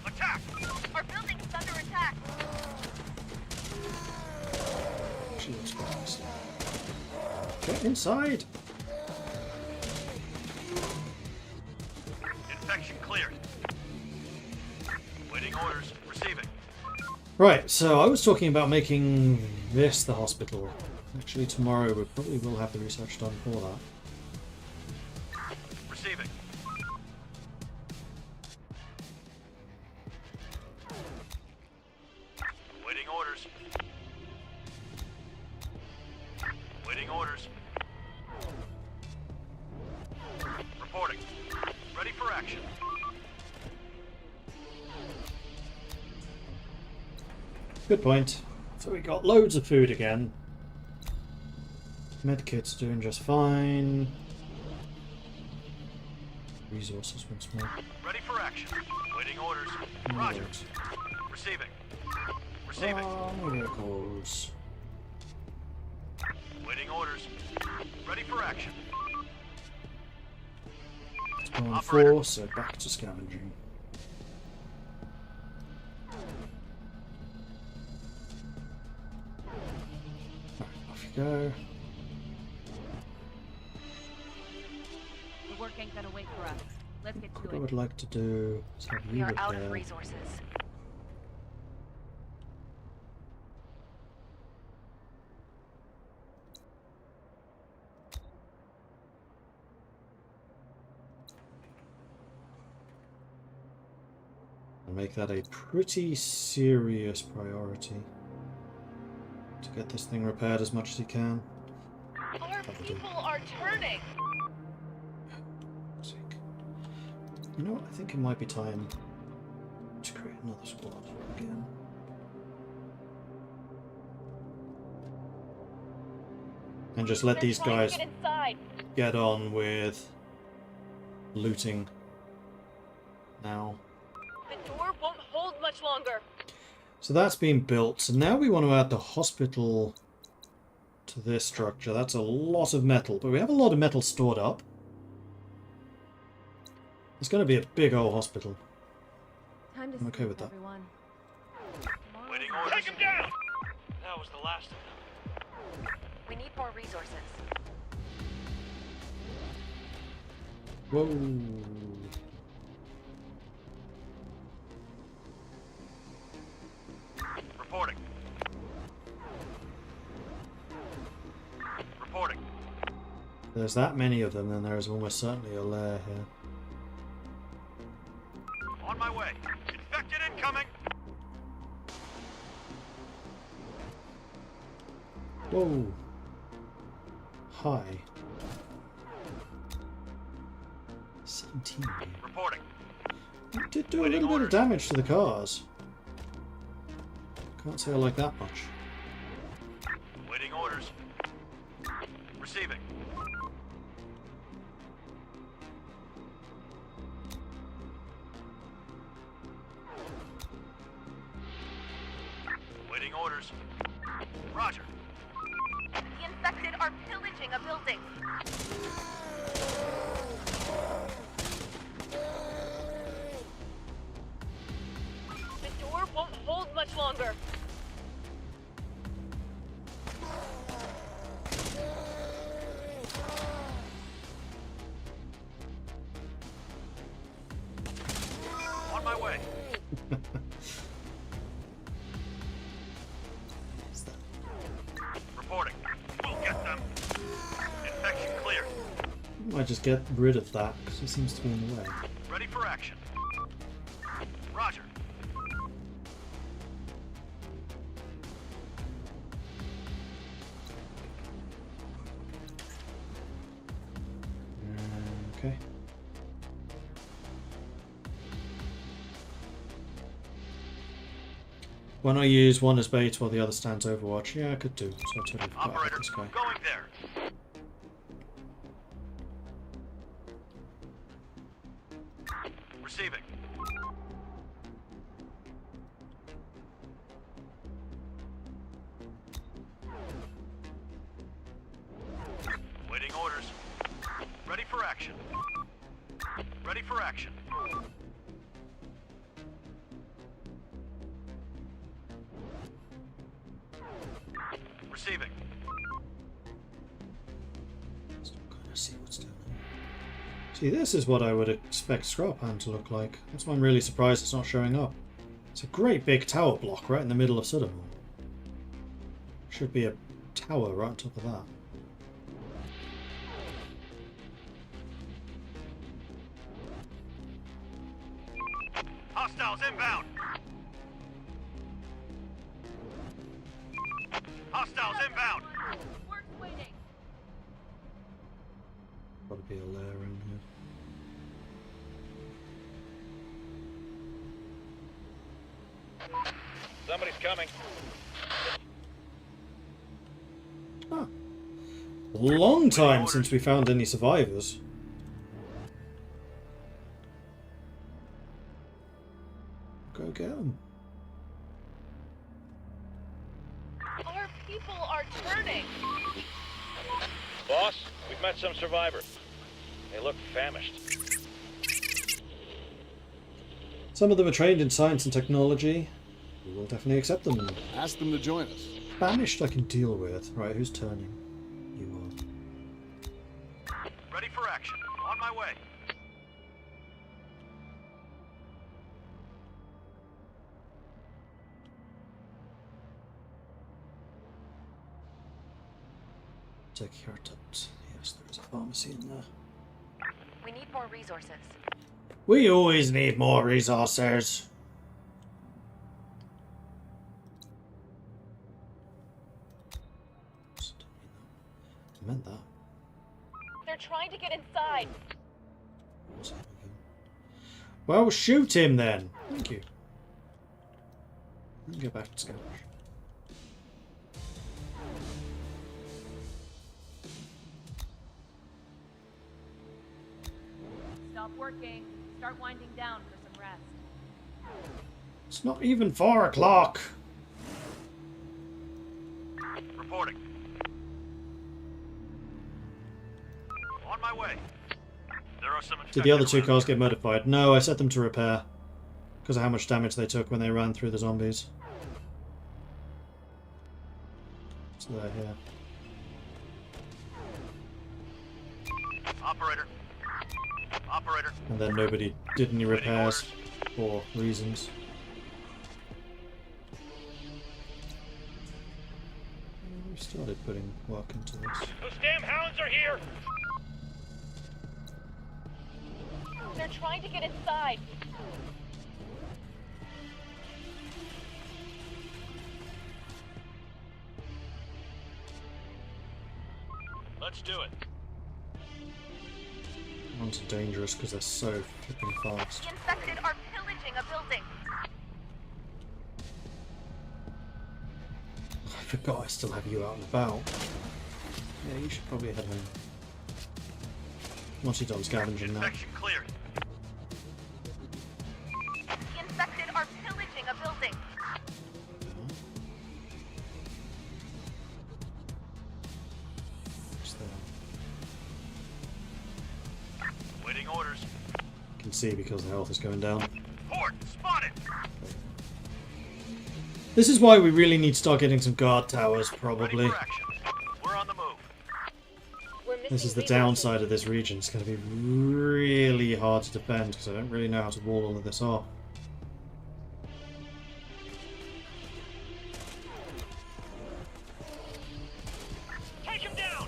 Attack! Our building is under attack. Jesus Christ. Get inside! Infection cleared. Waiting orders. Receiving. Right, so I was talking about making this the hospital. Actually, tomorrow we probably will have the research done for that. Receiving. Waiting orders. Waiting orders. Reporting. Ready for action. Good point. So we got loads of food again. Medkit's doing just fine. Resources once more. Ready for action. Waiting orders. Roger. Receiving. Receiving. Vehicles. Waiting orders. Ready for action. It's going Operator. 4, so back to scavenging. Off you go. The work ain't gonna wait for us. Let's get What to I it. would like to do is have We you are up out there. of resources. And make that a pretty serious priority. To get this thing repaired as much as you can. Our people are turning. Sick. You know what? I think it might be time to create another squad again. And just let these Trying to guys get inside. get on with looting now. The door won't hold much longer. So that's been built. So now we want to add the hospital to this structure. That's a lot of metal, but we have a lot of metal stored up. It's going to be a big old hospital. Time to I'm okay sleep, with that. everyone. Waiting orders. Take him down! That was the last of them. We need more resources. Whoa. Reporting. Reporting. There's that many of them, then there's almost certainly a lair here. On my way. Infected incoming. Whoa. Hi. 17. Reporting. It did do a Waiting little bit of orders. damage to the cars. Can't say I like that much. Waiting orders. Receiving. Waiting orders. Roger. The infected are pillaging a building. The door won't hold much longer. On my way. What's that? Reporting. We'll get them. Infection cleared. just get rid of that because it seems to be in the way. Ready for action. Roger. Okay. Why not use one as bait while the other stands overwatch? Yeah, I could do. So I totally forgot about Operator, this guy. going there. Receiving. Waiting orders. Ready for action. Ready for action. Receiving. Still gonna see what's down there. See, this is what I would expect Scrap Hand to look like. That's why I'm really surprised it's not showing up. It's a great big tower block right in the middle of Stockholm. Should be a tower right on top of that. Hostiles inbound. Hostiles inbound. Work's waiting. Probably be a lair in here. Somebody's coming. Ah. Long time since we found any survivors. Go get them. Our people are turning. Boss, we've met some survivors. They look famished. Some of them are trained in science and technology. We will definitely accept them. Ask them to join us. Banished I can deal with. Right, who's turning? You are. Ready for action. On my way. Take care of that. Yes, there's a pharmacy in there. We need more resources. We always need more resources. I meant that. They're trying to get inside. What's that again? Well, shoot him then. Thank you. Let me go back to Scottish. Stop working. Start winding down for some rest. It's not even 4 o'clock. Reporting. On my way. There are some. Did the other two infected cars around get modified? No, I set them to repair. Because of how much damage they took when they ran through the zombies. So they're here. here. Operator. Operator. And then nobody did any repairs for reasons. We started putting work into this. Those damn hounds are here! They're trying to get inside. Let's do it. Ones are dangerous because they're so flipping fast. The infected are pillaging a building. I forgot I still have you out and about. Yeah, you should probably head home. Once you're done scavenging now. Infection cleared. The infected are pillaging a building. What's there? Waiting orders. You can see because the health is going down. Port spotted. This is why we really need to start getting some guard towers, probably. Ready for action. We're on the move. We're missing This is the resources. downside of this region. It's going to be really hard to defend because I don't really know how to wall all of this off. Take him down.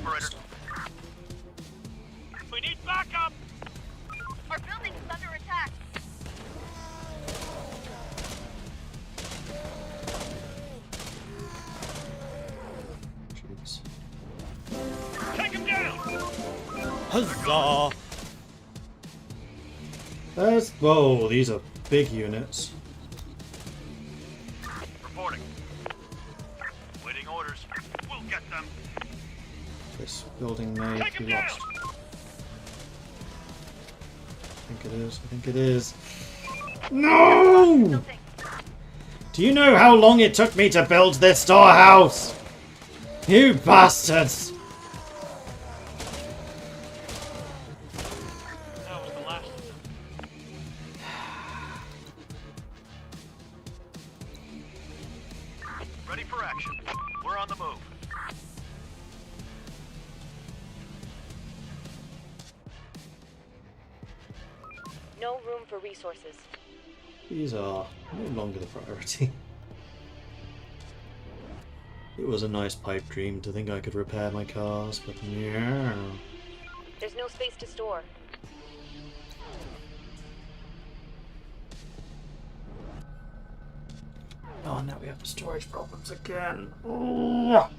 Operator. We need backup! Our building is under attack. Jeez. Take him down! Huzzah! Whoa, these are big units. Reporting. Waiting orders. We'll get them. This building may Take him be down! lost. I think it is. I think it is. No! Building. Do you know how long it took me to build this storehouse? You bastards! That was the last of them. Ready for action. We're on the move. No room for resources. These are no longer the priority. It was a nice pipe dream to think I could repair my cars, but yeah. There's no space to store. Oh, now we have the storage problems again. Oh.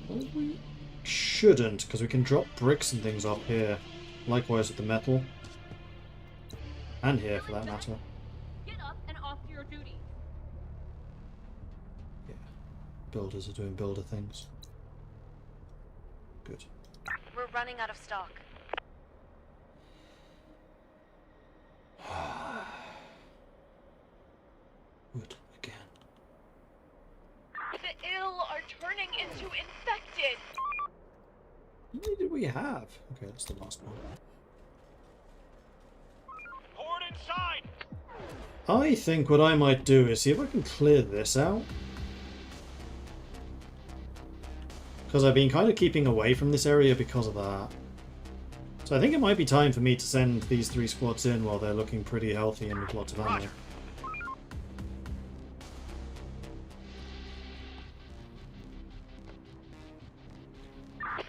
Well, we shouldn't, because we can drop bricks and things up here. Likewise with the metal. And here, for that matter. Get up and off to your duties. Yeah. Builders are doing builder things. Good. We're running out of stock. Wood again. The ill are turning into infected. How many did we have? Okay, that's the last one. Horde inside! I think what I might do is see if I can clear this out. Because I've been kind of keeping away from this area because of that. So I think it might be time for me to send these 3 squads in while they're looking pretty healthy and with lots of ammo. Roger.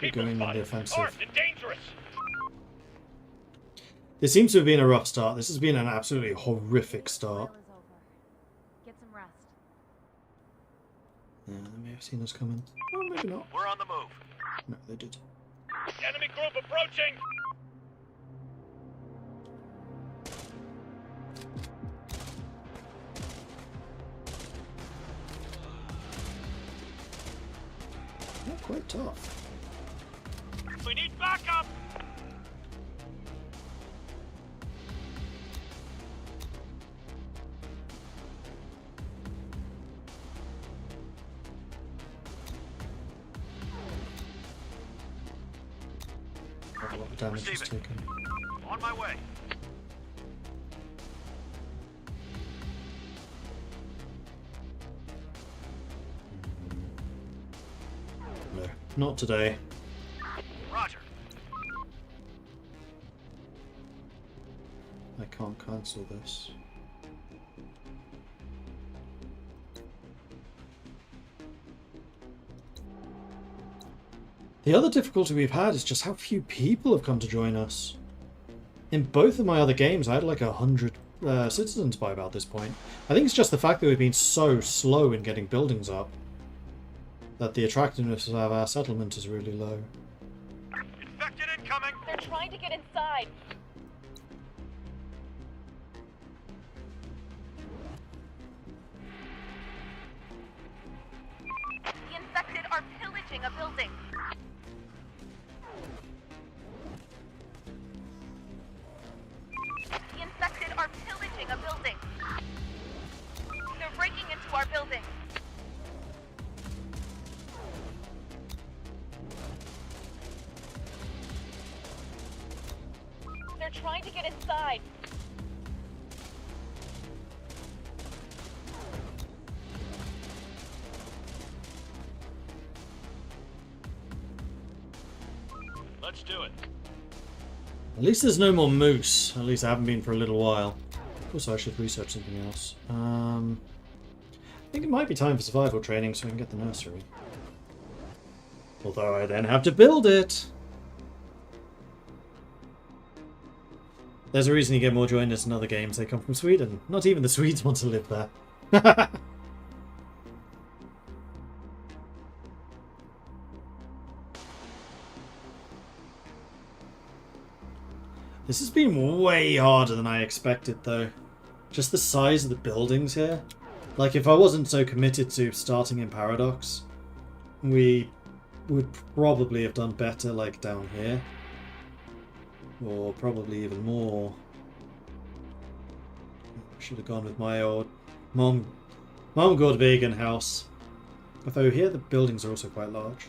We're going in the offensive. Armed and dangerous! This seems to have been a rough start. This has been an absolutely horrific start. Battle is over. Get some rest. Yeah, they may have seen us coming. Oh, maybe not. We're on the move. No, they did. Enemy group approaching! They're quite tough. We need backup! Quite a lot of damage was Receiving. taken. On my way. No, not today. Roger. I can't cancel this. The other difficulty we've had is just how few people have come to join us. In both of my other games, I had like 100 citizens by about this point. I think it's just the fact that we've been so slow in getting buildings up that the attractiveness of our settlement is really low. Infected incoming. They're trying to get inside. The infected are pillaging a building. The infected are pillaging a building. They're breaking into our building. They're trying to get inside. Let's do it. At least there's no more moose. At least I haven't been for a little while. Of course, I should research something else. I think it might be time for survival training so I can get the nursery. Although I then have to build it. There's a reason you get more joiners in other games. They come from Sweden. Not even the Swedes want to live there. This has been way harder than I expected, though. Just the size of the buildings here. Like, if I wasn't so committed to starting in Paradox, we would probably have done better, like, down here. Or probably even more. Should have gone with my old Mom got vegan house. Although here the buildings are also quite large.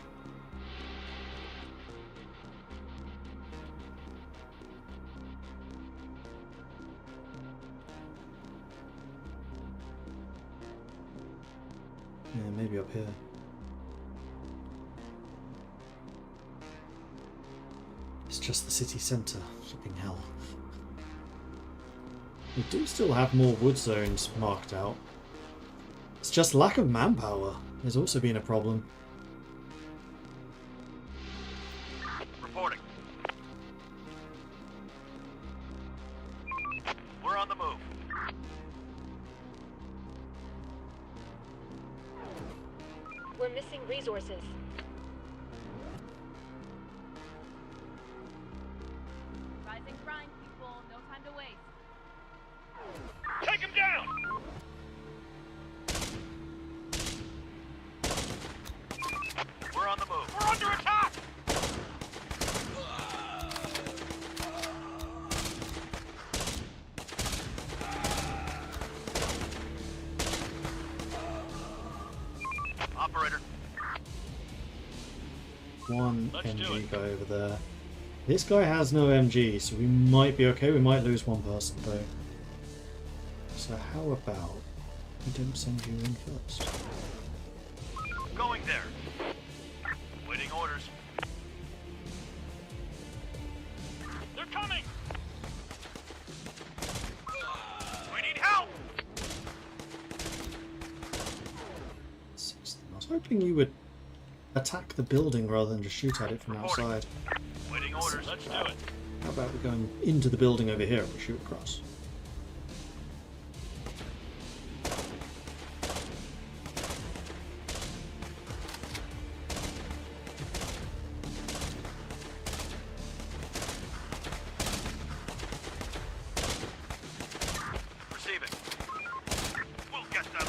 Yeah, maybe up here. It's just the city centre. Flipping hell. We do still have more wood zones marked out. It's just lack of manpower has also been a problem. Reporting. We're on the move. We're missing resources. Rise and grind, people. No time to waste. Take him down! We're on the move. We're under attack! Operator. One Let's do MG it. guy over there. This guy has no MG, so we might be okay. We might lose one person though. So how about we don't send you in first? Going there. Waiting orders. They're coming! We need help! I was hoping you would attack the building rather than just shoot at it from outside. Waiting orders. Let's do it. How about we go into the building over here and we shoot across? Receiving. We'll get them.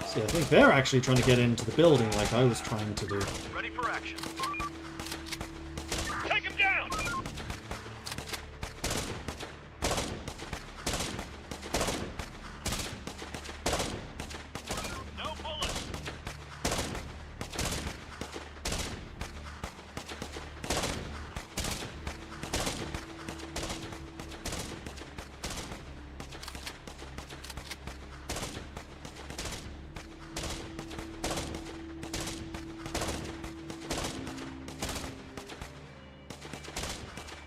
See, I think they're actually trying to get into the building like I was trying to do. Ready for action. Take him down! No bullets!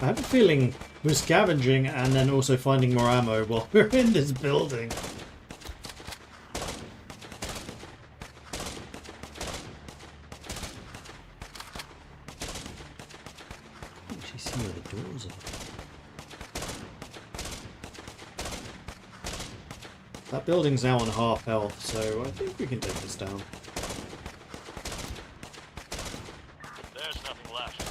I have a feeling we're scavenging and then also finding more ammo while we're in this building. I can actually see where the doors are. That building's now on half health, so I think we can take this down. There's nothing left.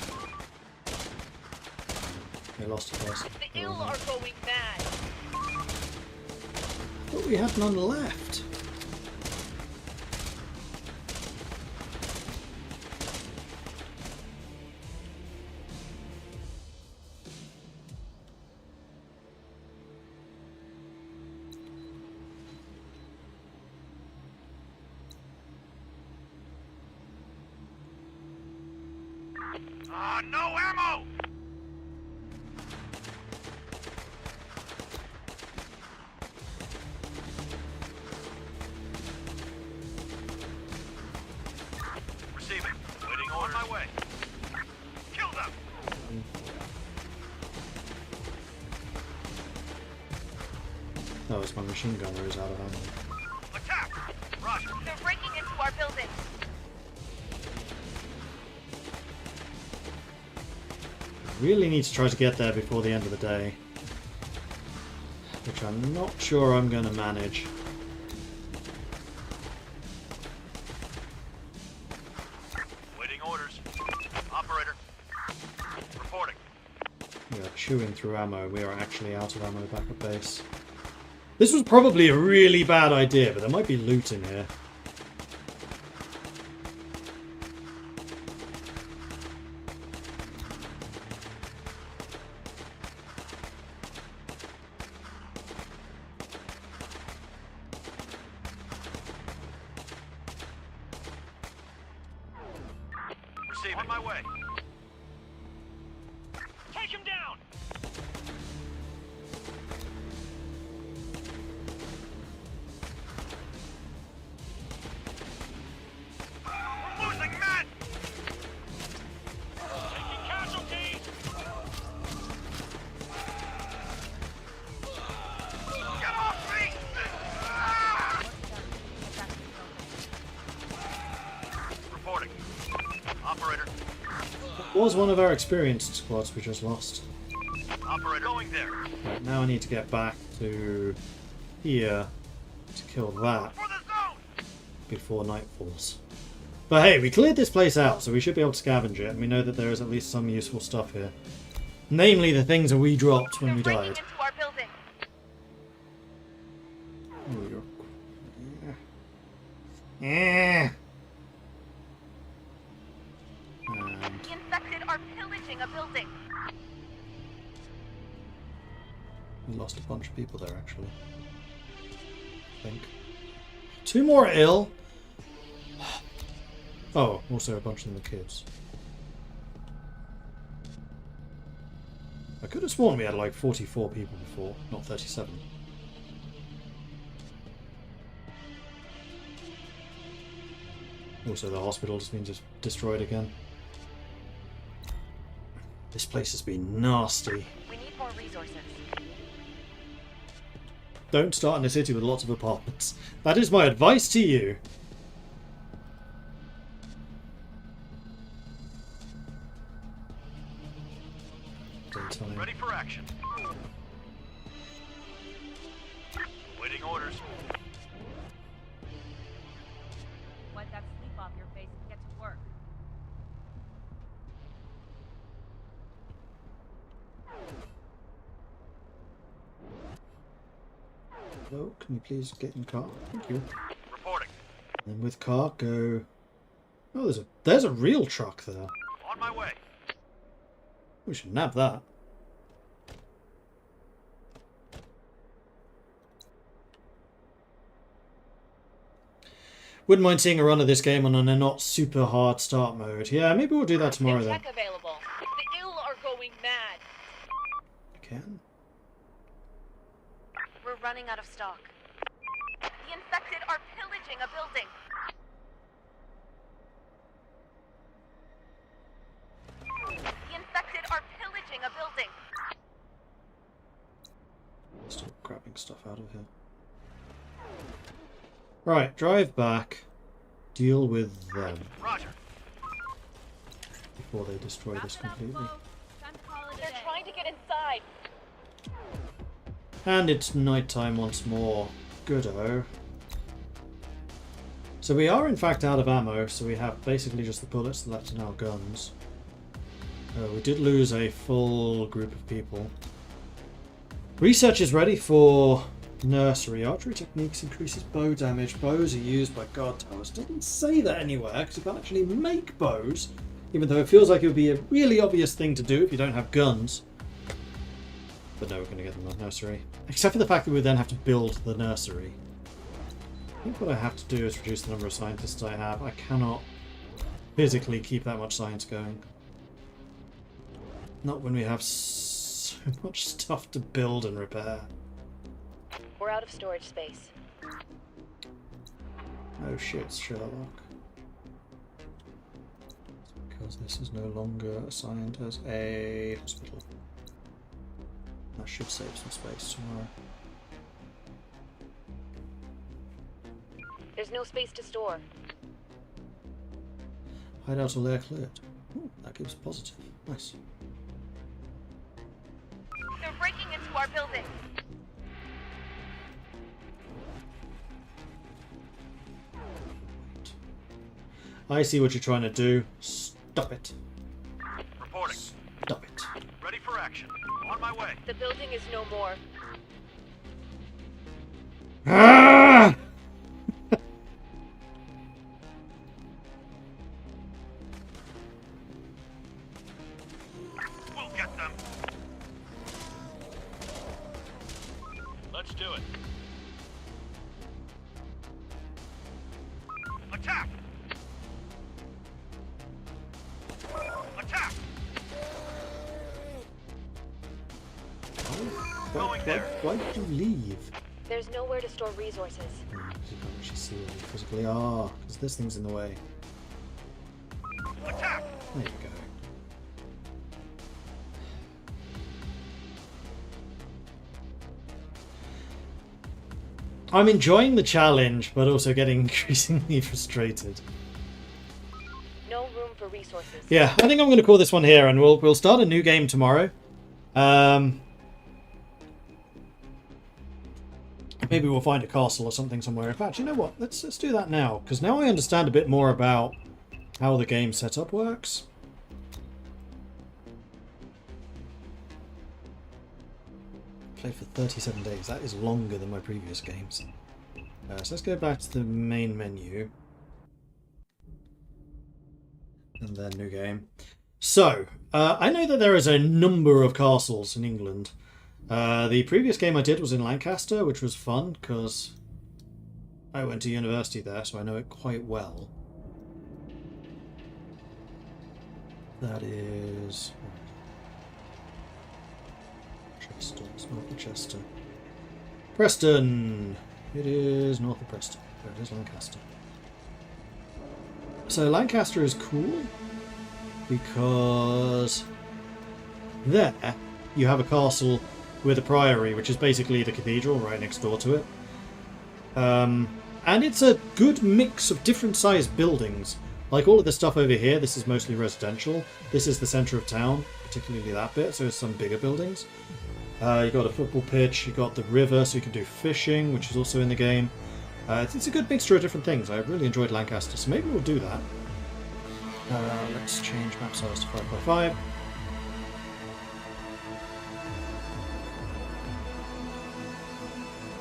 We lost a person. The ill are going mad. But we had none left. Ah, no ammo! Receiving. Waiting on my way. Kill them! Oh, it's my machine gunner who's out of ammo. Attack! Roger. The Really need to try to get there before the end of the day. Which I'm not sure I'm going to manage. Waiting orders. Operator. Reporting. We are chewing through ammo. We are actually out of ammo back at base. This was probably a really bad idea, but there might be loot in here. Receiving. On my way. Take him down! We're losing men! Taking casualties! Get off me! Reporting. Operator. That was one of our experienced squads we just lost. Operator. Going there. Right, now I need to get back to here to kill that For the zone! before night falls. But hey, we cleared this place out, so we should be able to scavenge it, and we know that there is at least some useful stuff here. Namely, the things that we dropped when They're we breaking died. into our building. Yeah. The infected are pillaging a building. We lost a bunch of people there, actually. I think. 2 more ill. Oh, also a bunch of them were kids. I could have sworn we had like 44 people before, not 37. Also, the hospital has been just destroyed again. This place has been nasty. We need more resources. Don't start in a city with lots of apartments. That is my advice to you. Daytime. Ready for action. Waiting orders. Wipe that sleep off your face and get to work. Hello, can you please get in car? Thank you. Reporting. And with car, go. Oh, there's a real truck there. On my way. We should nab that. Wouldn't mind seeing a run of this game on a not super hard start mode. Yeah, maybe we'll do that tomorrow then. Tech available. The ill are going mad. Can. We're running out of stock. The infected are pillaging a building. The infected are pillaging a building. Still grabbing stuff out of here. Right, drive back. Deal with them Roger. before they destroy this completely. Time to call it a They're day. trying to get inside. And it's nighttime once more. Good-o. So we are in fact out of ammo, so we have basically just the bullets left in our guns. We did lose a full group of people. Research is ready for nursery. Archery techniques increases bow damage. Bows are used by guard towers. Doesn't say that anywhere, because you can't actually make bows. Even though it feels like it would be a really obvious thing to do if you don't have guns. But no, we're going to get them a nursery. Except for the fact that we then have to build the nursery. I think what I have to do is reduce the number of scientists I have. I cannot physically keep that much science going. Not when we have so much stuff to build and repair. We're out of storage space. Oh shit, Sherlock. Because this is no longer assigned as a hospital. That should save some space tomorrow. There's no space to store. Hideout all air cleared. Ooh, that gives positive. Nice. breaking into our building. I see what you're trying to do. Stop it. Reporting. Stop it. Ready for action. On my way. The building is no more. Ah! We'll get them. Let's do it. Attack! Attack! Why did you leave? There's nowhere to store resources. You can't actually see where you physically are, because this thing's in the way. Attack! There you go. I'm enjoying the challenge, but also getting increasingly frustrated. No room for resources. Yeah, I think I'm going to call this one here, and we'll start a new game tomorrow. Maybe we'll find a castle or something somewhere. In fact, you know what? Let's do that now, because now I understand a bit more about how the game setup works. Played for 37 days. That is longer than my previous games. So let's go back to the main menu. And then new game. So, I know that there is a number of castles in England. The previous game I did was in Lancaster, which was fun because I went to university there, so I know it quite well. That is Chester. It's north of Chester. Preston. It is north of Preston. There it is, Lancaster. So Lancaster is cool because there you have a castle with a priory, which is basically the cathedral right next door to it. And it's a good mix of different sized buildings. Like all of the stuff over here, this is mostly residential. This is the centre of town, particularly that bit, so it's some bigger buildings. You got a football pitch, you got the river, so you can do fishing, which is also in the game. It's a good mixture of different things. I really enjoyed Lancaster, so maybe we'll do that. Let's change map size to 5x5.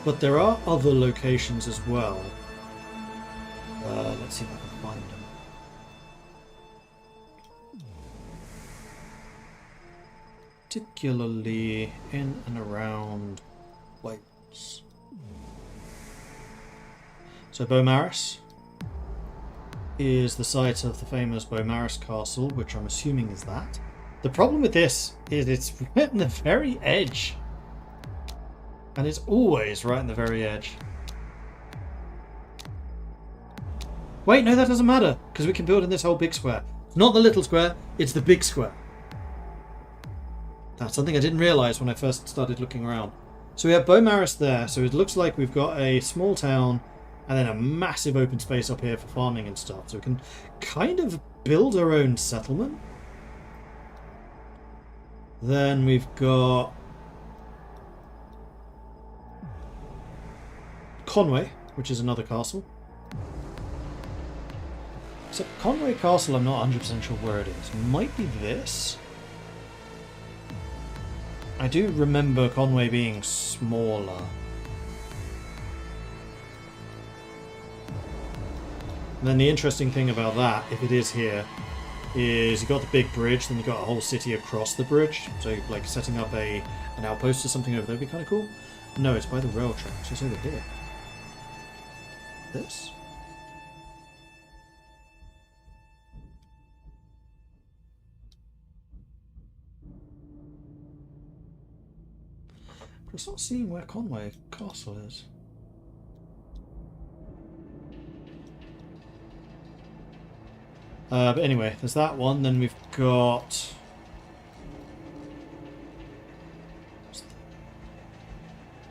But there are other locations as well. Let's see if I can find them. Particularly in and around Wales. So Beaumaris is the site of the famous Beaumaris Castle, which I'm assuming is that. The problem with this is it's right on the very edge. And it's always right on the very edge. Wait, no, that doesn't matter, because we can build in this whole big square. Not the little square, it's the big square. That's something I didn't realise when I first started looking around. So we have Beaumaris there, so it looks like we've got a small town and then a massive open space up here for farming and stuff. So we can kind of build our own settlement. Then we've got Conway, which is another castle. So Conway Castle, I'm not 100% sure where it is. Might be this. I do remember Conway being smaller. And then the interesting thing about that, if it is here, is you got the big bridge, then you got a whole city across the bridge. So like setting up an outpost or something over there would be kind of cool. No, it's by the rail tracks. It's over here. This? But it's not seeing where Conway Castle is. But anyway, there's that one. Then we've got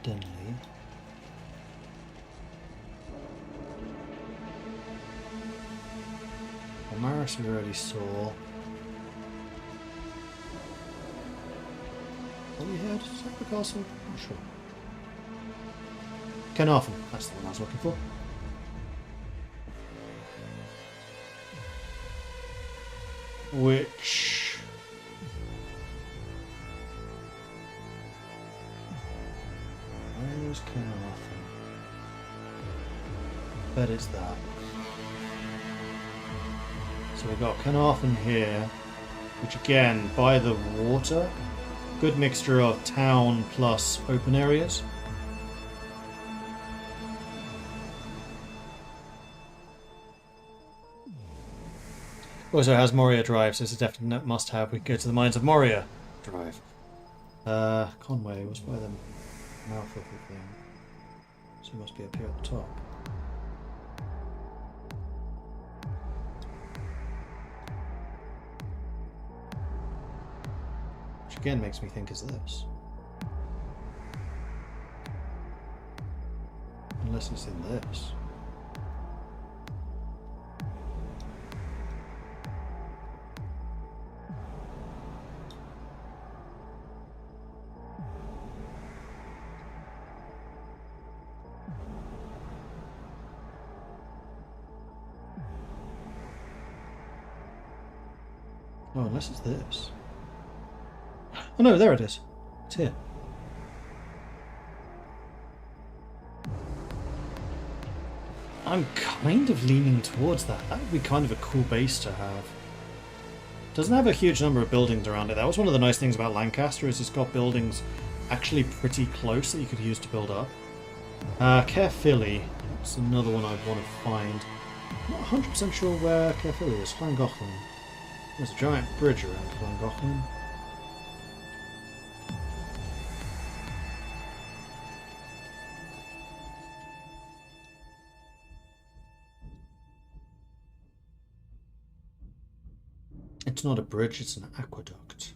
Denley. Maris we already saw. Holyhead? Is that the castle? Not sure. Carnarvon, that's the one I was looking for. Which... Where's Carnarvon? Bet it's that. So we've got Carnarvon here, which again, by the water, good mixture of town plus open areas. Also has Moria Drive, so it's a definite must-have. We can go to the Mines of Moria Drive. Conway was by the mouth of the thing, so it must be up here at the top. Which again makes me think is this. Unless it's in this. Oh, unless it's this. Oh no, there it is. It's here. I'm kind of leaning towards that. That would be kind of a cool base to have. Doesn't have a huge number of buildings around it. That was one of the nice things about Lancaster, is it's got buildings actually pretty close that you could use to build up. Caerphilly. That's another one I'd want to find. I'm not 100% sure where Caerphilly is. Llangollen. There's a giant bridge around Llangollen. It's not a bridge, it's an aqueduct.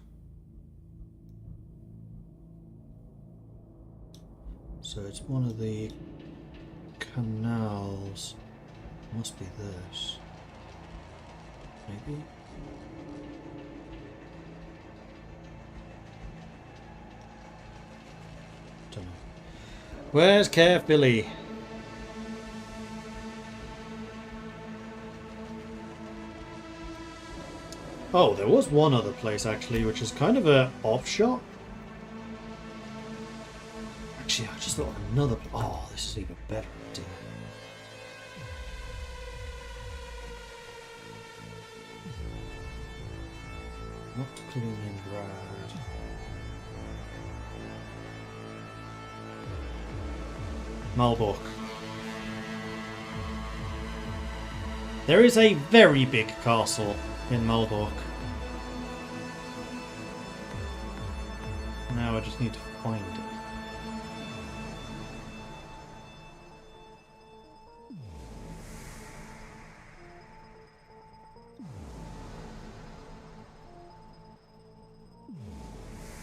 So it's one of the canals. Must be this. Maybe? Don't know. Where's Caerphilly? Oh, there was one other place actually, which is kind of a offshot. Actually, I just thought of another. Oh, this is even better idea. Not Kaliningrad. Malbork. There is a very big castle in Malbork. Now I just need to find it.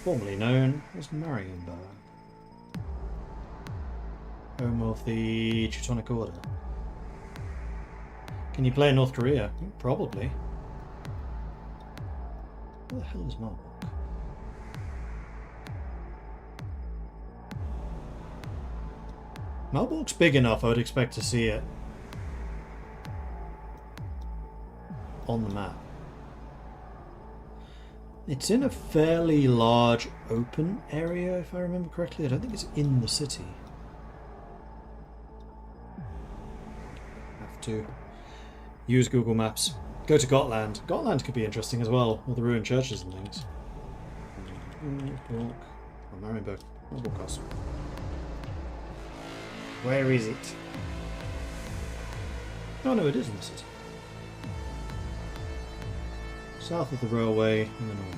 Formerly known as Marienburg. Home of the Teutonic Order. Can you play in North Korea? Probably. Where the hell is Malbork? Malbork's big enough, I would expect to see it on the map. It's in a fairly large open area, if I remember correctly. I don't think it's in the city. Have to use Google Maps. Go to Gotland. Gotland could be interesting as well, with the ruined churches and things. Malbork. Oh, Marienburg. Malbork Castle. Where is it? Oh no, it is in the city. South of the railway in the north.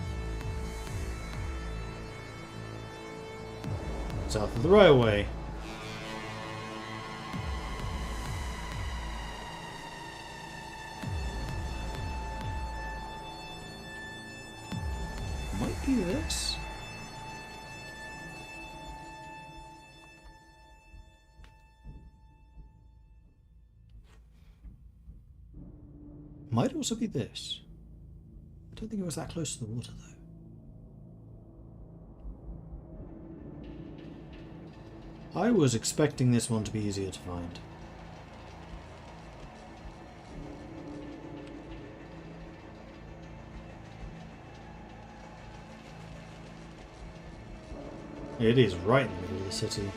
South of the railway. Might be this. Might also be this. I don't think it was that close to the water though. I was expecting this one to be easier to find. It is right in the middle of the city.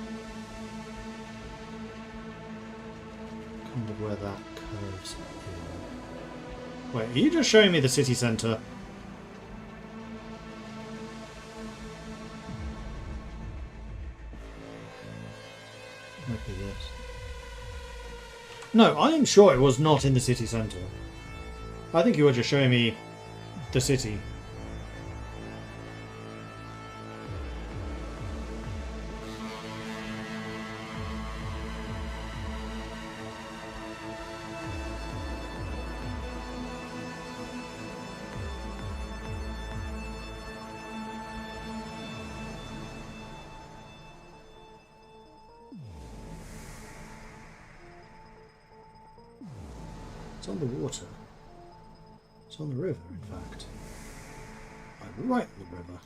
Kind of where that curves in. Wait, are you just showing me the city centre? Might be this. No, I am sure it was not in the city centre. I think you were just showing me the city. It's on the water. It's on the river, in fact. I'm right in the river.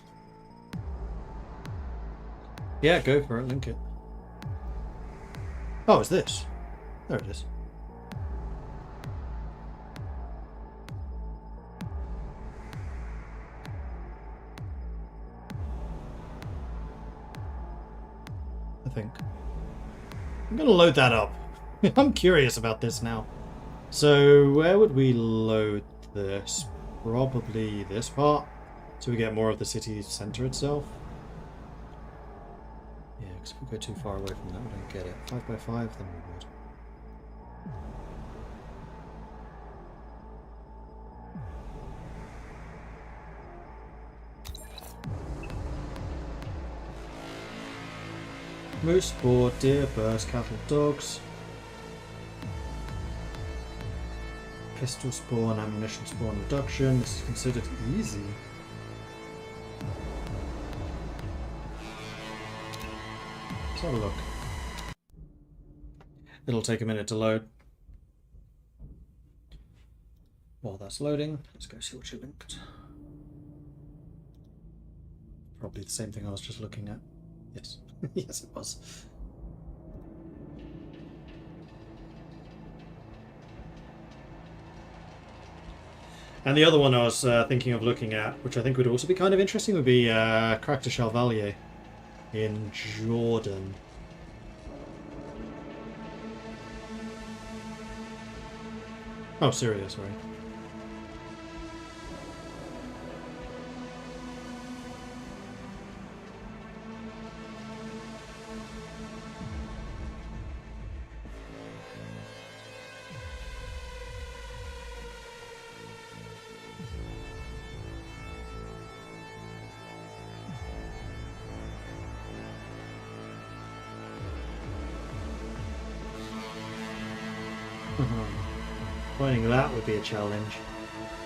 Yeah, go for it, link it. Oh, it's this. There it is. I think. I'm gonna load that up. I'm curious about this now. So where would we load this? Probably this part, so we get more of the city centre itself. Yeah, because if we go too far away from that, we don't get it. 5x5, then we would. Moose, boar, deer, birds, cattle, dogs. Pistol spawn, ammunition spawn reduction. This is considered easy. Let's have a look. It'll take a minute to load. While that's loading, let's go see what you linked. Probably the same thing I was just looking at. Yes. Yes, it was. And the other one I was thinking of looking at, which I think would also be kind of interesting, would be Crack de Chevalier in Jordan. Oh, Syria, sorry. Finding that would be a challenge.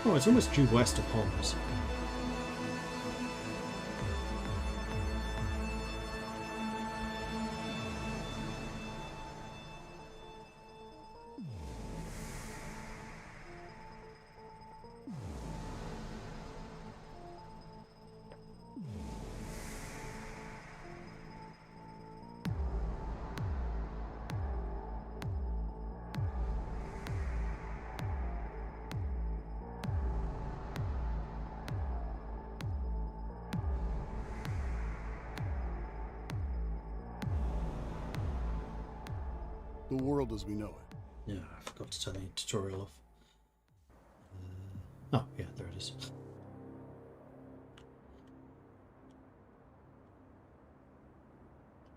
Oh, it's almost due west of Homs. The world as we know it. Yeah, I forgot to turn the tutorial off. Oh, yeah, there it is.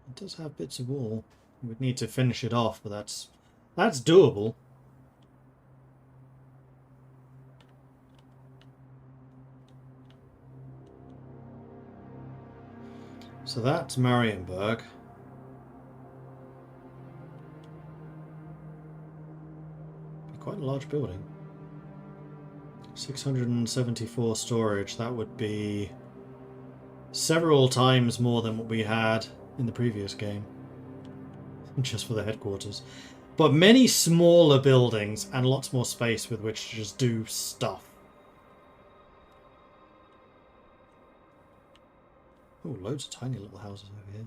It does have bits of wall. We would need to finish it off, but that's doable. So that's Marienburg. Quite a large building. 674 storage. That would be several times more than what we had in the previous game. Just for the headquarters. But many smaller buildings and lots more space with which to just do stuff. Oh, loads of tiny little houses over here.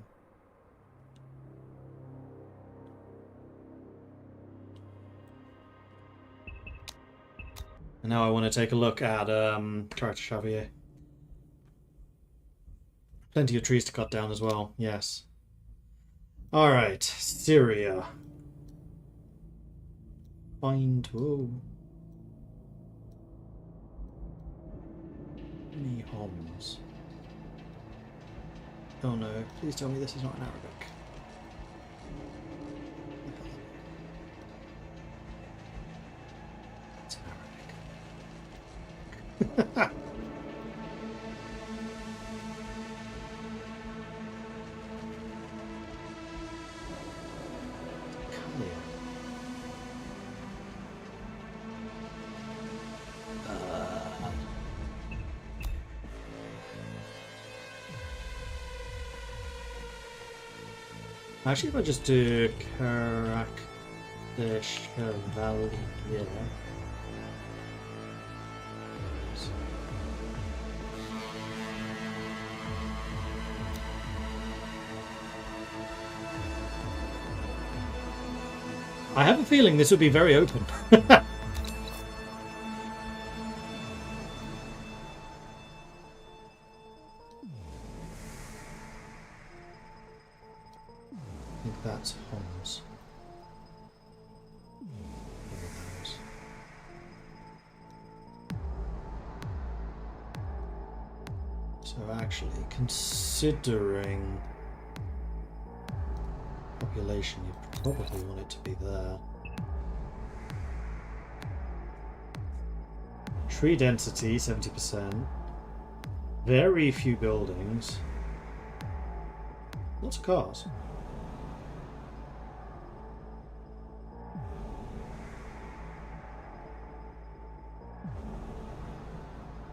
And now I want to take a look at Character Xavier. Plenty of trees to cut down as well, yes. Alright, Syria. Find... whoa. Any Homs? Oh no, please tell me this is not in Arabic. It's in Arabic. Actually, if I just do Karak the Chevalier. I have a feeling this would be very open. I think that's Homs. So actually, considering population, you'd probably want it to be there. Tree density, 70%. Very few buildings. Lots of cars.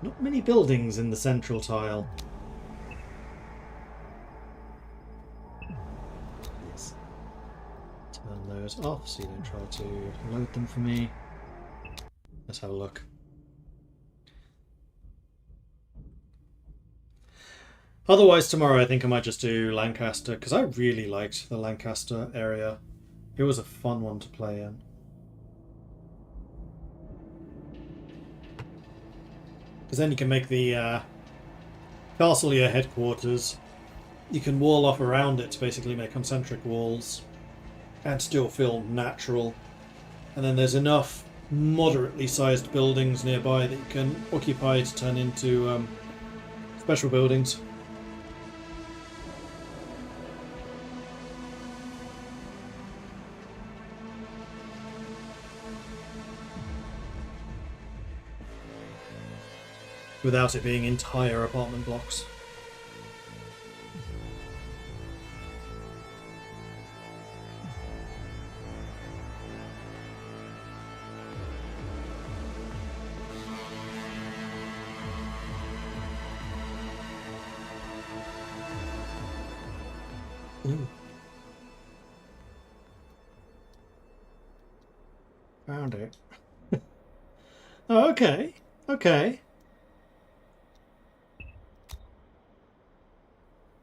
Not many buildings in the central tile. Yes. Turn those off so you don't try to load them for me. Let's have a look. Otherwise, tomorrow I think I might just do Lancaster, because I really liked the Lancaster area. It was a fun one to play in. Because then you can make the castle your headquarters. You can wall off around it to basically make concentric walls and still feel natural. And then there's enough moderately sized buildings nearby that you can occupy to turn into special buildings. Without it being entire apartment blocks. Ooh. Found it. Oh, okay. Okay.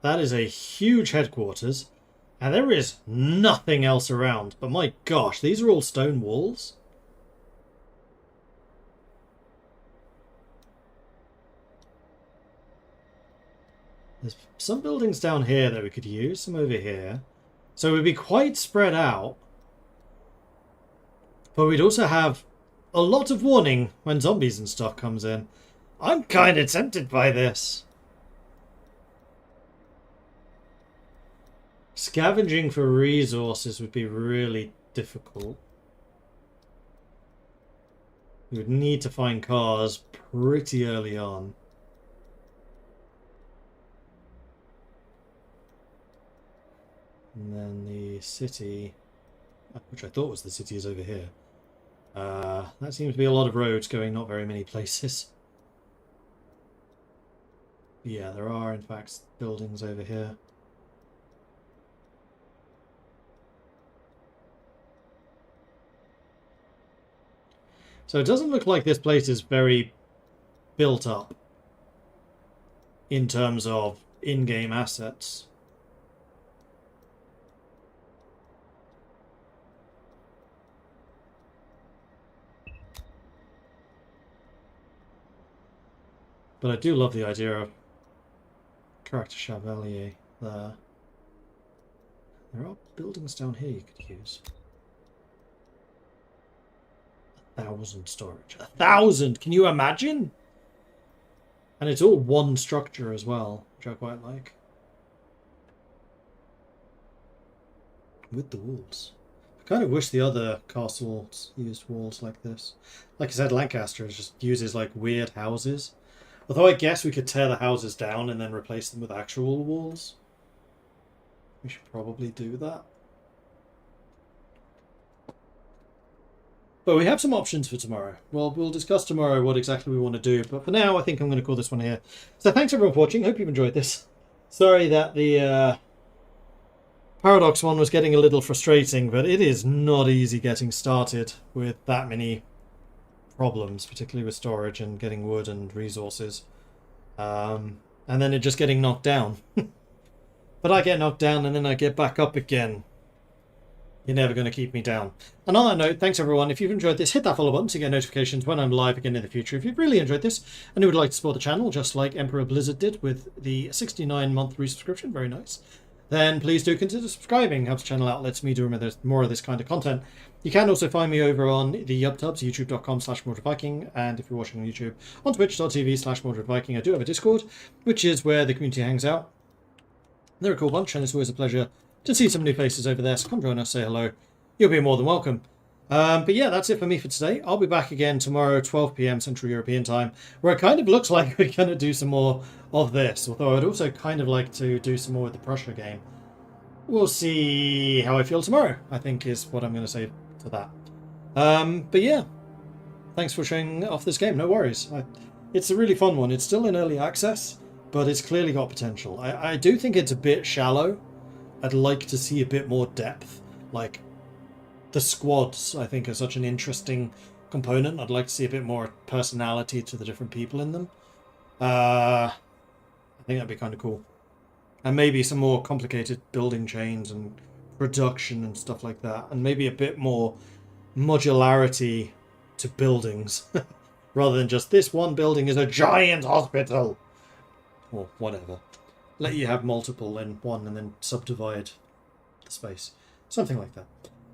That is a huge headquarters, and there is nothing else around. But my gosh, these are all stone walls. There's some buildings down here that we could use, some over here. So we'd be quite spread out. But we'd also have a lot of warning when zombies and stuff comes in. I'm kind of tempted by this. Scavenging for resources would be really difficult. We would need to find cars pretty early on. And then the city, which I thought was the city, is over here. That seems to be a lot of roads going not very many places. Yeah, there are in fact buildings over here. So it doesn't look like this place is very built up in terms of in-game assets. But I do love the idea of character Chevalier there. There are buildings down here you could use. 1,000 storage. 1,000! Can you imagine? And it's all one structure as well, which I quite like. With the walls. I kind of wish the other castles used walls like this. Like I said, Lancaster just uses like weird houses. Although I guess we could tear the houses down and then replace them with actual walls. We should probably do that. But we have some options for tomorrow. Well, we'll discuss tomorrow what exactly we want to do. But for now, I think I'm going to call this one here. So thanks everyone for watching. Hope you've enjoyed this. Sorry that the Paradox one was getting a little frustrating, but it is not easy getting started with that many problems, particularly with storage and getting wood and resources. And then it just getting knocked down. But I get knocked down and then I get back up again. You're never going to keep me down. And on that note, thanks everyone. If you've enjoyed this, hit that follow button to get notifications when I'm live again in the future. If you've really enjoyed this and you would like to support the channel, just like Emperor Blizzard did with the 69-month resubscription, very nice, then please do consider subscribing. Helps the channel out, lets me do more of this kind of content. You can also find me over on the YubTubs, youtube.com/MordredViking, and if you're watching on YouTube, on twitch.tv/MordredViking. I do have a Discord, which is where the community hangs out. They're a cool bunch, and it's always a pleasure to see some new faces over there, so come join us, say hello. You'll be more than welcome. But yeah, that's it for me for today. I'll be back again tomorrow, 12 PM Central European Time, where it kind of looks like we're going to do some more of this, although I'd also kind of like to do some more with the Prussia game. We'll see how I feel tomorrow, I think is what I'm going to say to that. But yeah, thanks for showing off this game, no worries. It's a really fun one. It's still in early access, but it's clearly got potential. I do think it's a bit shallow. I'd like to see a bit more depth. Like, the squads, I think, are such an interesting component. I'd like to see a bit more personality to the different people in them. I think that'd be kind of cool. And maybe some more complicated building chains and production and stuff like that. And maybe a bit more modularity to buildings. Rather than just this one building is a giant hospital. Or whatever. Let you have multiple in one and then subdivide the space. Something like that.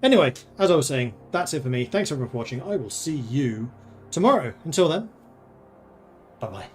Anyway, as I was saying, that's it for me. Thanks everyone for watching. I will see you tomorrow. Until then, bye-bye.